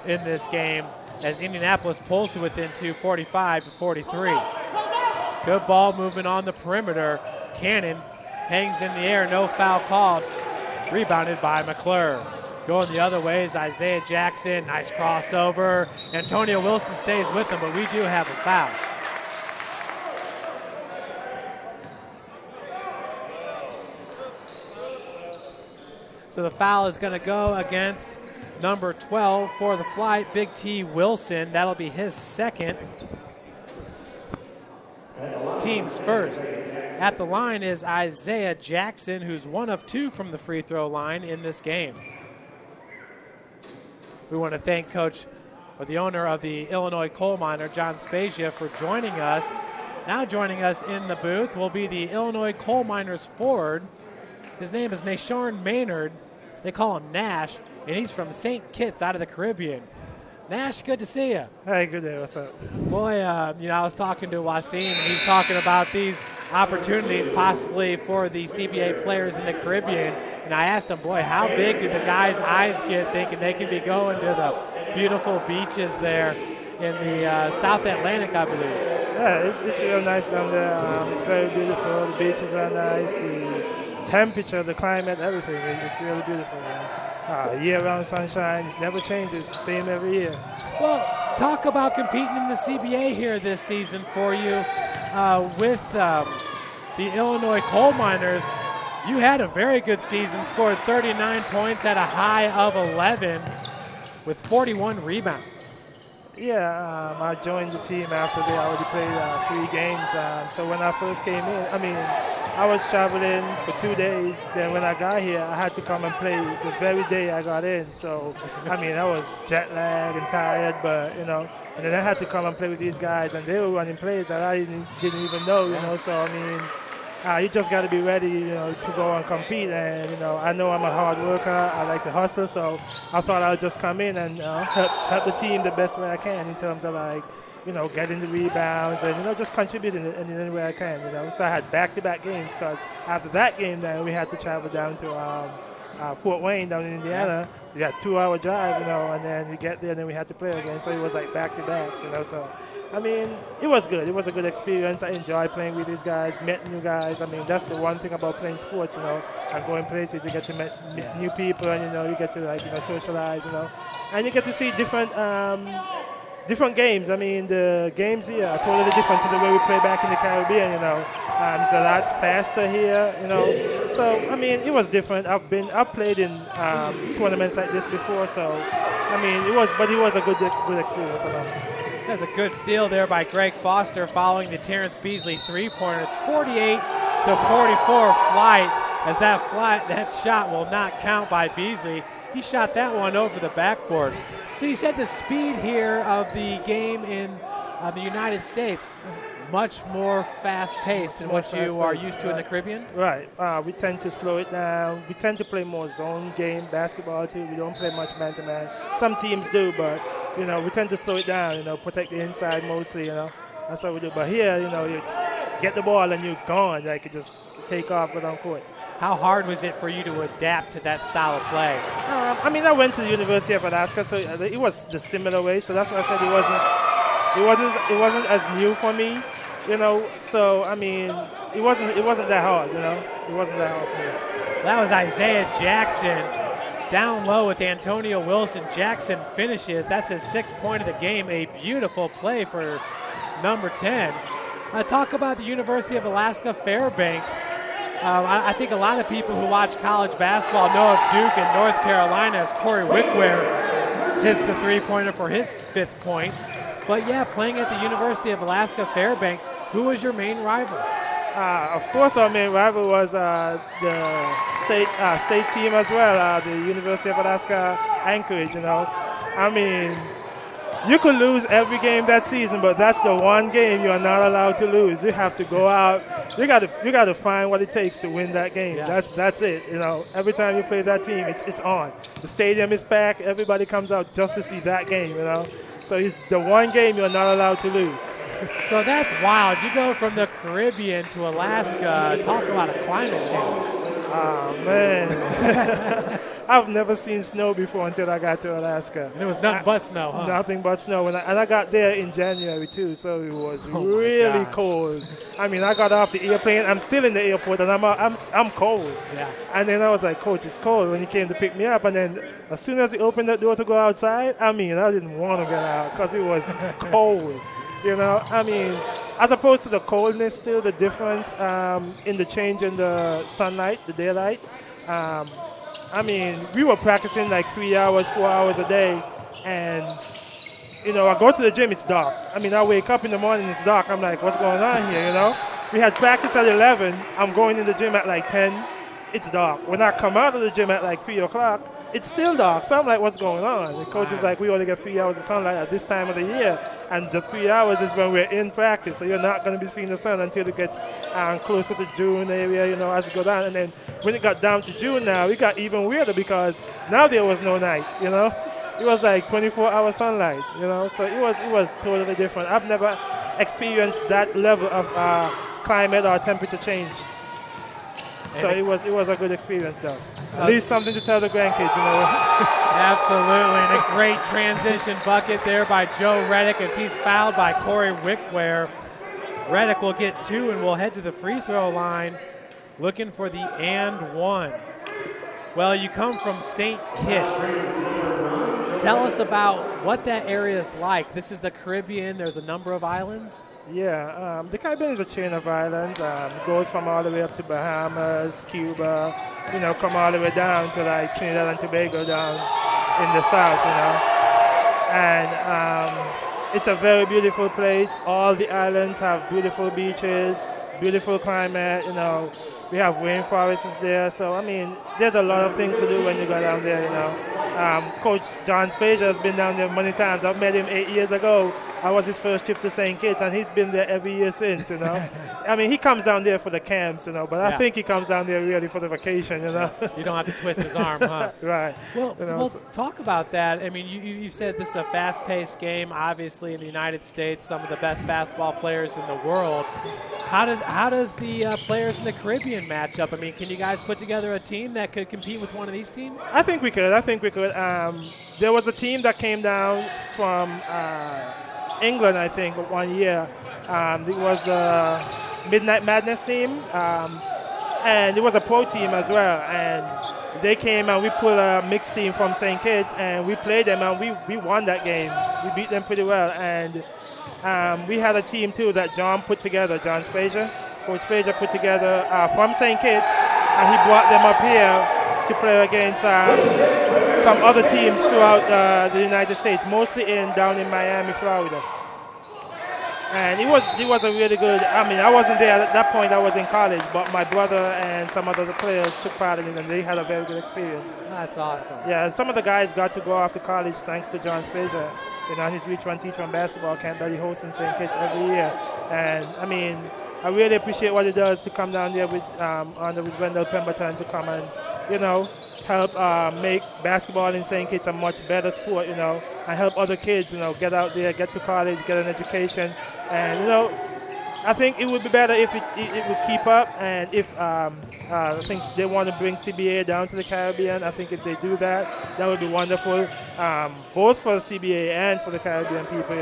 in this game as Indianapolis pulls to within 2, 45-43. Good ball movement on the perimeter. Cannon hangs in the air, no foul called. Rebounded by Mcclure. Going the other way is Isaiah Jackson. Nice crossover. Antonio Wilson stays with him, but we do have a foul. So the foul is going to go against number 12 for the Flite, Big T Wilson. That'll be his second. Team's first. At the line is Isaiah Jackson, who's 1 of 2 from the free throw line in this game. We want to thank the owner of the Illinois coal miner, John Spezia, for joining us. Now joining us in the booth will be the Illinois coal miners forward. His name is Nashorn Maynard. They call him Nash, and he's from St. Kitts out of the Caribbean. Nash, good to see you. Hey, good day. What's up? Boy, I was talking to Wasim, and he's talking about these opportunities possibly for the CBA players in the Caribbean. And I asked him, boy, how big do the guys' eyes get thinking they could be going to the beautiful beaches there in the South Atlantic, I believe? Yeah, it's real nice down there. It's very beautiful. The beaches are nice. The temperature, the climate, everything. It's really beautiful, man. Year-round sunshine, it never changes, same every year. Well, talk about competing in the CBA here this season for you with the Illinois Coal Miners. You had a very good season, scored 39 points at a high of 11 with 41 rebounds. Yeah, I joined the team after they already played 3 games. So when I first came in, I was traveling for 2 days. Then when I got here, I had to come and play the very day I got in. So, I was jet lagged and tired, but, and then I had to come and play with these guys, and they were running plays that I didn't even know, So, you just got to be ready, to go and compete. And, I know I'm a hard worker. I like to hustle. So I thought I'd just come in and help the team the best way I can in terms of, getting the rebounds and, just contributing in any way I can, So I had back-to-back games because after that game, then we had to travel down to Fort Wayne down in Indiana. We had a 2-hour drive, and then we get there and then we had to play again. So it was like back-to-back, So it was good. It was a good experience. I enjoyed playing with these guys, met new guys. That's the one thing about playing sports, and going places. You get to meet new people, and you get to socialize, and you get to see different games. The games here are totally different to the way we play back in the Caribbean. It's a lot faster here. So it was different. I've played in tournaments like this before, so it was a good experience. That's a good steal there by Greg Foster following the Terence Beasley three-pointer. It's 48-44 Flite, as that shot will not count by Beasley. He shot that one over the backboard. So you said the speed here of the game in the United States, much more fast-paced than what you are used to in the Caribbean? Right. We tend to slow it down. We tend to play more zone game basketball too. We don't play much man-to-man. Some teams do, but we tend to slow it down, protect the inside mostly, That's what we do. But here, you get the ball and you're gone. You just take off, go down court. How hard was it for you to adapt to that style of play? I went to the University of Alaska, so it was the similar way. So that's why I said it wasn't as new for me, So, it wasn't that hard, It wasn't that hard for me. That was Isaiah Jackson. Down low with Antonio Wilson. Jackson finishes. That's his 6th point of the game. A beautiful play for number 10. Talk about the University of Alaska Fairbanks. I think a lot of people who watch college basketball know of Duke and North Carolina as Corey Wickware hits the three-pointer for his 5th point. But, yeah, playing at the University of Alaska Fairbanks, who was your main rival? Of course, our main rival was the state team as well, the University of Alaska Anchorage, You could lose every game that season, but that's the one game you are not allowed to lose. You have to go out. You got to find what it takes to win that game. Yeah. That's it. Every time you play that team, it's on. The stadium is packed. Everybody comes out just to see that game. So it's the one game you're not allowed to lose. So that's wild. You go from the Caribbean to Alaska. Talk about a climate change. Oh, man. I've never seen snow before until I got to Alaska. And it was nothing but snow, huh? Nothing but snow. And I got there in January, too, so it was really cold. I got off the airplane. I'm still in the airport, and I'm cold. Yeah. And then I was like, Coach, it's cold, when he came to pick me up. And then as soon as he opened the door to go outside, I didn't want to get out because it was cold. As opposed to the coldness, still the difference in the change in the sunlight, the daylight. We were practicing like 3 hours, 4 hours a day, and I go to the gym, it's dark. I wake up in the morning, it's dark. I'm like, what's going on here? We had practice at 11. I'm going in the gym at like 10. It's dark. When I come out of the gym at like 3 o'clock, it's still dark. So I'm like, what's going on? The coach is like, we only get 3 hours of sunlight at this time of the year. And the 3 hours is when we're in practice. So you're not going to be seeing the sun until it gets closer to June area, as you go down. And then when it got down to June now, it got even weirder because now there was no night, It was like 24-hour sunlight, So it was totally different. I've never experienced that level of climate or temperature change. So it was a good experience, though. At least something to tell the grandkids, Absolutely, and a great transition bucket there by Joe Redick as he's fouled by Corey Wickware. Redick will get 2 and will head to the free throw line looking for the and 1. Well, you come from St. Kitts. Tell us about what that area is like. This is the Caribbean. There's a number of islands. Yeah, the Caribbean is a chain of islands. It goes from all the way up to Bahamas, Cuba, come all the way down to like Trinidad and Tobago down in the south, And it's a very beautiful place. All the islands have beautiful beaches, beautiful climate, We have rainforests there. So, there's a lot of things to do when you go down there, Coach John Spazier has been down there many times. I've met him 8 years ago. I was his first trip to St. Kitts, and he's been there every year since, He comes down there for the camps, but I think he comes down there really for the vacation, You don't have to twist his arm, huh? Right. Well, talk about that. You said this is a fast-paced game, obviously, in the United States, some of the best basketball players in the world. How does the players in the Caribbean match up? Can you guys put together a team that could compete with one of these teams? I think we could. There was a team that came down from England, I think, 1 year. It was the Midnight Madness team, and it was a pro team as well. And they came and we put a mixed team from St. Kitts, and we played them, and we won that game. We beat them pretty well. And we had a team, too, that John put together, John Spazier. Coach Spazier put together from St. Kitts, and he brought them up here to play against some other teams throughout the United States, mostly down in Miami, Florida. And it was a really good. I wasn't there at that point. I was in college, but my brother and some other players took part in it, and they had a very good experience. That's awesome. Yeah, some of the guys got to go off to college thanks to John Spazier. He's Reach One Teach One basketball camp that he hosts in St. Kitts every year. And I really appreciate what he does to come down there with Wendell Pemberton to come and help make basketball in St. Kitts a much better sport, and help other kids, get out there, get to college, get an education. And, I think it would be better if it would keep up, and if I think they want to bring CBA down to the Caribbean. I think if they do that, that would be wonderful, both for the CBA and for the Caribbean people,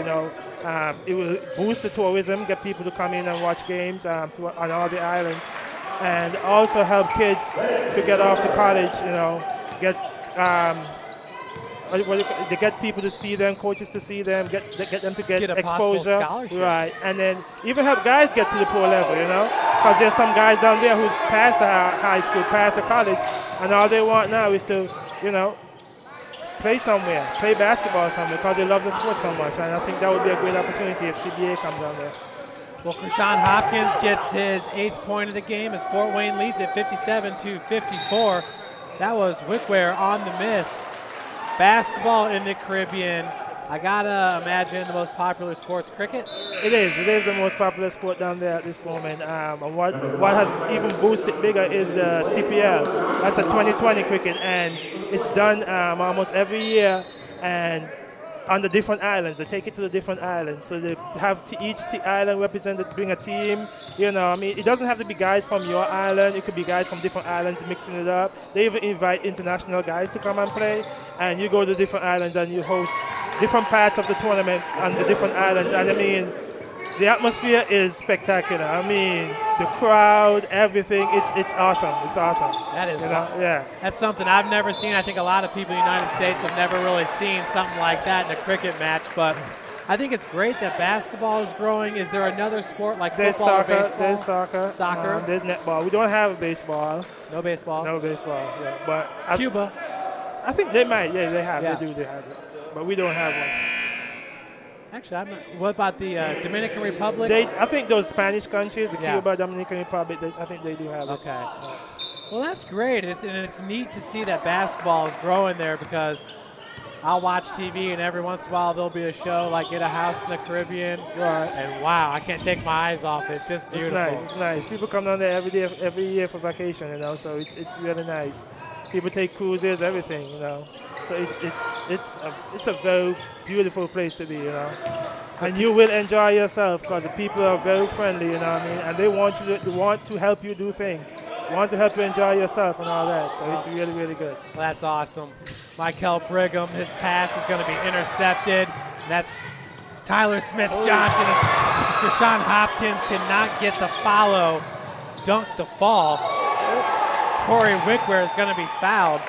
It will boost the tourism, get people to come in and watch games on all the islands, and also help kids to get off to college, get to get people to see them, coaches to see them, get them to get exposure, right? And then even help guys get to the pro level, because there's some guys down there who passed the high school, passed the college, and all they want now is to, play somewhere, play basketball somewhere, because they love the sport so much. And I think that would be a great opportunity if CBA comes down there. Well, Krishan Hopkins gets his 8th point of the game as Fort Wayne leads at 57-54. That was Wickware on the miss. Basketball in the Caribbean, I gotta imagine the most popular sport's cricket. It is the most popular sport down there at this moment. And what has even boosted bigger is the CPL. That's a 2020 cricket, and it's done almost every year and on the different islands. They take it to the different islands. So they have each island represented, bring a team. It doesn't have to be guys from your island. It could be guys from different islands mixing it up. They even invite international guys to come and play. And you go to different islands and you host different parts of the tournament on the different islands. And the atmosphere is spectacular. The crowd, everything, it's awesome. It's awesome. That is yeah. That's something I've never seen. I think a lot of people in the United States have never really seen something like that in a cricket match. But I think it's great that basketball is growing. Is there another sport like football or baseball? There's soccer. Soccer. There's netball. We don't have baseball. No baseball. Yeah. But Cuba. I think they might. Yeah, they have. Yeah. They have it. But we don't have one. Actually, I'm not. What about the Dominican Republic? I think those Spanish countries, Cuba, Dominican Republic, I think they do have it. Okay. Well, that's great. It's neat to see that basketball is growing there, because I'll watch TV and every once in a while there'll be a show like Get a House in the Caribbean. Right. And wow, I can't take my eyes off it. It's just beautiful. It's nice. People come down there every year for vacation, so it's really nice. People take cruises, everything, So it's a very beautiful place to be, And you will enjoy yourself because the people are very friendly, and they want to help you do things, want to help you enjoy yourself and all that. So it's really, really good. Well, that's awesome. Michael Brigham, his pass is going to be intercepted. That's Tyler Smith-Johnson. Krishan Hopkins cannot get the follow, dunk the fall. Corey Wickware is going to be fouled.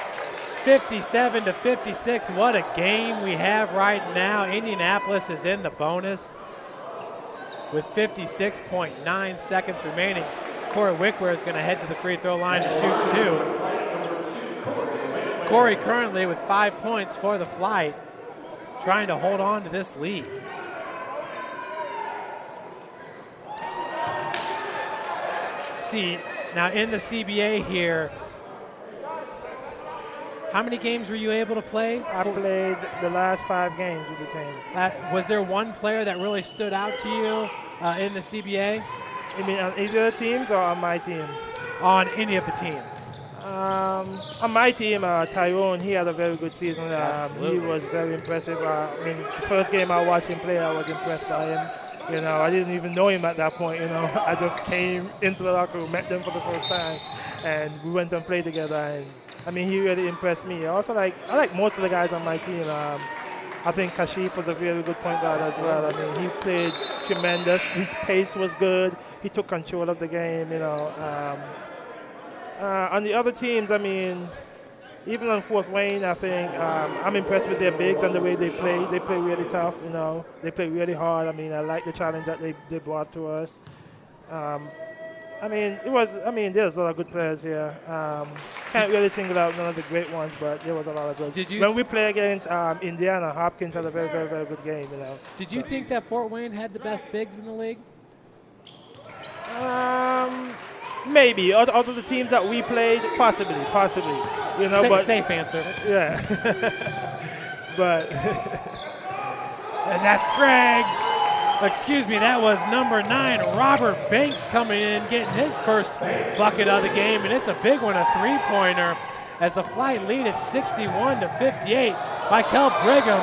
57-56. What a game we have right now. Indianapolis is in the bonus with 56.9 seconds remaining. Corey Wickware is going to head to the free throw line to shoot 2. Corey currently with 5 points for the Flite, trying to hold on to this lead. See, now in the CBA here, how many games were you able to play? I played the last 5 games with the team. Was there one player that really stood out to you in the CBA? You mean on either teams or on my team? On any of the teams. On my team, Tyrone, he had a very good season. He was very impressive. I mean, the first game I watched him play, I was impressed by him. You know, I didn't even know him at that point, you know. I just came into the locker room, met them for the first time, and we went and played together. And I mean, he really impressed me. I like most of the guys on my team. I think Kashif was a very good point guard as well. I mean, he played tremendous. His pace was good. He took control of the game, you know. On the other teams, I mean, even on Fort Wayne, I think I'm impressed with their bigs and the way they play. They play really tough, you know. They play really hard. I mean, I like the challenge that they brought to us. There's a lot of good players here. Can't really single out none of the great ones, but there was a lot of good. When we play against Indiana, Hopkins had a very, very, very good game, you know. Did you think that Fort Wayne had the best bigs in the league? Maybe. Out of the teams that we played, possibly. You know, safe answer. Yeah. But and that's Greg. Excuse me, that was number 9, Robert Banks, coming in, getting his first bucket of the game, and it's a big one, a three-pointer, as the Flite lead at 61-58 by Kel Brigham.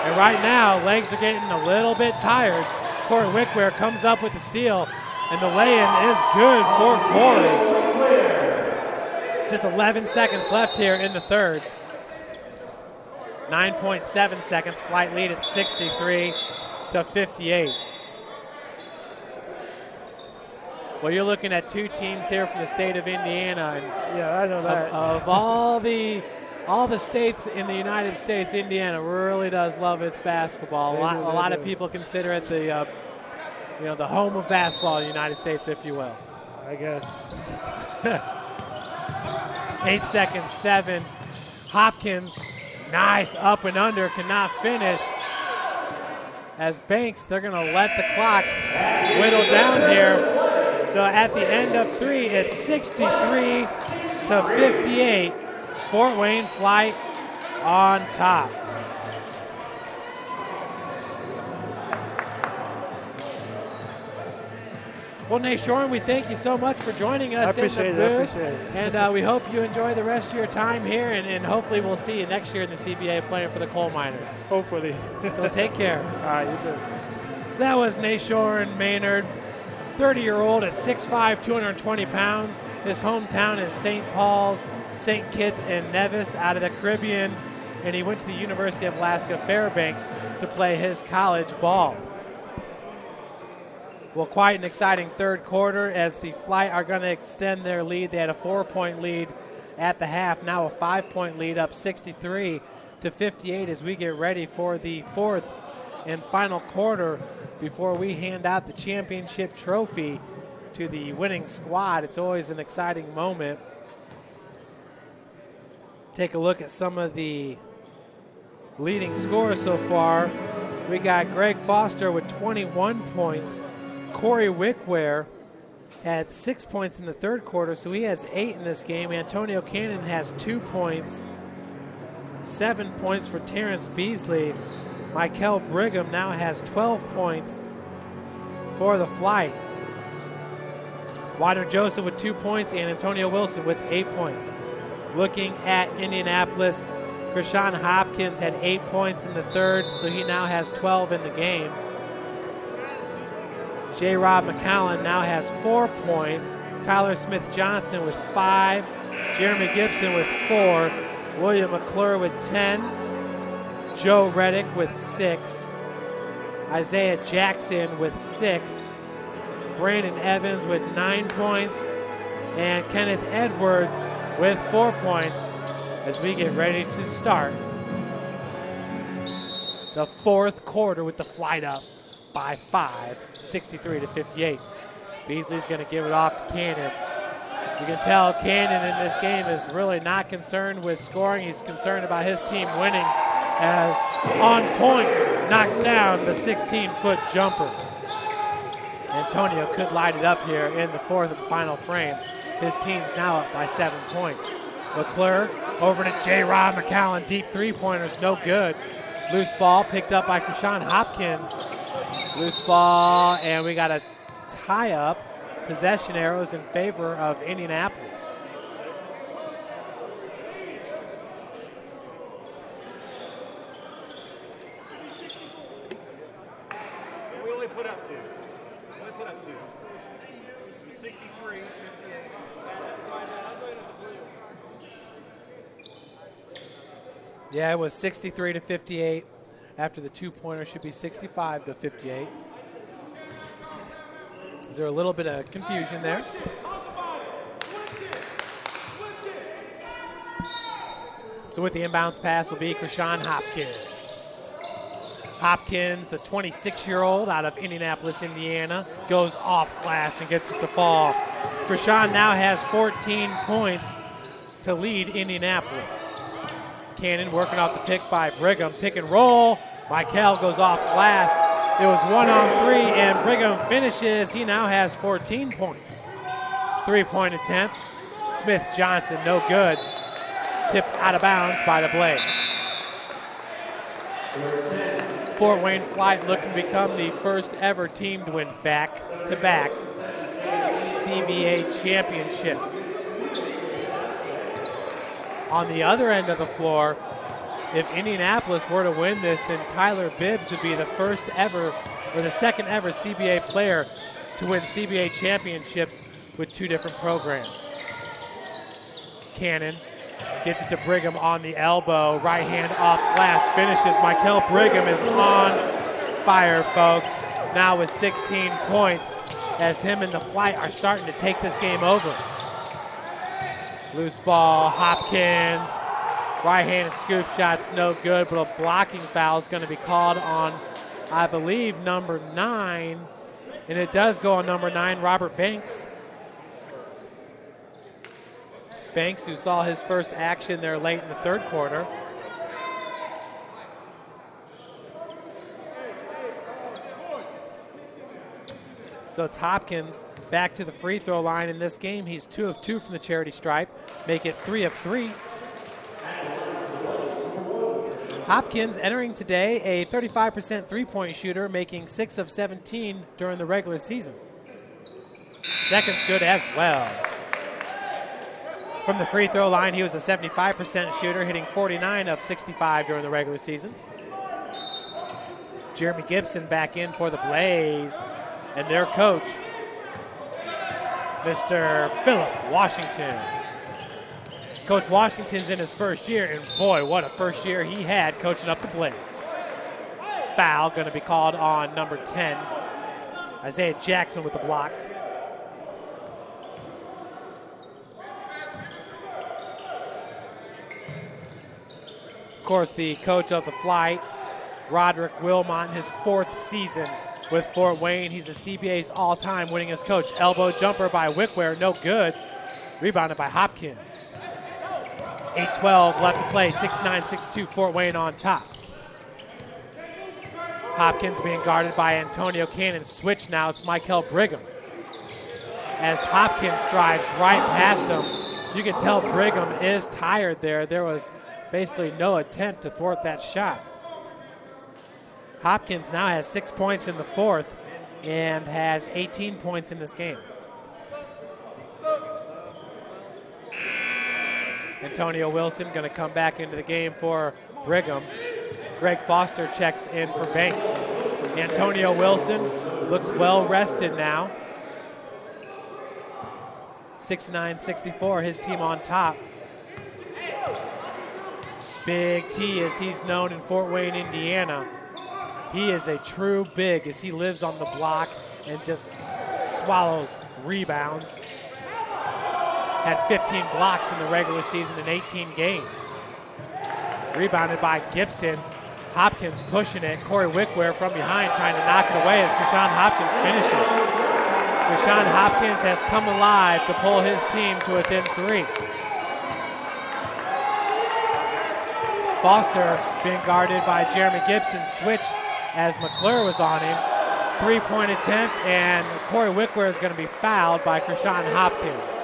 And right now, legs are getting a little bit tired. Corey Wickware comes up with the steal, and the lay-in is good for Corey. Just 11 seconds left here in the third. 9.7 seconds, Flite lead at 63-58. Well, you're looking at 2 teams here from the state of Indiana, and yeah, I know that. Of all the states in the United States, Indiana really does love its basketball. A lot of people consider it the home of basketball in the United States, if you will. I guess. 8 seconds, 7. Hopkins, nice up and under, cannot finish. As Banks, they're going to let the clock whittle down here. So at the end of 3, it's 63-58. Fort Wayne Flite on top. Well, Nate Shoren, we thank you so much for joining us in the booth. And we hope you enjoy the rest of your time here, and hopefully we'll see you next year in the CBA playing for the Coal Miners. Hopefully. So take care. All right, you too. So that was Nate Shoren Maynard, 30-year-old at 6'5", 220 pounds. His hometown is St. Paul's, St. Kitts, and Nevis out of the Caribbean, and he went to the University of Alaska Fairbanks to play his college ball. Well, quite an exciting third quarter as the Flite are going to extend their lead. They had a 4-point lead at the half, now a 5-point lead, up 63-58 as we get ready for the fourth and final quarter before we hand out the championship trophy to the winning squad. It's always an exciting moment. Take a look at some of the leading scorers so far. We got Greg Foster with 21 points. Corey Wickware had 6 points in the third quarter, so he has 8 in this game. Antonio Cannon has 2 points. 7 points for Terence Beasley. Michael Brigham now has 12 points for the Flite. Wider Joseph with 2 points and Antonio Wilson with 8 points. Looking at Indianapolis, Krishan Hopkins had 8 points in the third, so he now has 12 in the game. J. Rob McCallum now has 4 points. Tyler Smith-Johnson with 5. Jeremy Gibson with 4. William Mcclure with 10. Joe Redick with 6. Isaiah Jackson with 6. Brandon Evans with 9 points. And Kenneth Edwards with 4 points as we get ready to start the fourth quarter with the Flite up by 5, 63-58. Beasley's going to give it off to Cannon. You can tell Cannon in this game is really not concerned with scoring. He's concerned about his team winning as On Point knocks down the 16-foot jumper. Antonio could light it up here in the fourth and final frame. His team's now up by 7 points. Mcclure over to J. Rob McCallum. Deep three-pointers, no good. Loose ball picked up by Krishan Hopkins. Loose ball, and we got a tie-up. Possession arrows in favor of Indianapolis. We only put up two. Only put up two. 63. Yeah, it was 63-58. After the two-pointer, should be 65-58. Is there a little bit of confusion there? So with the inbounds pass will be Krishan Hopkins. Hopkins, the 26-year-old out of Indianapolis, Indiana, goes off glass and gets it to fall. Krishan now has 14 points to lead Indianapolis. Cannon working off the pick by Brigham. Pick and roll. Michael goes off glass. It was 1-on-3, and Brigham finishes. He now has 14 points. Three-point attempt. Smith-Johnson, no good. Tipped out of bounds by the Blaze. Fort Wayne Flite looking to become the first ever team to win back-to-back CBA championships. On the other end of the floor, if Indianapolis were to win this, then Tyler Bibbs would be the first ever or the second ever CBA player to win CBA championships with two different programs. Cannon gets it to Brigham on the elbow. Right hand off glass finishes. Michael Brigham is on fire, folks. Now with 16 points as him and the Flite are starting to take this game over. Loose ball, Hopkins. Right-handed scoop shot's no good, but a blocking foul is going to be called on, I believe, number 9. And it does go on number 9, Robert Banks. Banks, who saw his first action there late in the third quarter. So it's Hopkins back to the free throw line in this game. He's 2 of 2 from the charity stripe, make it 3 of 3. Hopkins entering today a 35% three-point shooter, making 6 of 17 during the regular season. Second's good as well. From the free throw line, he was a 75% shooter, hitting 49 of 65 during the regular season. Jeremy Gibson back in for the Blaze, and their coach, Mr. Philip Washington. Coach Washington's in his first year, and boy, what a first year he had coaching up the Blaze. Foul going to be called on number 10, Isaiah Jackson with the block. Of course, the coach of the Flite, Roderick Wilmot, in his 4th season with Fort Wayne. He's the CBA's all-time winningest coach. Elbow jumper by Wickware, no good. Rebounded by Hopkins. 8:12 left to play, 69-62, Fort Wayne on top. Hopkins being guarded by Antonio Cannon. Switch now, it's Michael Brigham. As Hopkins drives right past him, you can tell Brigham is tired there. There was basically no attempt to thwart that shot. Hopkins now has 6 points in the fourth and has 18 points in this game. Antonio Wilson going to come back into the game for Brigham. Greg Foster checks in for Banks. Antonio Wilson looks well rested now. 69-64, his team on top. Big T, as he's known in Fort Wayne, Indiana. He is a true big as he lives on the block and just swallows rebounds. had 15 blocks in the regular season in 18 games. Rebounded by Gibson. Hopkins pushing it. Corey Wickware from behind trying to knock it away as Krishan Hopkins finishes. Krishan Hopkins has come alive to pull his team to within 3. Foster being guarded by Jeremy Gibson. Switch as Mcclure was on him. 3-point attempt, and Corey Wickware is going to be fouled by Krishan Hopkins.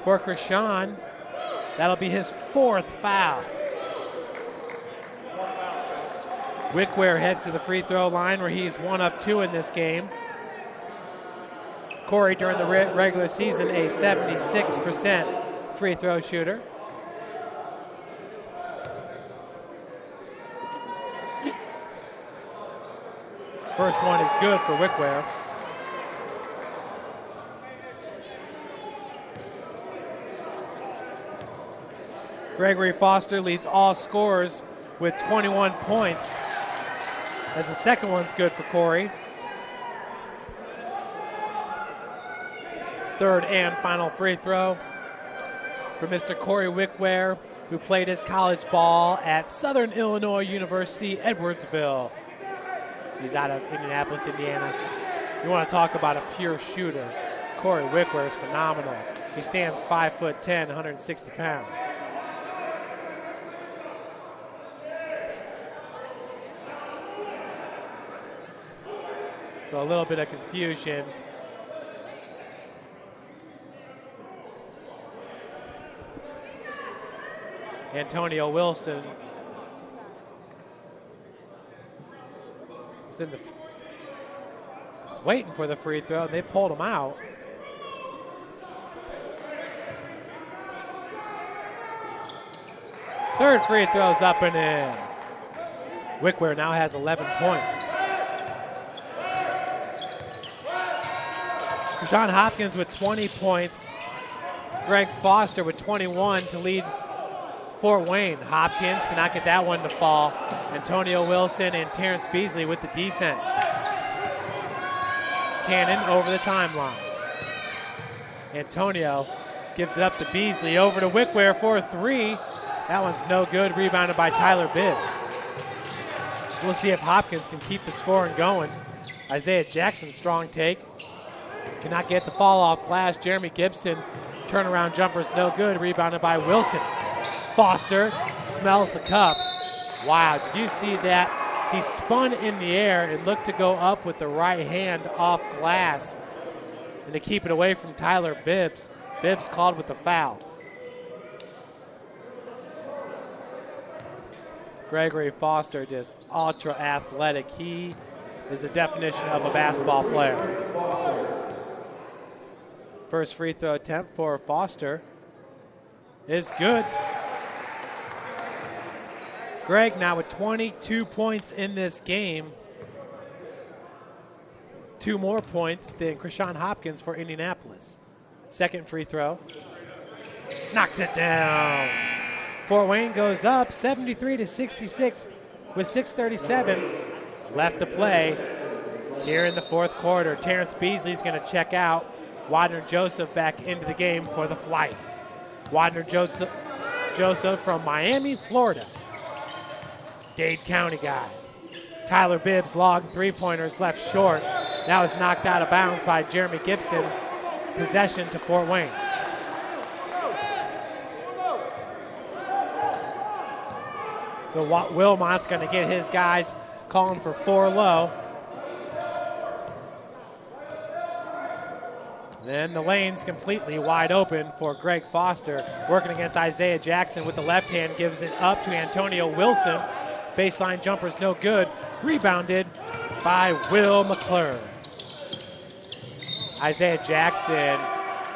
For Krishan, that'll be his 4th foul. Wickware heads to the free throw line where he's 1 of 2 in this game. Corey, during the regular season, a 76% free throw shooter. First one is good for Wickware. Gregory Foster leads all scorers with 21 points. As the second one's good for Corey. Third and final free throw for Mr. Corey Wickware, who played his college ball at Southern Illinois University, Edwardsville. He's out of Indianapolis, Indiana. You want to talk about a pure shooter. Corey Wickware is phenomenal. He stands 5'10", 160 pounds. So a little bit of confusion. Antonio Wilson was waiting for the free throw, and they pulled him out. Third free throw's up and in. Wickware now has 11 points. Krishan Hopkins with 20 points. Greg Foster with 21 to lead Fort Wayne. Hopkins cannot get that one to fall. Antonio Wilson and Terence Beasley with the defense. Cannon over the timeline. Antonio gives it up to Beasley. Over to Wickware for a 3. That one's no good. Rebounded by Tyler Bibbs. We'll see if Hopkins can keep the scoring going. Isaiah Jackson, strong take. Cannot get the fall off glass. Jeremy Gibson, turnaround jumper's no good. Rebounded by Wilson. Foster smells the cup. Wow, did you see that? He spun in the air and looked to go up with the right hand off glass and to keep it away from Tyler Bibbs. Bibbs called with the foul. Gregory Foster, just ultra athletic. He is the definition of a basketball player. First free throw attempt for Foster is good. Greg now with 22 points in this game. 2 more points than Krishan Hopkins for Indianapolis. Second free throw. Knocks it down. Fort Wayne goes up 73-66 with 6:37 left to play here in the fourth quarter. Terrence Beasley's going to check out. Wadner Joseph back into the game for the Flite. Wadner Joseph from Miami, Florida. Dade County guy. Tyler Bibbs logged 3-pointers left short. Now is knocked out of bounds by Jeremy Gibson. Possession to Fort Wayne. So Wilmot's going to get his guys calling for 4 low. Then the lane's completely wide open for Greg Foster. Working against Isaiah Jackson with the left hand. Gives it up to Antonio Wilson. Baseline jumper's no good. Rebounded by Will Mcclure. Isaiah Jackson.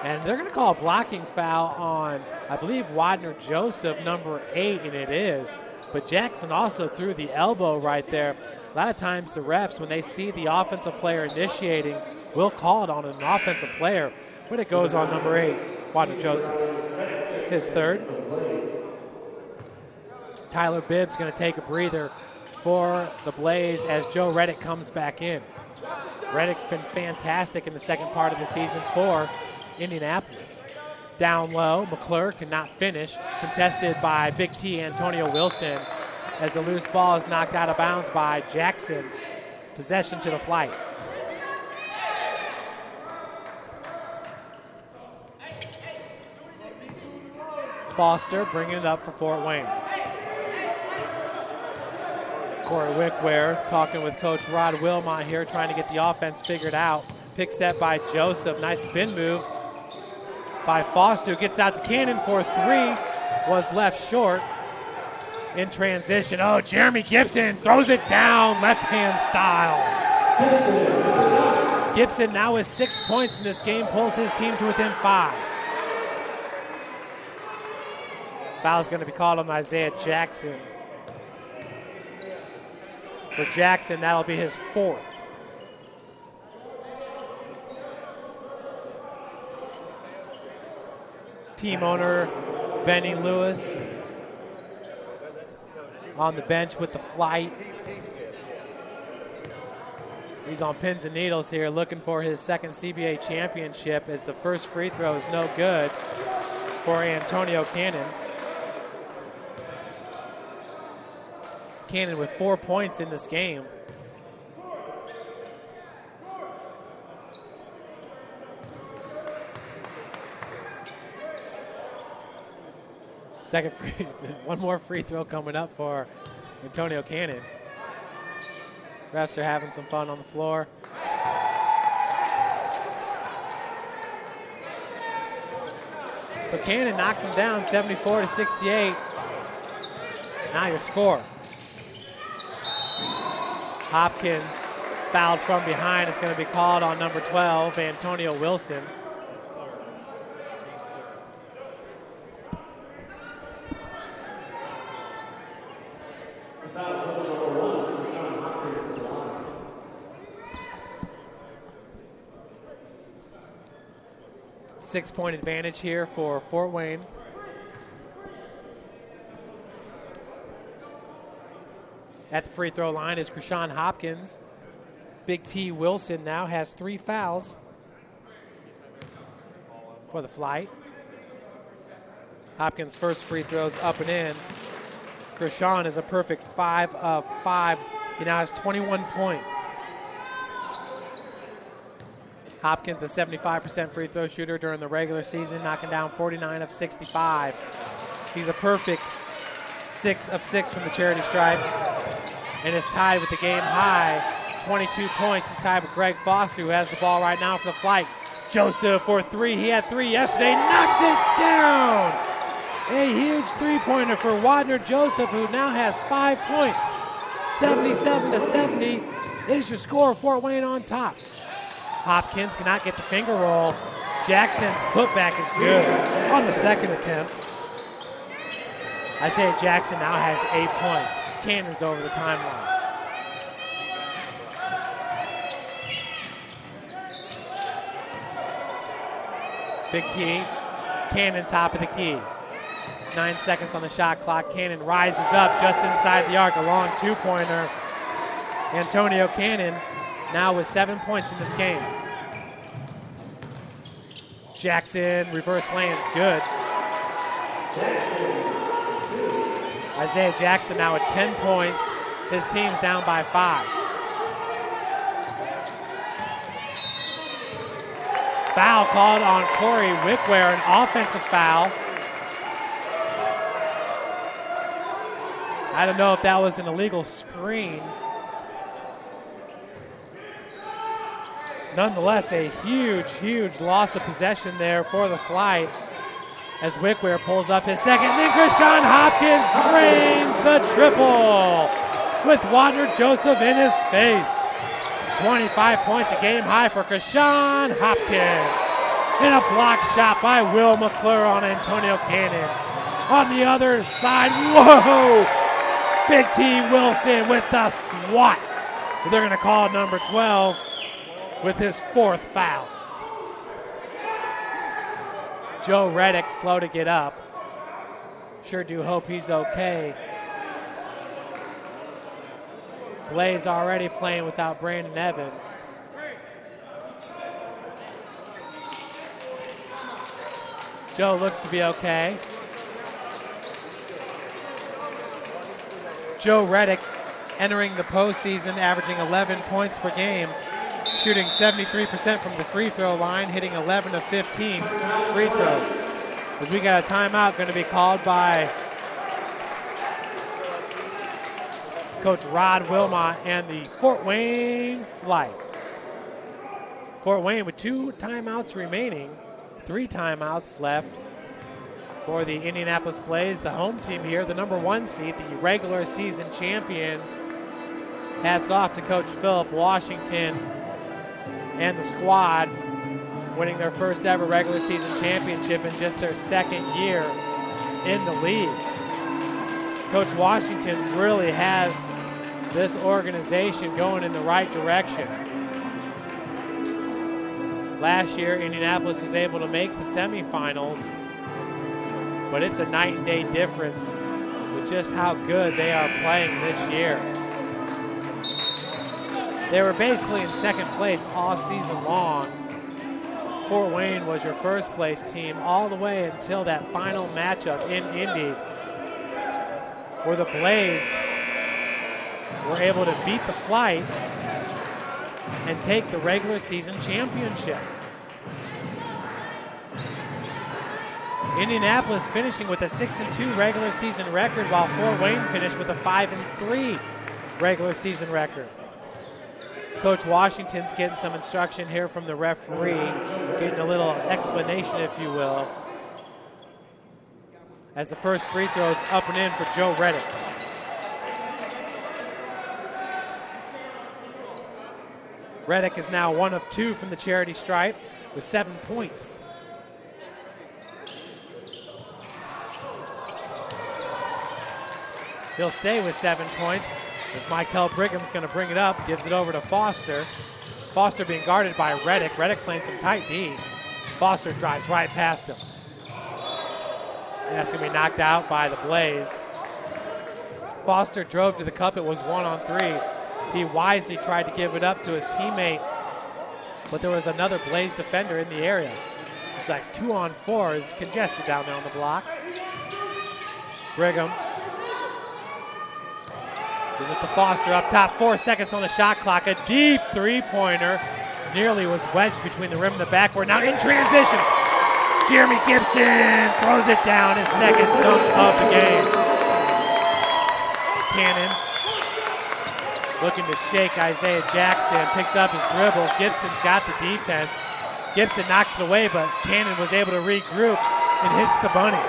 And they're going to call a blocking foul on, I believe, Wadner Joseph, number 8, and it is. But Jackson also threw the elbow right there. A lot of times the refs, when they see the offensive player initiating, will call it on an offensive player, but it goes on number 8, Wadner Joseph. His third. Tyler Bibbs going to take a breather for the Blaze as Joe Redick comes back in. Redick's been fantastic in the second part of the season for Indianapolis. Down low, Mcclure cannot finish. Contested by Big T Antonio Wilson as the loose ball is knocked out of bounds by Jackson. Possession to the Flite. Foster bringing it up for Fort Wayne. Corey Wickware talking with Coach Rod Wilmot here, trying to get the offense figured out. Pick set by Joseph. Nice spin move by Foster, who gets out to Cannon for three. Was left short in transition. Oh, Jeremy Gibson throws it down left-hand style. Gibson now with 6 points in this game, pulls his team to within 5. Foul's going to be called on Isaiah Jackson. For Jackson, that'll be his 4th. Team owner Benny Lewis on the bench with the Flite. He's on pins and needles here, looking for his second CBA championship, as the first free throw is no good for Antonio Cannon. Cannon with 4 points in this game. Second free, one more free throw coming up for Antonio Cannon. Refs are having some fun on the floor. So Cannon knocks him down 74-68. Now your score. Hopkins fouled from behind. It's going to be called on number 12, Antonio Wilson. Six-point advantage here for Fort Wayne. At the free throw line is Krishan Hopkins. Big T Wilson now has 3 fouls for the Flite. Hopkins' first free throw's up and in. Krishan is a perfect 5 of 5. He now has 21 points. Hopkins, a 75% free throw shooter during the regular season, knocking down 49 of 65. He's a perfect 6 of 6 from the charity stripe and is tied with the game high. 22 points. He's tied with Greg Foster, who has the ball right now for the Flite. Joseph for 3. He had 3 yesterday. Knocks it down. A huge three-pointer for Wadner Joseph, who now has 5 points. 77-70 is your score. Fort Wayne on top. Hopkins cannot get the finger roll. Jackson's putback is good on the second attempt. Isaiah Jackson now has 8 points. Cannon's over the timeline. Big T, Cannon top of the key. 9 seconds on the shot clock. Cannon rises up just inside the arc. A long two-pointer. Antonio Cannon now with 7 points in this game. Jackson, reverse lane's good. Isaiah Jackson now with 10 points. His team's down by 5. Foul called on Corey Wickware, an offensive foul. I don't know if that was an illegal screen. Nonetheless, a huge, huge loss of possession there for the Flite as Wickware pulls up his second. Then Krishan Hopkins drains the triple with Wadner Joseph in his face. 25 points, a game high for Krishan Hopkins. And a block shot by Will Mcclure on Antonio Cannon. On the other side, whoa! Big T Wilson with the swat. They're going to call number 12 with his 4th foul. Joe Redick slow to get up. Sure do hope he's okay. Blaze already playing without Brandon Evans. Joe looks to be okay. Joe Redick entering the postseason, averaging 11 points per game, shooting 73% from the free throw line, hitting 11 of 15 free throws. As we got a timeout going to be called by Coach Rod Wilmot and the Fort Wayne Flite. Fort Wayne with 2 timeouts remaining, 3 timeouts left for the Indianapolis Blaze, the home team here, the number 1 seed, the regular season champions. Hats off to Coach Philip Washington and the squad, winning their first ever regular season championship in just their 2nd year in the league. Coach Washington really has this organization going in the right direction. Last year, Indianapolis was able to make the semifinals, but it's a night and day difference with just how good they are playing this year. They were basically in 2nd place all season long. Fort Wayne was your 1st place team all the way until that final matchup in Indy, where the Blaze were able to beat the Flite and take the regular season championship. Indianapolis finishing with a 6-2 regular season record, while Fort Wayne finished with a 5-3 regular season record. Coach Washington's getting some instruction here from the referee, getting a little explanation, if you will, as the first free throw is up and in for Joe Redick. Redick is now 1 of 2 from the charity stripe with 7 points. He'll stay with 7 points as Michael Brigham's going to bring it up, gives it over to Foster. Foster being guarded by Redick. Redick playing some tight D. Foster drives right past him. And that's going to be knocked out by the Blaze. Foster drove to the cup. It was 1-on-3. He wisely tried to give it up to his teammate, but there was another Blaze defender in the area. It's like 2-on-4 is congested down there on the block. Brigham gives it to Foster up top. 4 seconds on the shot clock. A deep three-pointer. Nearly was wedged between the rim and the backboard. Now in transition, Jeremy Gibson throws it down. His 2nd dunk of the game. Cannon looking to shake Isaiah Jackson. Picks up his dribble. Gibson's got the defense. Gibson knocks it away, but Cannon was able to regroup and hits the bunny.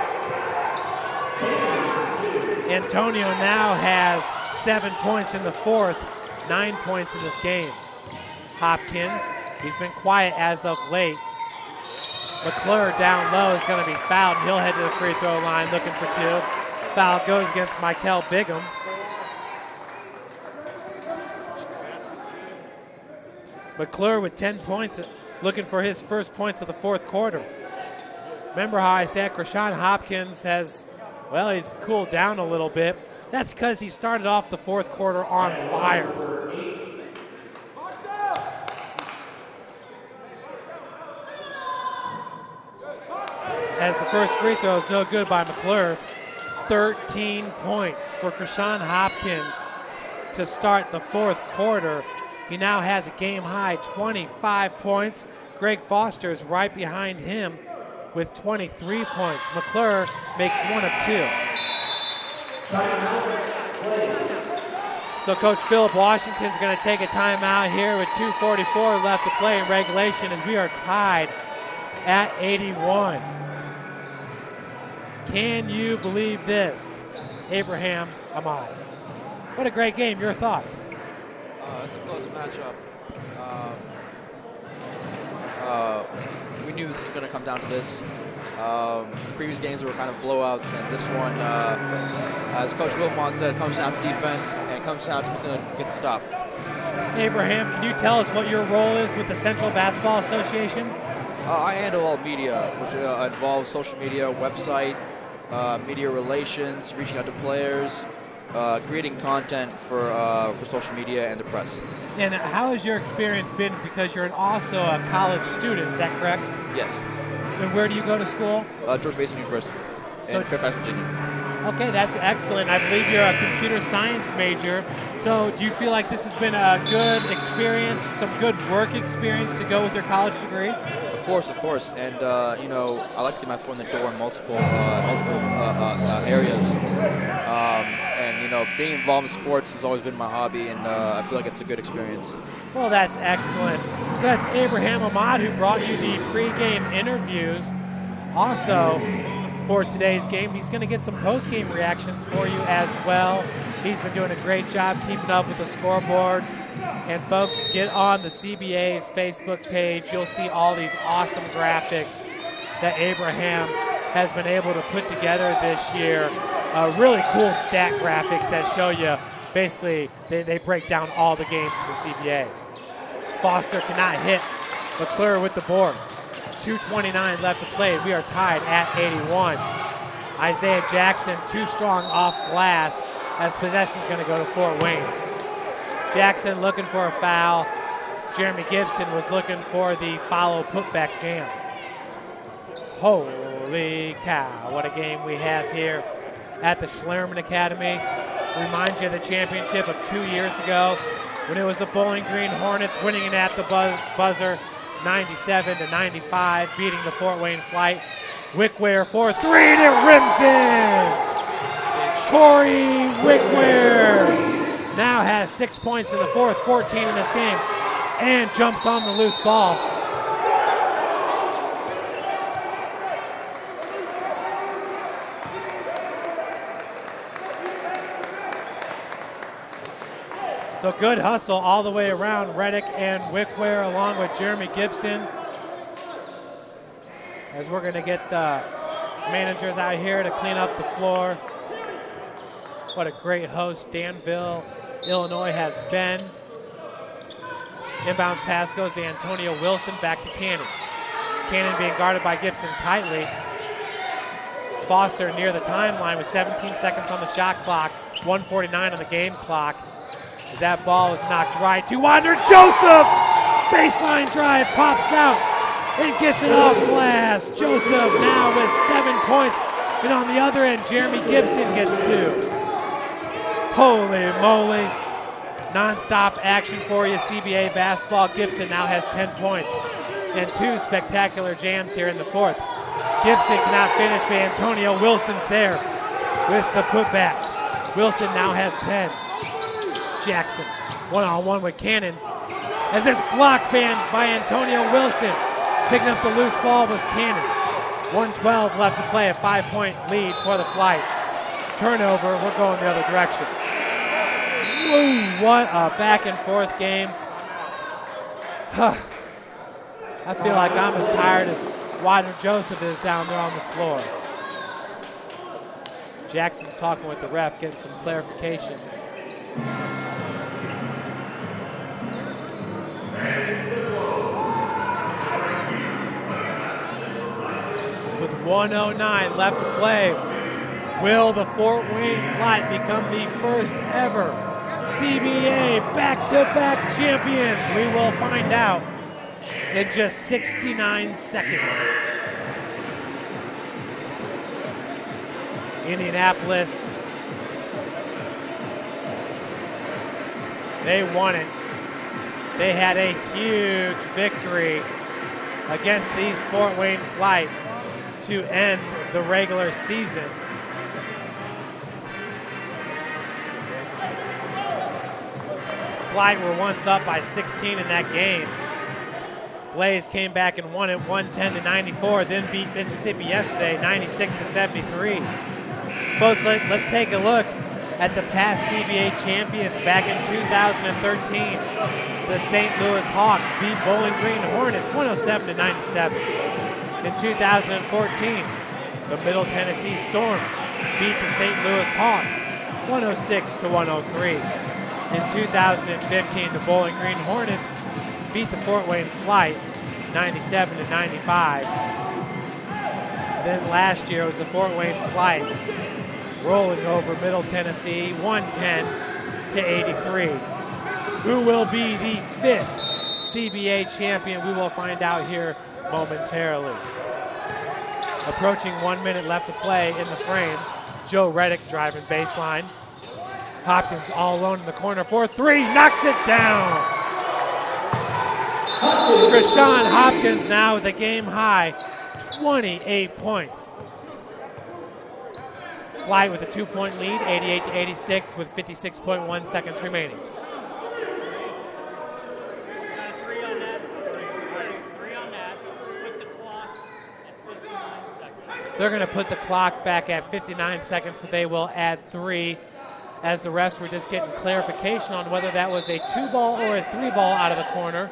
Antonio now has 7 points in the 4th, 9 points in this game. Hopkins, he's been quiet as of late. Mcclure down low is going to be fouled. He'll head to the free throw line looking for 2. Foul goes against Michael Bigham. Mcclure with 10 points, looking for his first points of the 4th quarter. Remember how I said Krishan Hopkins has, well, he's cooled down a little bit. That's because he started off the 4th quarter on fire. As the first free throw is no good by Mcclure. 13 points for Krishan Hopkins to start the 4th quarter. He now has a game-high 25 points. Greg Foster is right behind him with 23 points. Mcclure makes 1 of 2. So Coach Philip Washington's going to take a timeout here with 2:44 left to play in regulation as we are tied at 81. Can you believe this? Abraham Ahmad. What a great game. Your thoughts? It's a close matchup. We knew this was going to come down to this. Previous games were kind of blowouts, and this one, as Coach Wilmot said, comes down to defense and comes down to who's going to get the stop. Abraham, can you tell us what your role is with the Central Basketball Association? I handle all media, which involves social media, website, media relations, reaching out to players, creating content for social media and the press. And how has your experience been, because you're also a college student, is that correct? Yes. And where do you go to school? George Mason University in Fairfax, Virginia. Okay, that's excellent. I believe you're a computer science major. So do you feel like this has been a good experience, some good work experience to go with your college degree? Of course. And, I like to get my foot in the door in multiple areas. And, being involved in sports has always been my hobby, and I feel like it's a good experience. Well, that's excellent. So that's Abraham Ahmad, who brought you the pregame interviews. Also, for today's game, he's going to get some postgame reactions for you as well. He's been doing a great job keeping up with the scoreboard. And folks, get on the CBA's Facebook page. You'll see all these awesome graphics that Abraham has been able to put together this year. Really cool stat graphics that show you, basically, they break down all the games in the CBA. Foster cannot hit. Mcclure with the board. 2:29 left to play. We are tied at 81. Isaiah Jackson too strong off glass as possession's going to go to Fort Wayne. Jackson looking for a foul. Jeremy Gibson was looking for the follow putback jam. Holy cow, what a game we have here at the Schlerman Academy. Reminds you of the championship of 2 years ago when it was the Bowling Green Hornets winning it at the buzzer 97-95, beating the Fort Wayne Flite. Wickware for three, and it rims in. Corey Wickware now has 6 points in the fourth, 14 in this game, and jumps on the loose ball. So good hustle all the way around. Redick and Wickware along with Jeremy Gibson. As we're going to get the managers out here to clean up the floor. What a great host Danville, Illinois has been. Inbounds pass goes to Antonio Wilson, back to Cannon. Cannon being guarded by Gibson tightly. Foster near the timeline with 17 seconds on the shot clock, 1:49 on the game clock. That ball is knocked right to Wander Joseph. Baseline drive, pops out and gets it off glass. Joseph now with 7 points. And on the other end, Jeremy Gibson gets 2. Holy moly. Non-stop action for you, CBA basketball. Gibson now has 10 points. And 2 spectacular jams here in the fourth. Gibson cannot finish, but Antonio Wilson's there with the putback. Wilson now has 10. Jackson, one-on-one with Cannon. As it's blocked by Antonio Wilson. Picking up the loose ball was Cannon. 1:12 left to play, a 5-point lead for the Flite. Turnover, we're going the other direction. Woo, what a back and forth game. I feel like I'm as tired as Wander Joseph is down there on the floor. Jackson's talking with the ref, getting some clarifications. With 1:09 left to play, will the Fort Wayne Flite become the first ever CBA back-to-back champions? We will find out in just 69 seconds. Indianapolis, they won it. They had a huge victory against these Fort Wayne Flite to end the regular season. Flite were once up by 16 in that game. Blaze came back and won it 110-94, then beat Mississippi yesterday 96-73. Folks, let's take a look at the past CBA champions back in 2013. The St. Louis Hawks beat Bowling Green Hornets 107-97. In 2014, the Middle Tennessee Storm beat the St. Louis Hawks 106-103. In 2015, the Bowling Green Hornets beat the Fort Wayne Flite 97-95. Then last year it was the Fort Wayne Flite rolling over Middle Tennessee 110-83. Who will be the 5th CBA champion? We will find out here momentarily. Approaching 1 minute left to play in the frame. Joe Redick driving baseline. Hopkins all alone in the corner for three, knocks it down. Rashawn Hopkins now with a game high 28 points. Flite with a 2-point lead, 88-86 with 56.1 seconds remaining. They're going to put the clock back at 59 seconds, so they will add 3, as the refs were just getting clarification on whether that was a 2-ball or a 3-ball out of the corner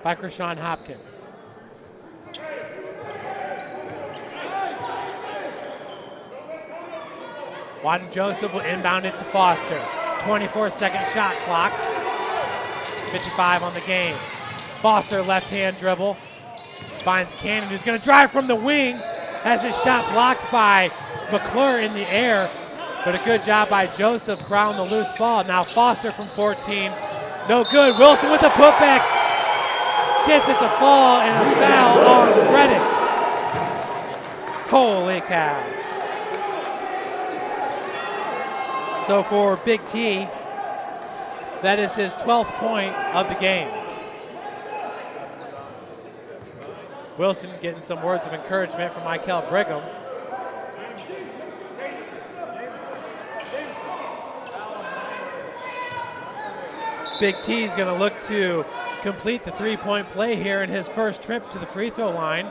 by Rashawn Hopkins. Wadden Joseph will inbound it to Foster. 24-second shot clock. 55 on the game. Foster left-hand dribble. Finds Cannon, who's going to drive from the wing. Has his shot blocked by Mcclure in the air. But a good job by Joseph corralling the loose ball. Now Foster from 14. No good. Wilson with the putback. Gets it to fall, and a foul on Redick. Holy cow. So for Big T, that is his 12th point of the game. Wilson getting some words of encouragement from Michael Brigham. Big T is going to look to complete the three-point play here in his first trip to the free throw line.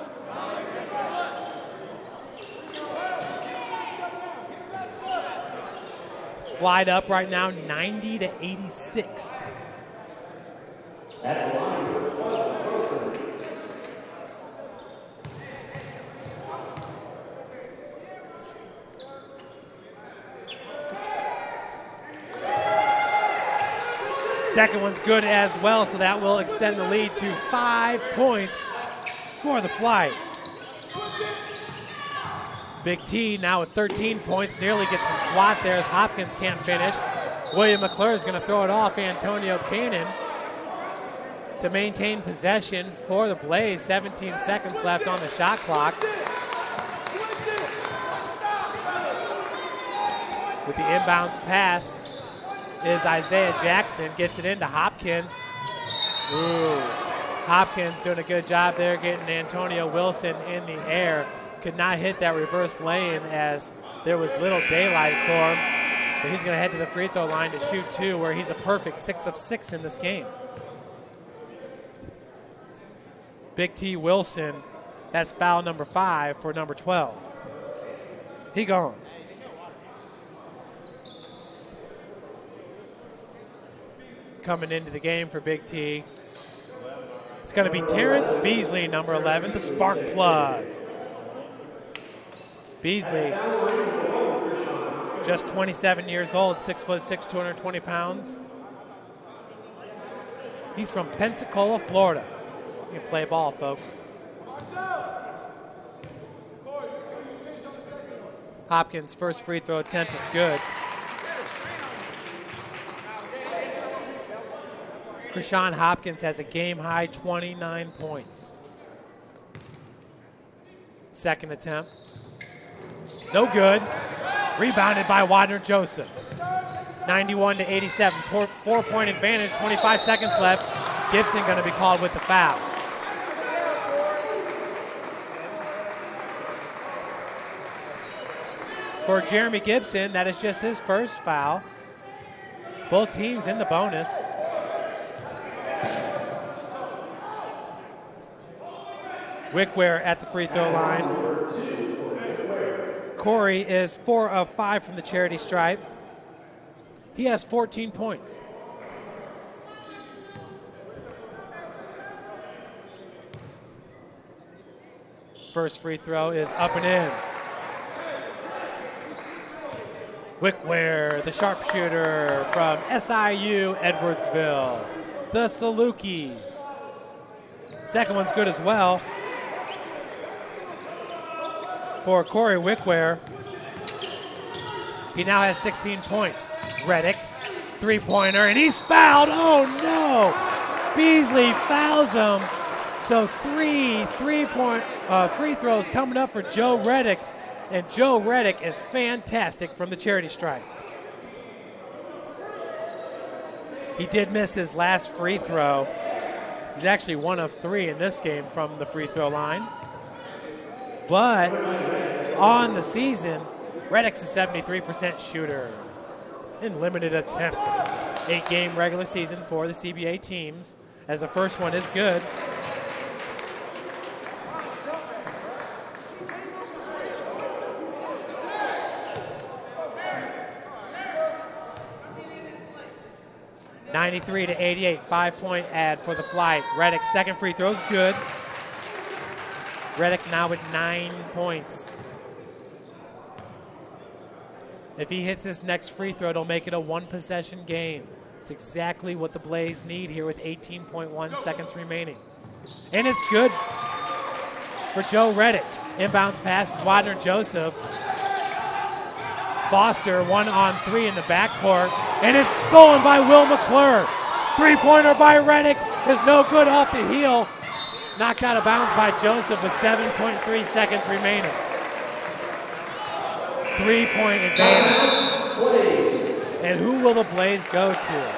Flite up right now, 90-86. Second one's good as well, so that will extend the lead to 5 points for the Flite. Big T now with 13 points, nearly gets a swat there as Hopkins can't finish. William Mcclure is going to throw it off Antonio Cannon to maintain possession for the Blaze. 17 seconds left on the shot clock. With the inbounds pass is Isaiah Jackson, gets it into Hopkins. Ooh, Hopkins doing a good job there getting Antonio Wilson in the air. Could not hit that reverse lane as there was little daylight for him. But he's going to head to the free throw line to shoot 2, where he's a perfect 6 of 6 in this game. Big T Wilson, that's foul number 5 for number 12. He gone. Coming into the game for Big T, it's going to be Terence Beasley, number 11, the spark plug. Beasley, just 27 years old, 6'6", 220 pounds. He's from Pensacola, Florida. You can play ball, folks. Hopkins' first free throw attempt is good. Rashawn Hopkins has a game-high 29 points. Second attempt. No good. Rebounded by Wadner Joseph. 91-87. 4-point advantage, 25 seconds left. Gibson going to be called with the foul. For Jeremy Gibson, that is just his first foul. Both teams in the bonus. Wickware at the free throw line. Corey is 4 of 5 from the charity stripe. He has 14 points. First free throw is up and in. Wickware, the sharpshooter from SIU Edwardsville. The Salukis. Second one's good as well. For Corey Wickware, he now has 16 points. Redick, three-pointer, and he's fouled. Oh, no. Beasley fouls him. So three free throws coming up for Joe Redick, and Joe Redick is fantastic from the charity stripe. He did miss his last free throw. He's actually 1 of 3 in this game from the free throw line. But on the season, Redick's a 73% shooter in limited attempts. 8-game regular season for the CBA teams, as the first one is good. (93-88), 5-point ad for the Flite. Redick's second free throw is good. Redick now with 9 points. If he hits this next free throw, it'll make it a one-possession game. It's exactly what the Blaze need here with 18.1 seconds remaining. And it's good for Joe Redick. Inbounds pass is Wadner-Joseph. Foster 1-on-3 in the backcourt, and it's stolen by Will Mcclure. Three-pointer by Redick is no good off the heel. Knocked out of bounds by Joseph with 7.3 seconds remaining. 3-point advantage. And who will the Blaze go to?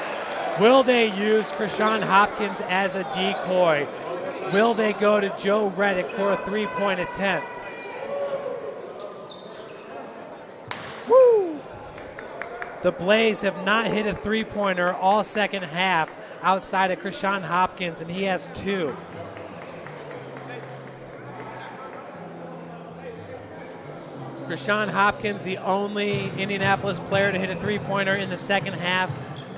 Will they use Krishan Hopkins as a decoy? Will they go to Joe Redick for a 3-point attempt? Woo! The Blaze have not hit a three-pointer all second half outside of Krishan Hopkins, and he has 2. Krishan Hopkins, the only Indianapolis player to hit a three-pointer in the second half.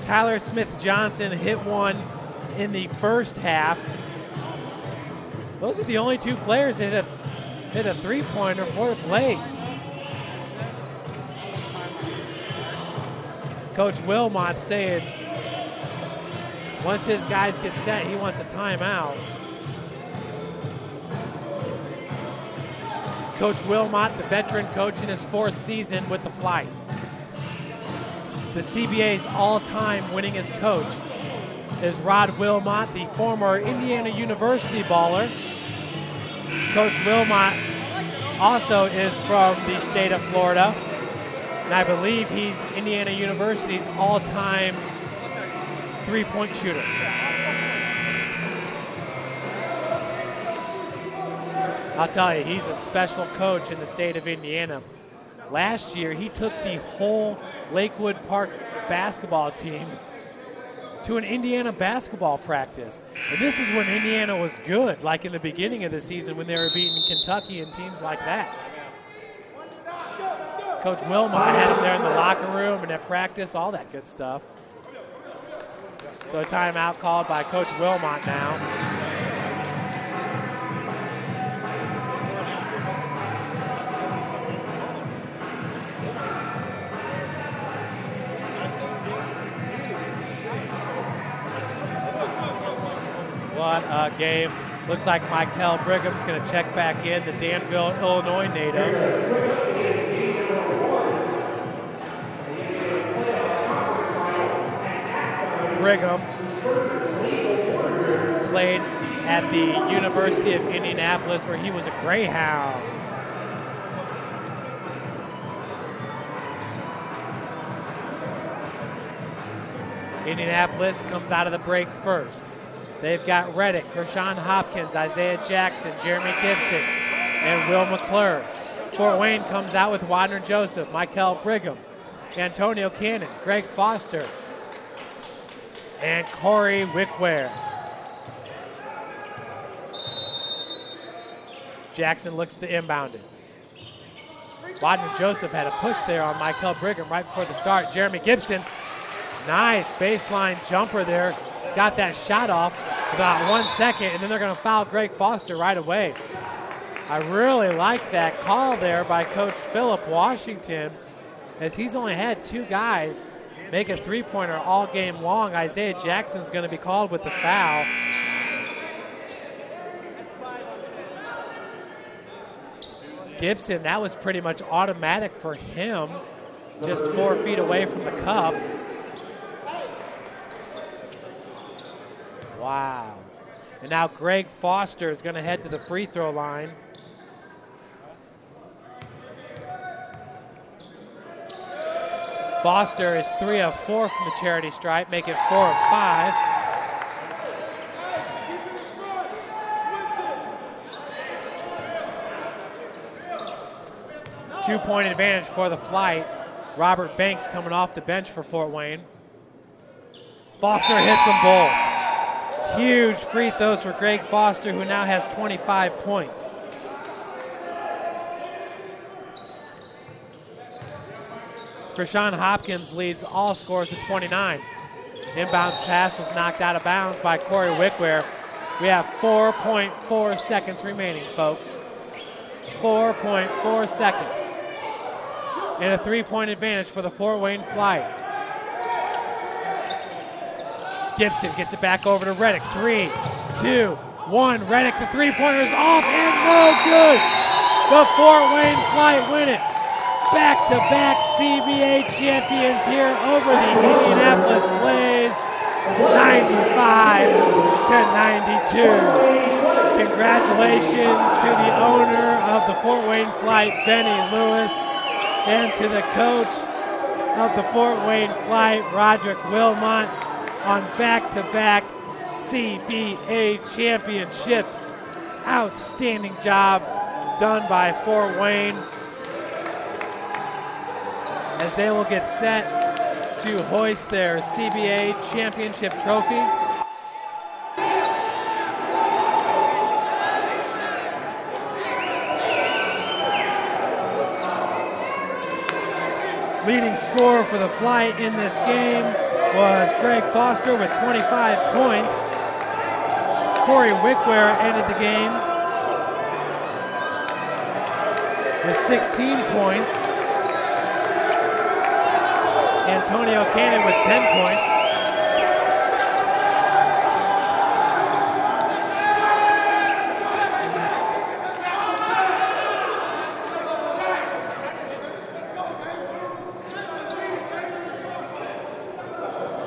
Tyler Smith-Johnson hit one in the first half. Those are the only 2 players that hit a three-pointer for the Blaze. Coach Wilmot saying once his guys get set, he wants a timeout. Coach Wilmot, the veteran coach in his 4th season with the Flite. The CBA's all-time winningest coach is Rod Wilmot, the former Indiana University baller. Coach Wilmot also is from the state of Florida, and I believe he's Indiana University's all-time three-point shooter. I'll tell you, he's a special coach in the state of Indiana. Last year, he took the whole Lakewood Park basketball team to an Indiana basketball practice. And this is when Indiana was good, like in the beginning of the season when they were beating Kentucky and teams like that. Coach Wilmot had him there in the locker room and at practice, all that good stuff. So a timeout called by Coach Wilmot now. What a game. Looks like Michael Brigham's going to check back in, the Danville, Illinois native. Brigham played at the University of Indianapolis where he was a Greyhound. Indianapolis comes out of the break first. They've got Redick, Krishan Hopkins, Isaiah Jackson, Jeremy Gibson, and Will Mcclure. Fort Wayne comes out with Wadner-Joseph, Michael Brigham, Antonio Cannon, Greg Foster, and Corey Wickware. Jackson looks to inbound it. Wadner-Joseph had a push there on Michael Brigham right before the start. Jeremy Gibson, nice baseline jumper there. Got that shot off about 1 second, and then they're going to foul Greg Foster right away. I really like that call there by Coach Philip Washington, as he's only had 2 guys make a three-pointer all game long. Isaiah Jackson's going to be called with the foul. Gibson, that was pretty much automatic for him, just 4 feet away from the cup. Wow. And now Greg Foster is going to head to the free throw line. Foster is 3 of 4 from the charity stripe, make it 4 of 5. Two-point advantage for the Flite. Robert Banks coming off the bench for Fort Wayne. Foster hits them both. Huge free throws for Greg Foster, who now has 25 points. Krishan Hopkins leads all scores to 29. Inbounds pass was knocked out of bounds by Corey Wickware. We have 4.4 seconds remaining, folks. 4.4 seconds. And a 3-point advantage for the Fort Wayne Flite. Gibson gets it back over to Redick. 3, 2, 1. Redick, the three-pointer's off and no good. The Fort Wayne Flite win it. Back-to-back CBA champions here over the Indianapolis Blaze, 95-92. Congratulations to the owner of the Fort Wayne Flite, Benny Lewis, and to the coach of the Fort Wayne Flite, Roderick Wilmot, on back-to-back CBA championships. Outstanding job done by Fort Wayne, as they will get set to hoist their CBA championship trophy. Leading scorer for the Flite in this game was Greg Foster with 25 points. Corey Wickware ended the game with 16 points. Antonio Cannon with 10 points.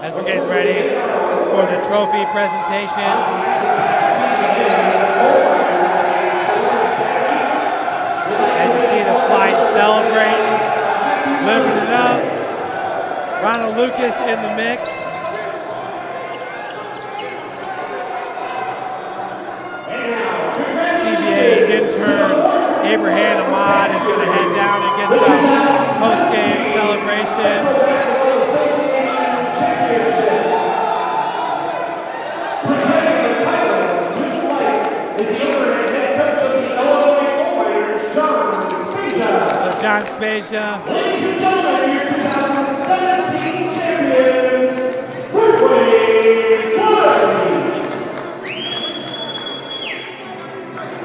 As we're getting ready for the trophy presentation. As you see the Flite celebrating, living it up. Ronald Lucas in the mix. CBA intern Abraham Ahmad is going to head down and get some post-game celebrations. So John Spezia.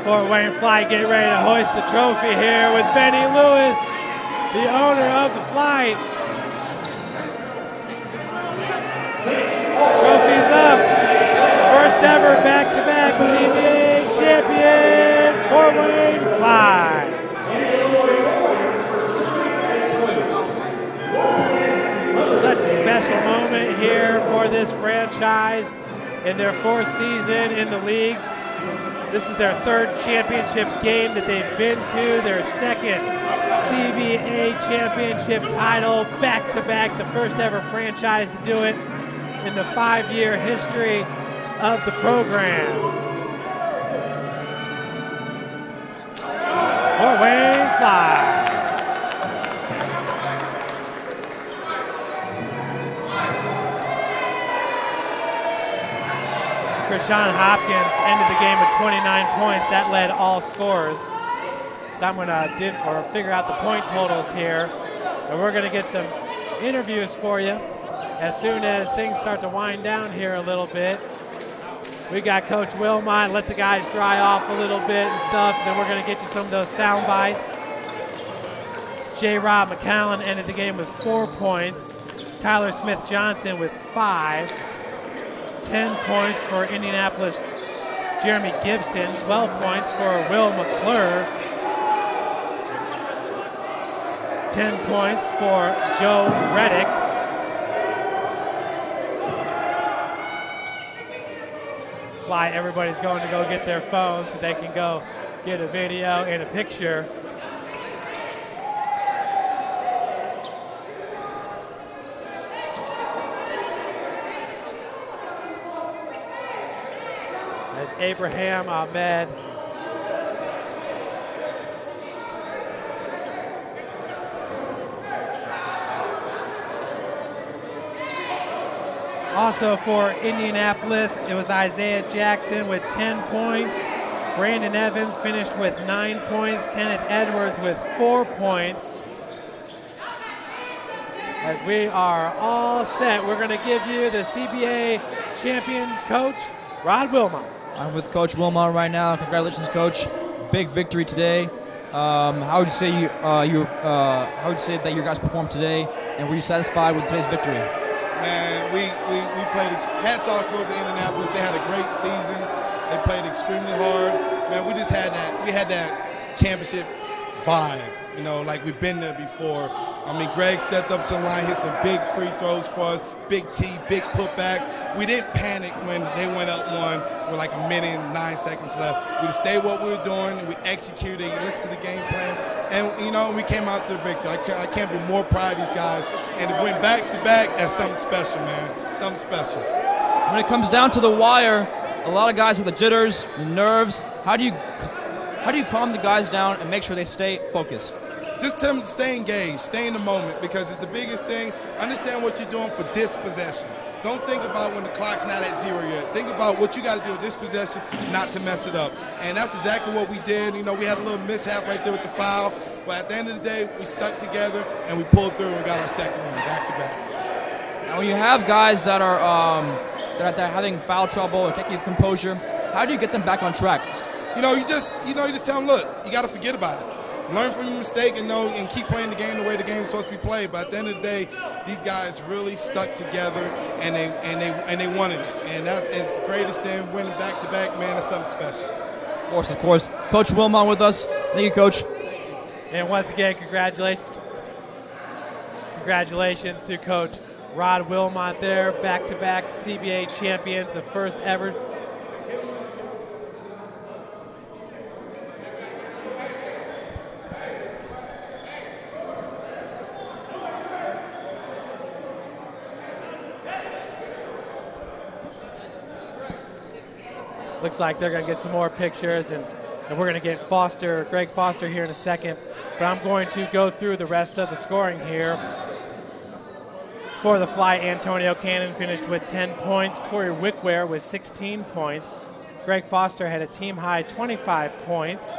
Fort Wayne Flite getting ready to hoist the trophy here with Benny Lewis, the owner of the Flite. Trophy's up. First ever back-to-back CBA champion, Fort Wayne Flite. Such a special moment here for this franchise in their 4th season in the league. This is their 3rd championship game that they've been to, their 2nd CBA championship title, back-to-back, the first ever franchise to do it in the 5-year history of the program. Fort Wayne Flite. Krishan Hopkins ended the game with 29 points. That led all scorers. So I'm going to figure out the point totals here. And we're going to get some interviews for you as soon as things start to wind down here a little bit. We got Coach Wilmot, let the guys dry off a little bit and stuff. And then we're going to get you some of those sound bites. J. Rob McCallum ended the game with 4 points. Tyler Smith-Johnson with 5. 10 points for Indianapolis, Jeremy Gibson. 12 points for Will Mcclure. 10 points for Joe Redick. Flite, everybody's going to go get their phones so they can go get a video and a picture. As Abraham Ahmed also for Indianapolis, it was Isaiah Jackson with 10 points. Brandon Evans finished with 9 points. Kenneth Edwards with 4 points. As we are all set, we're going to give you the CBA champion coach, Rod Wilmot. I'm with Coach Wilmot right now. Congratulations, Coach. Big victory today. How would you say how would you say that your guys performed today, and were you satisfied with today's victory? Man, we played. Hats off to Indianapolis. They had a great season. They played extremely hard. Man, we just had that. We had that championship vibe. You know, like we've been there before. I mean, Greg stepped up to the line, hit some big free throws for us, big T, big putbacks. We didn't panic when they went up one with like a minute and 9 seconds left. We just stayed what we were doing, and we executed, listened to the game plan, and, you know, we came out there victor. I can't be more proud of these guys. And it went back-to-back, that's something special, man, something special. When it comes down to the wire, a lot of guys have the jitters, the nerves. How do you calm the guys down and make sure they stay focused? Just tell them to stay engaged, stay in the moment, because it's the biggest thing. Understand what you're doing for this possession. Don't think about when the clock's not at 0 yet. Think about what you got to do with this possession not to mess it up. And that's exactly what we did. You know, we had a little mishap right there with the foul, but at the end of the day, we stuck together and we pulled through and got our second one back to back. Now, when you have guys that are having foul trouble or taking composure, how do you get them back on track? You just tell them, look, you got to forget about it. Learn from your mistake and keep playing the game the way the game is supposed to be played. But at the end of the day, these guys really stuck together and they wanted it. And it's the greatest thing. Winning back to back, man, it's something special. Of course. Coach Wilmot with us. Thank you, Coach. And once again, congratulations to Coach Rod Wilmot there. Back-to-back CBA champions, the first ever. Looks like they're going to get some more pictures, and we're going to get Greg Foster here in a second. But I'm going to go through the rest of the scoring here. For the Flite, Antonio Cannon finished with 10 points. Corey Wickware with 16 points. Greg Foster had a team-high 25 points.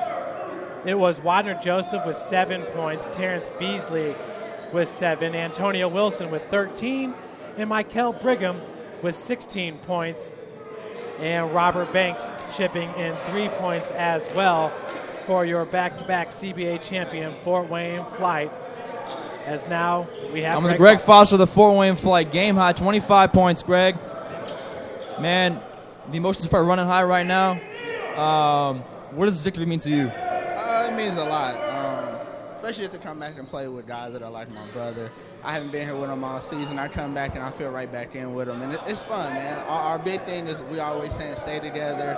It was Wadner Joseph with 7 points. Terence Beasley with 7. Antonio Wilson with 13. And Michael Brigham with 16 points. And Robert Banks chipping in 3 points as well for your back-to-back CBA champion, Fort Wayne Flite. As now we have Greg Foster, the Fort Wayne Flite. Game high, 25 points, Greg. Man, the emotions are running high right now. What does this victory mean to you? It means a lot, especially if to come back and play with guys that are like my brother. I haven't been here with them all season. I come back and I feel right back in with them. And it's fun, man. Our big thing is we always saying stay together.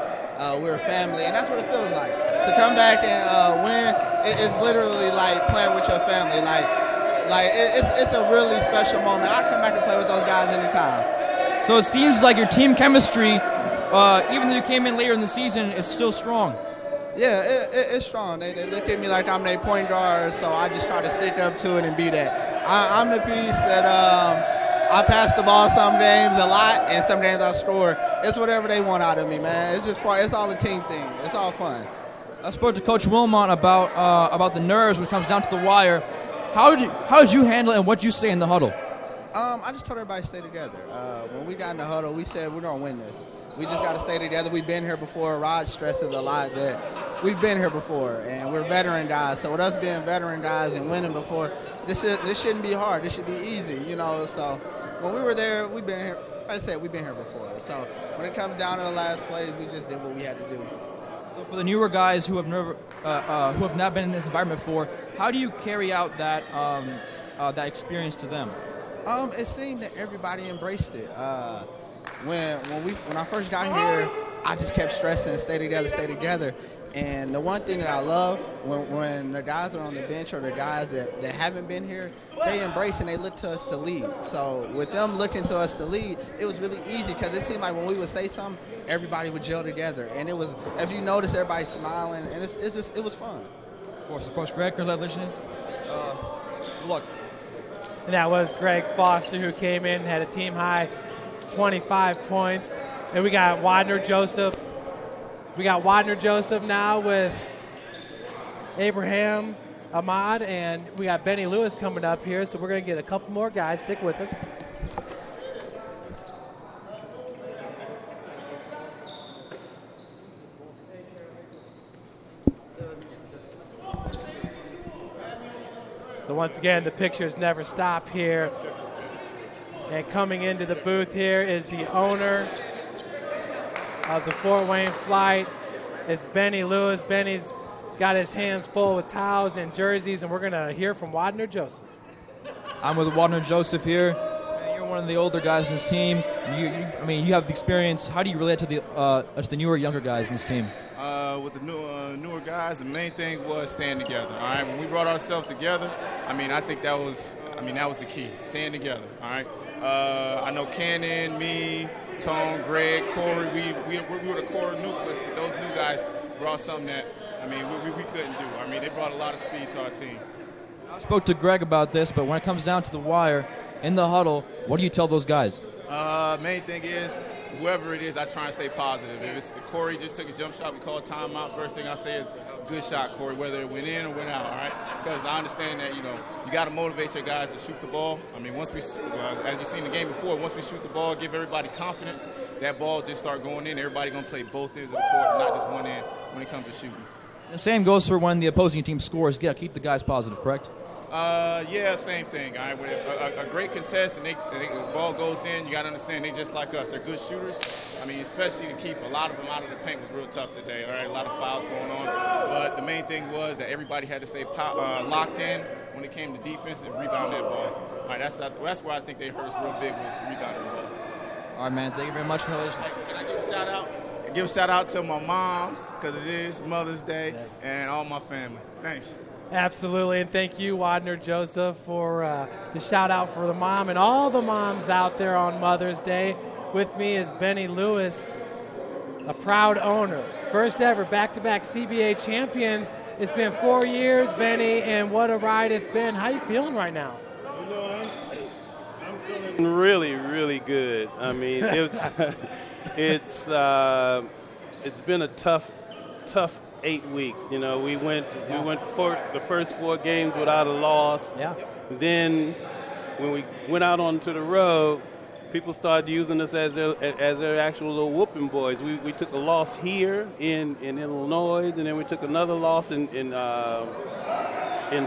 We're a family, and that's what it feels like. To come back and win, it's literally like playing with your family. It's a really special moment. I come back and play with those guys anytime. So it seems like your team chemistry, even though you came in later in the season, is still strong. Yeah, it's strong. They look at me like I'm their point guard, so I just try to stick up to it and be that. I'm the piece that I pass the ball some games a lot, and some games I score. It's whatever they want out of me, man. It's all a team thing. It's all fun. I spoke to Coach Wilmot about the nerves when it comes down to the wire. How did you handle it, and what did you say in the huddle? I just told everybody to stay together. When we got in the huddle, we said we're going to win this. We just got to stay together. We've been here before. Rod stresses a lot that we've been here before, and we're veteran guys. So with us being veteran guys and winning before, this shouldn't be hard. This should be easy, So when we were there, we've been here. Like I said, we've been here before. So when it comes down to the last plays, we just did what we had to do. So for the newer guys who have not been in this environment before, how do you carry out that experience to them? It seemed that everybody embraced it. When I first got here, I just kept stressing, stay together, stay together. And the one thing that I love when the guys are on the bench or the guys that haven't been here, they embrace and they look to us to lead. So with them looking to us to lead, it was really easy because it seemed like when we would say something, everybody would gel together. And it was, if you notice, everybody smiling, and it was fun. Of course, Coach Greg, congratulations. Good luck. And that was Greg Foster, who came in and had a team high 25 points. And we got Wadner Joseph. We got Wadner Joseph now with Abraham Ahmad, and we got Benny Lewis coming up here. So we're going to get a couple more guys. Stick with us. So once again, the pictures never stop here. And coming into the booth here is the owner of the Fort Wayne Flite. It's Benny Lewis. Benny's got his hands full with towels and jerseys, and we're going to hear from Wadner Joseph. I'm with Wadner Joseph here. You're one of the older guys in this team. You have the experience. How do you relate to the newer, younger guys in this team? With the newer guys, the main thing was staying together. All right, when we brought ourselves together, I think that was the key, staying together. All right, I know Cannon, me, Tone, Greg, Corey, we were the core nucleus, but those new guys brought something that we couldn't do. They brought a lot of speed to our team. I spoke to Greg about this, but when it comes down to the wire in the huddle, what do you tell those guys? Main thing is, whoever it is, I try and stay positive. If Corey just took a jump shot, we call a timeout. First thing I say is, good shot, Corey, whether it went in or went out, all right? Because I understand that, you got to motivate your guys to shoot the ball. Once we, as you've seen the game before, once we shoot the ball, give everybody confidence, that ball just start going in. Everybody going to play both ends of the court, not just one end when it comes to shooting. The same goes for when the opposing team scores. Keep the guys positive, correct? Yeah, same thing. All right, if a great contest and the ball goes in, you got to understand they just like us. They're good shooters. Especially to keep a lot of them out of the paint was real tough today. All right, a lot of fouls going on. But the main thing was that everybody had to stay locked in when it came to defense and rebound that ball. All right, that's where I think they hurt us real big was rebounding the ball. All right, man. Thank you very much. Congratulations. Can I give a shout out? Give a shout out to my moms because it is Mother's Day and all my family. Thanks. Absolutely, and thank you, Wadner Joseph, for the shout-out for the mom and all the moms out there on Mother's Day. With me is Benny Lewis, a proud owner. First ever back-to-back CBA champions. It's been 4 years, Benny, and what a ride it's been. How you feeling right now? I'm feeling really, really good. It's been a tough 8 weeks. We went for the first 4 games without a loss. Yeah. Then when we went out onto the road, people started using us as their actual little whooping boys. We took a loss here in Illinois, and then we took another loss in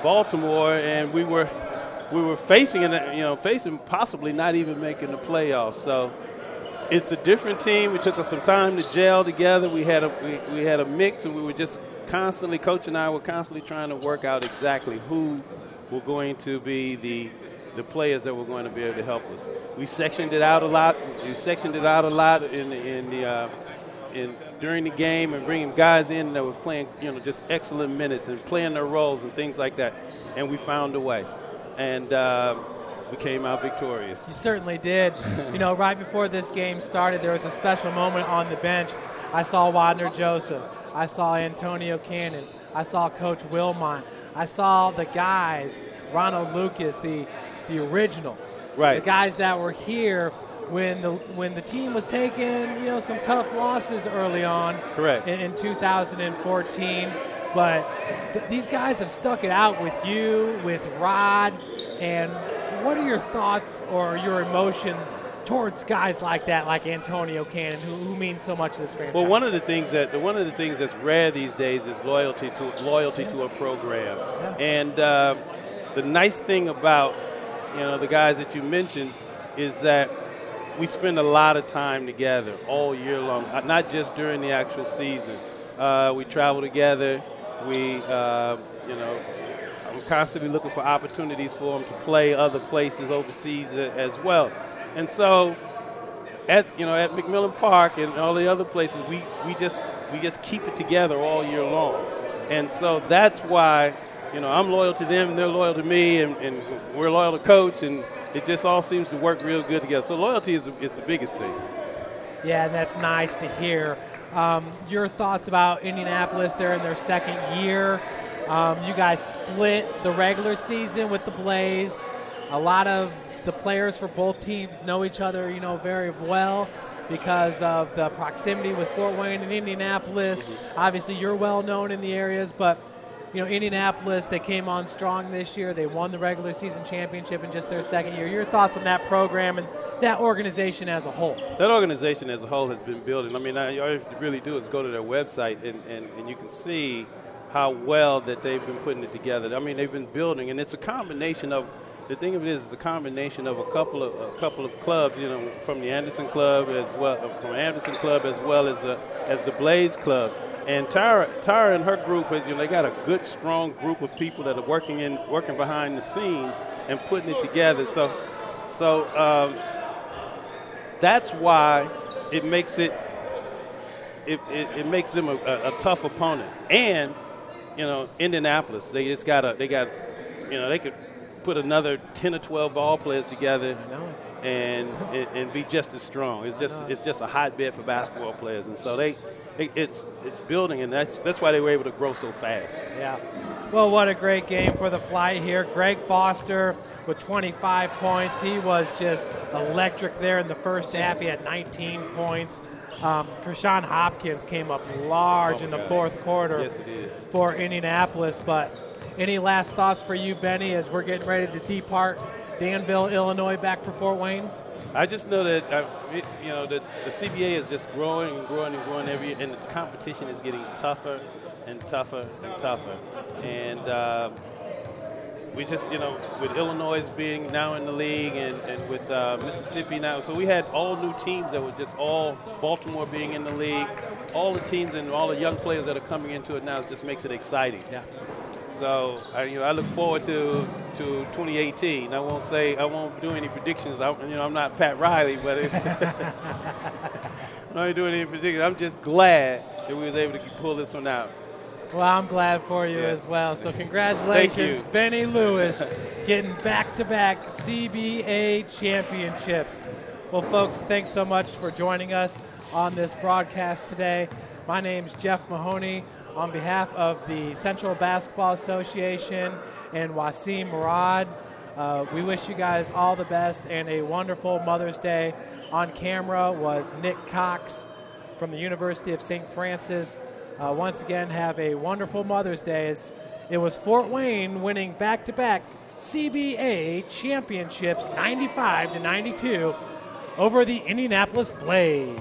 Baltimore, and we were facing possibly not even making the playoffs. So it's a different team. We took us some time to gel together. We had a mix, and we were just constantly, Coach and I were constantly trying to work out exactly who were going to be the players that were going to be able to help us. We sectioned it out a lot. During the game and bringing guys in that were playing, just excellent minutes and playing their roles and things like that. And we found a way. And we came out victorious. You certainly did. Right before this game started, there was a special moment on the bench. I saw Wadner Joseph. I saw Antonio Cannon. I saw Coach Wilmot. I saw the guys, Ronald Lucas, the originals. Right. The guys that were here when the team was taking, some tough losses early on. Correct. In 2014. But these guys have stuck it out with you, with Rod, and what are your thoughts or your emotion towards guys like that, like Antonio Cannon, who means so much to this franchise? Well, one of the things that's rare these days is loyalty to a program. Yeah. And the nice thing about the guys that you mentioned is that we spend a lot of time together all year long, not just during the actual season. We travel together. I'm constantly looking for opportunities for them to play other places overseas as well. And so at McMillan Park and all the other places, we just keep it together all year long. And so that's why, I'm loyal to them and they're loyal to me, and we're loyal to Coach, and it just all seems to work real good together. So loyalty is the biggest thing. Yeah, and that's nice to hear. Your thoughts about Indianapolis? They're in their second year. You guys split the regular season with the Blaze. A lot of the players for both teams know each other, very well because of the proximity with Fort Wayne and Indianapolis. Obviously, you're well known in the areas, but Indianapolis, they came on strong this year. They won the regular season championship in just their second year. Your thoughts on that program and that organization as a whole? That organization as a whole has been building. I mean, all you have to really do is go to their website, and you can see how well that they've been putting it together. I mean, they've been building, and it's a combination of, the thing of it is, it's a combination of a couple of clubs, from the Anderson Club as well, as the Blaze Club. And Tara and her group, they got a good, strong group of people that are working behind the scenes and putting it together. So that's why it makes them a tough opponent. And Indianapolis, they could put another 10 or 12 ball players together and be just as strong. It's just a hotbed for basketball players, and so it's building, and that's why they were able to grow so fast. Yeah. Well, what a great game for the Flite here. Greg Foster with 25 points. He was just electric there in the first half. He had 19 points. Kershawn Hopkins came up large in the fourth quarter for Indianapolis. But any last thoughts for you, Benny, as we're getting ready to depart Danville, Illinois, back for Fort Wayne? I just know that the CBA is just growing and growing and growing every year, and the competition is getting tougher and tougher and tougher. And we just, with Illinois being now in the league and with Mississippi now, so we had all new teams that were just all Baltimore being in the league. All the teams and all the young players that are coming into it now just makes it exciting. Yeah. So I look forward to 2018. I won't do any predictions. I'm not Pat Riley, but I'm not doing any predictions. I'm just glad that we was able to pull this one out. Well, I'm glad for you as well. So congratulations, Thank you. Benny Lewis, getting back-to-back CBA championships. Well, folks, thanks so much for joining us on this broadcast today. My name's Jeff Mahoney. On behalf of the Central Basketball Association and Wasim Murad, we wish you guys all the best and a wonderful Mother's Day. On camera was Nick Cox from the University of St. Francis. Once again, have a wonderful Mother's Day. It was Fort Wayne winning back-to-back CBA championships 95-92 over the Indianapolis Blaze.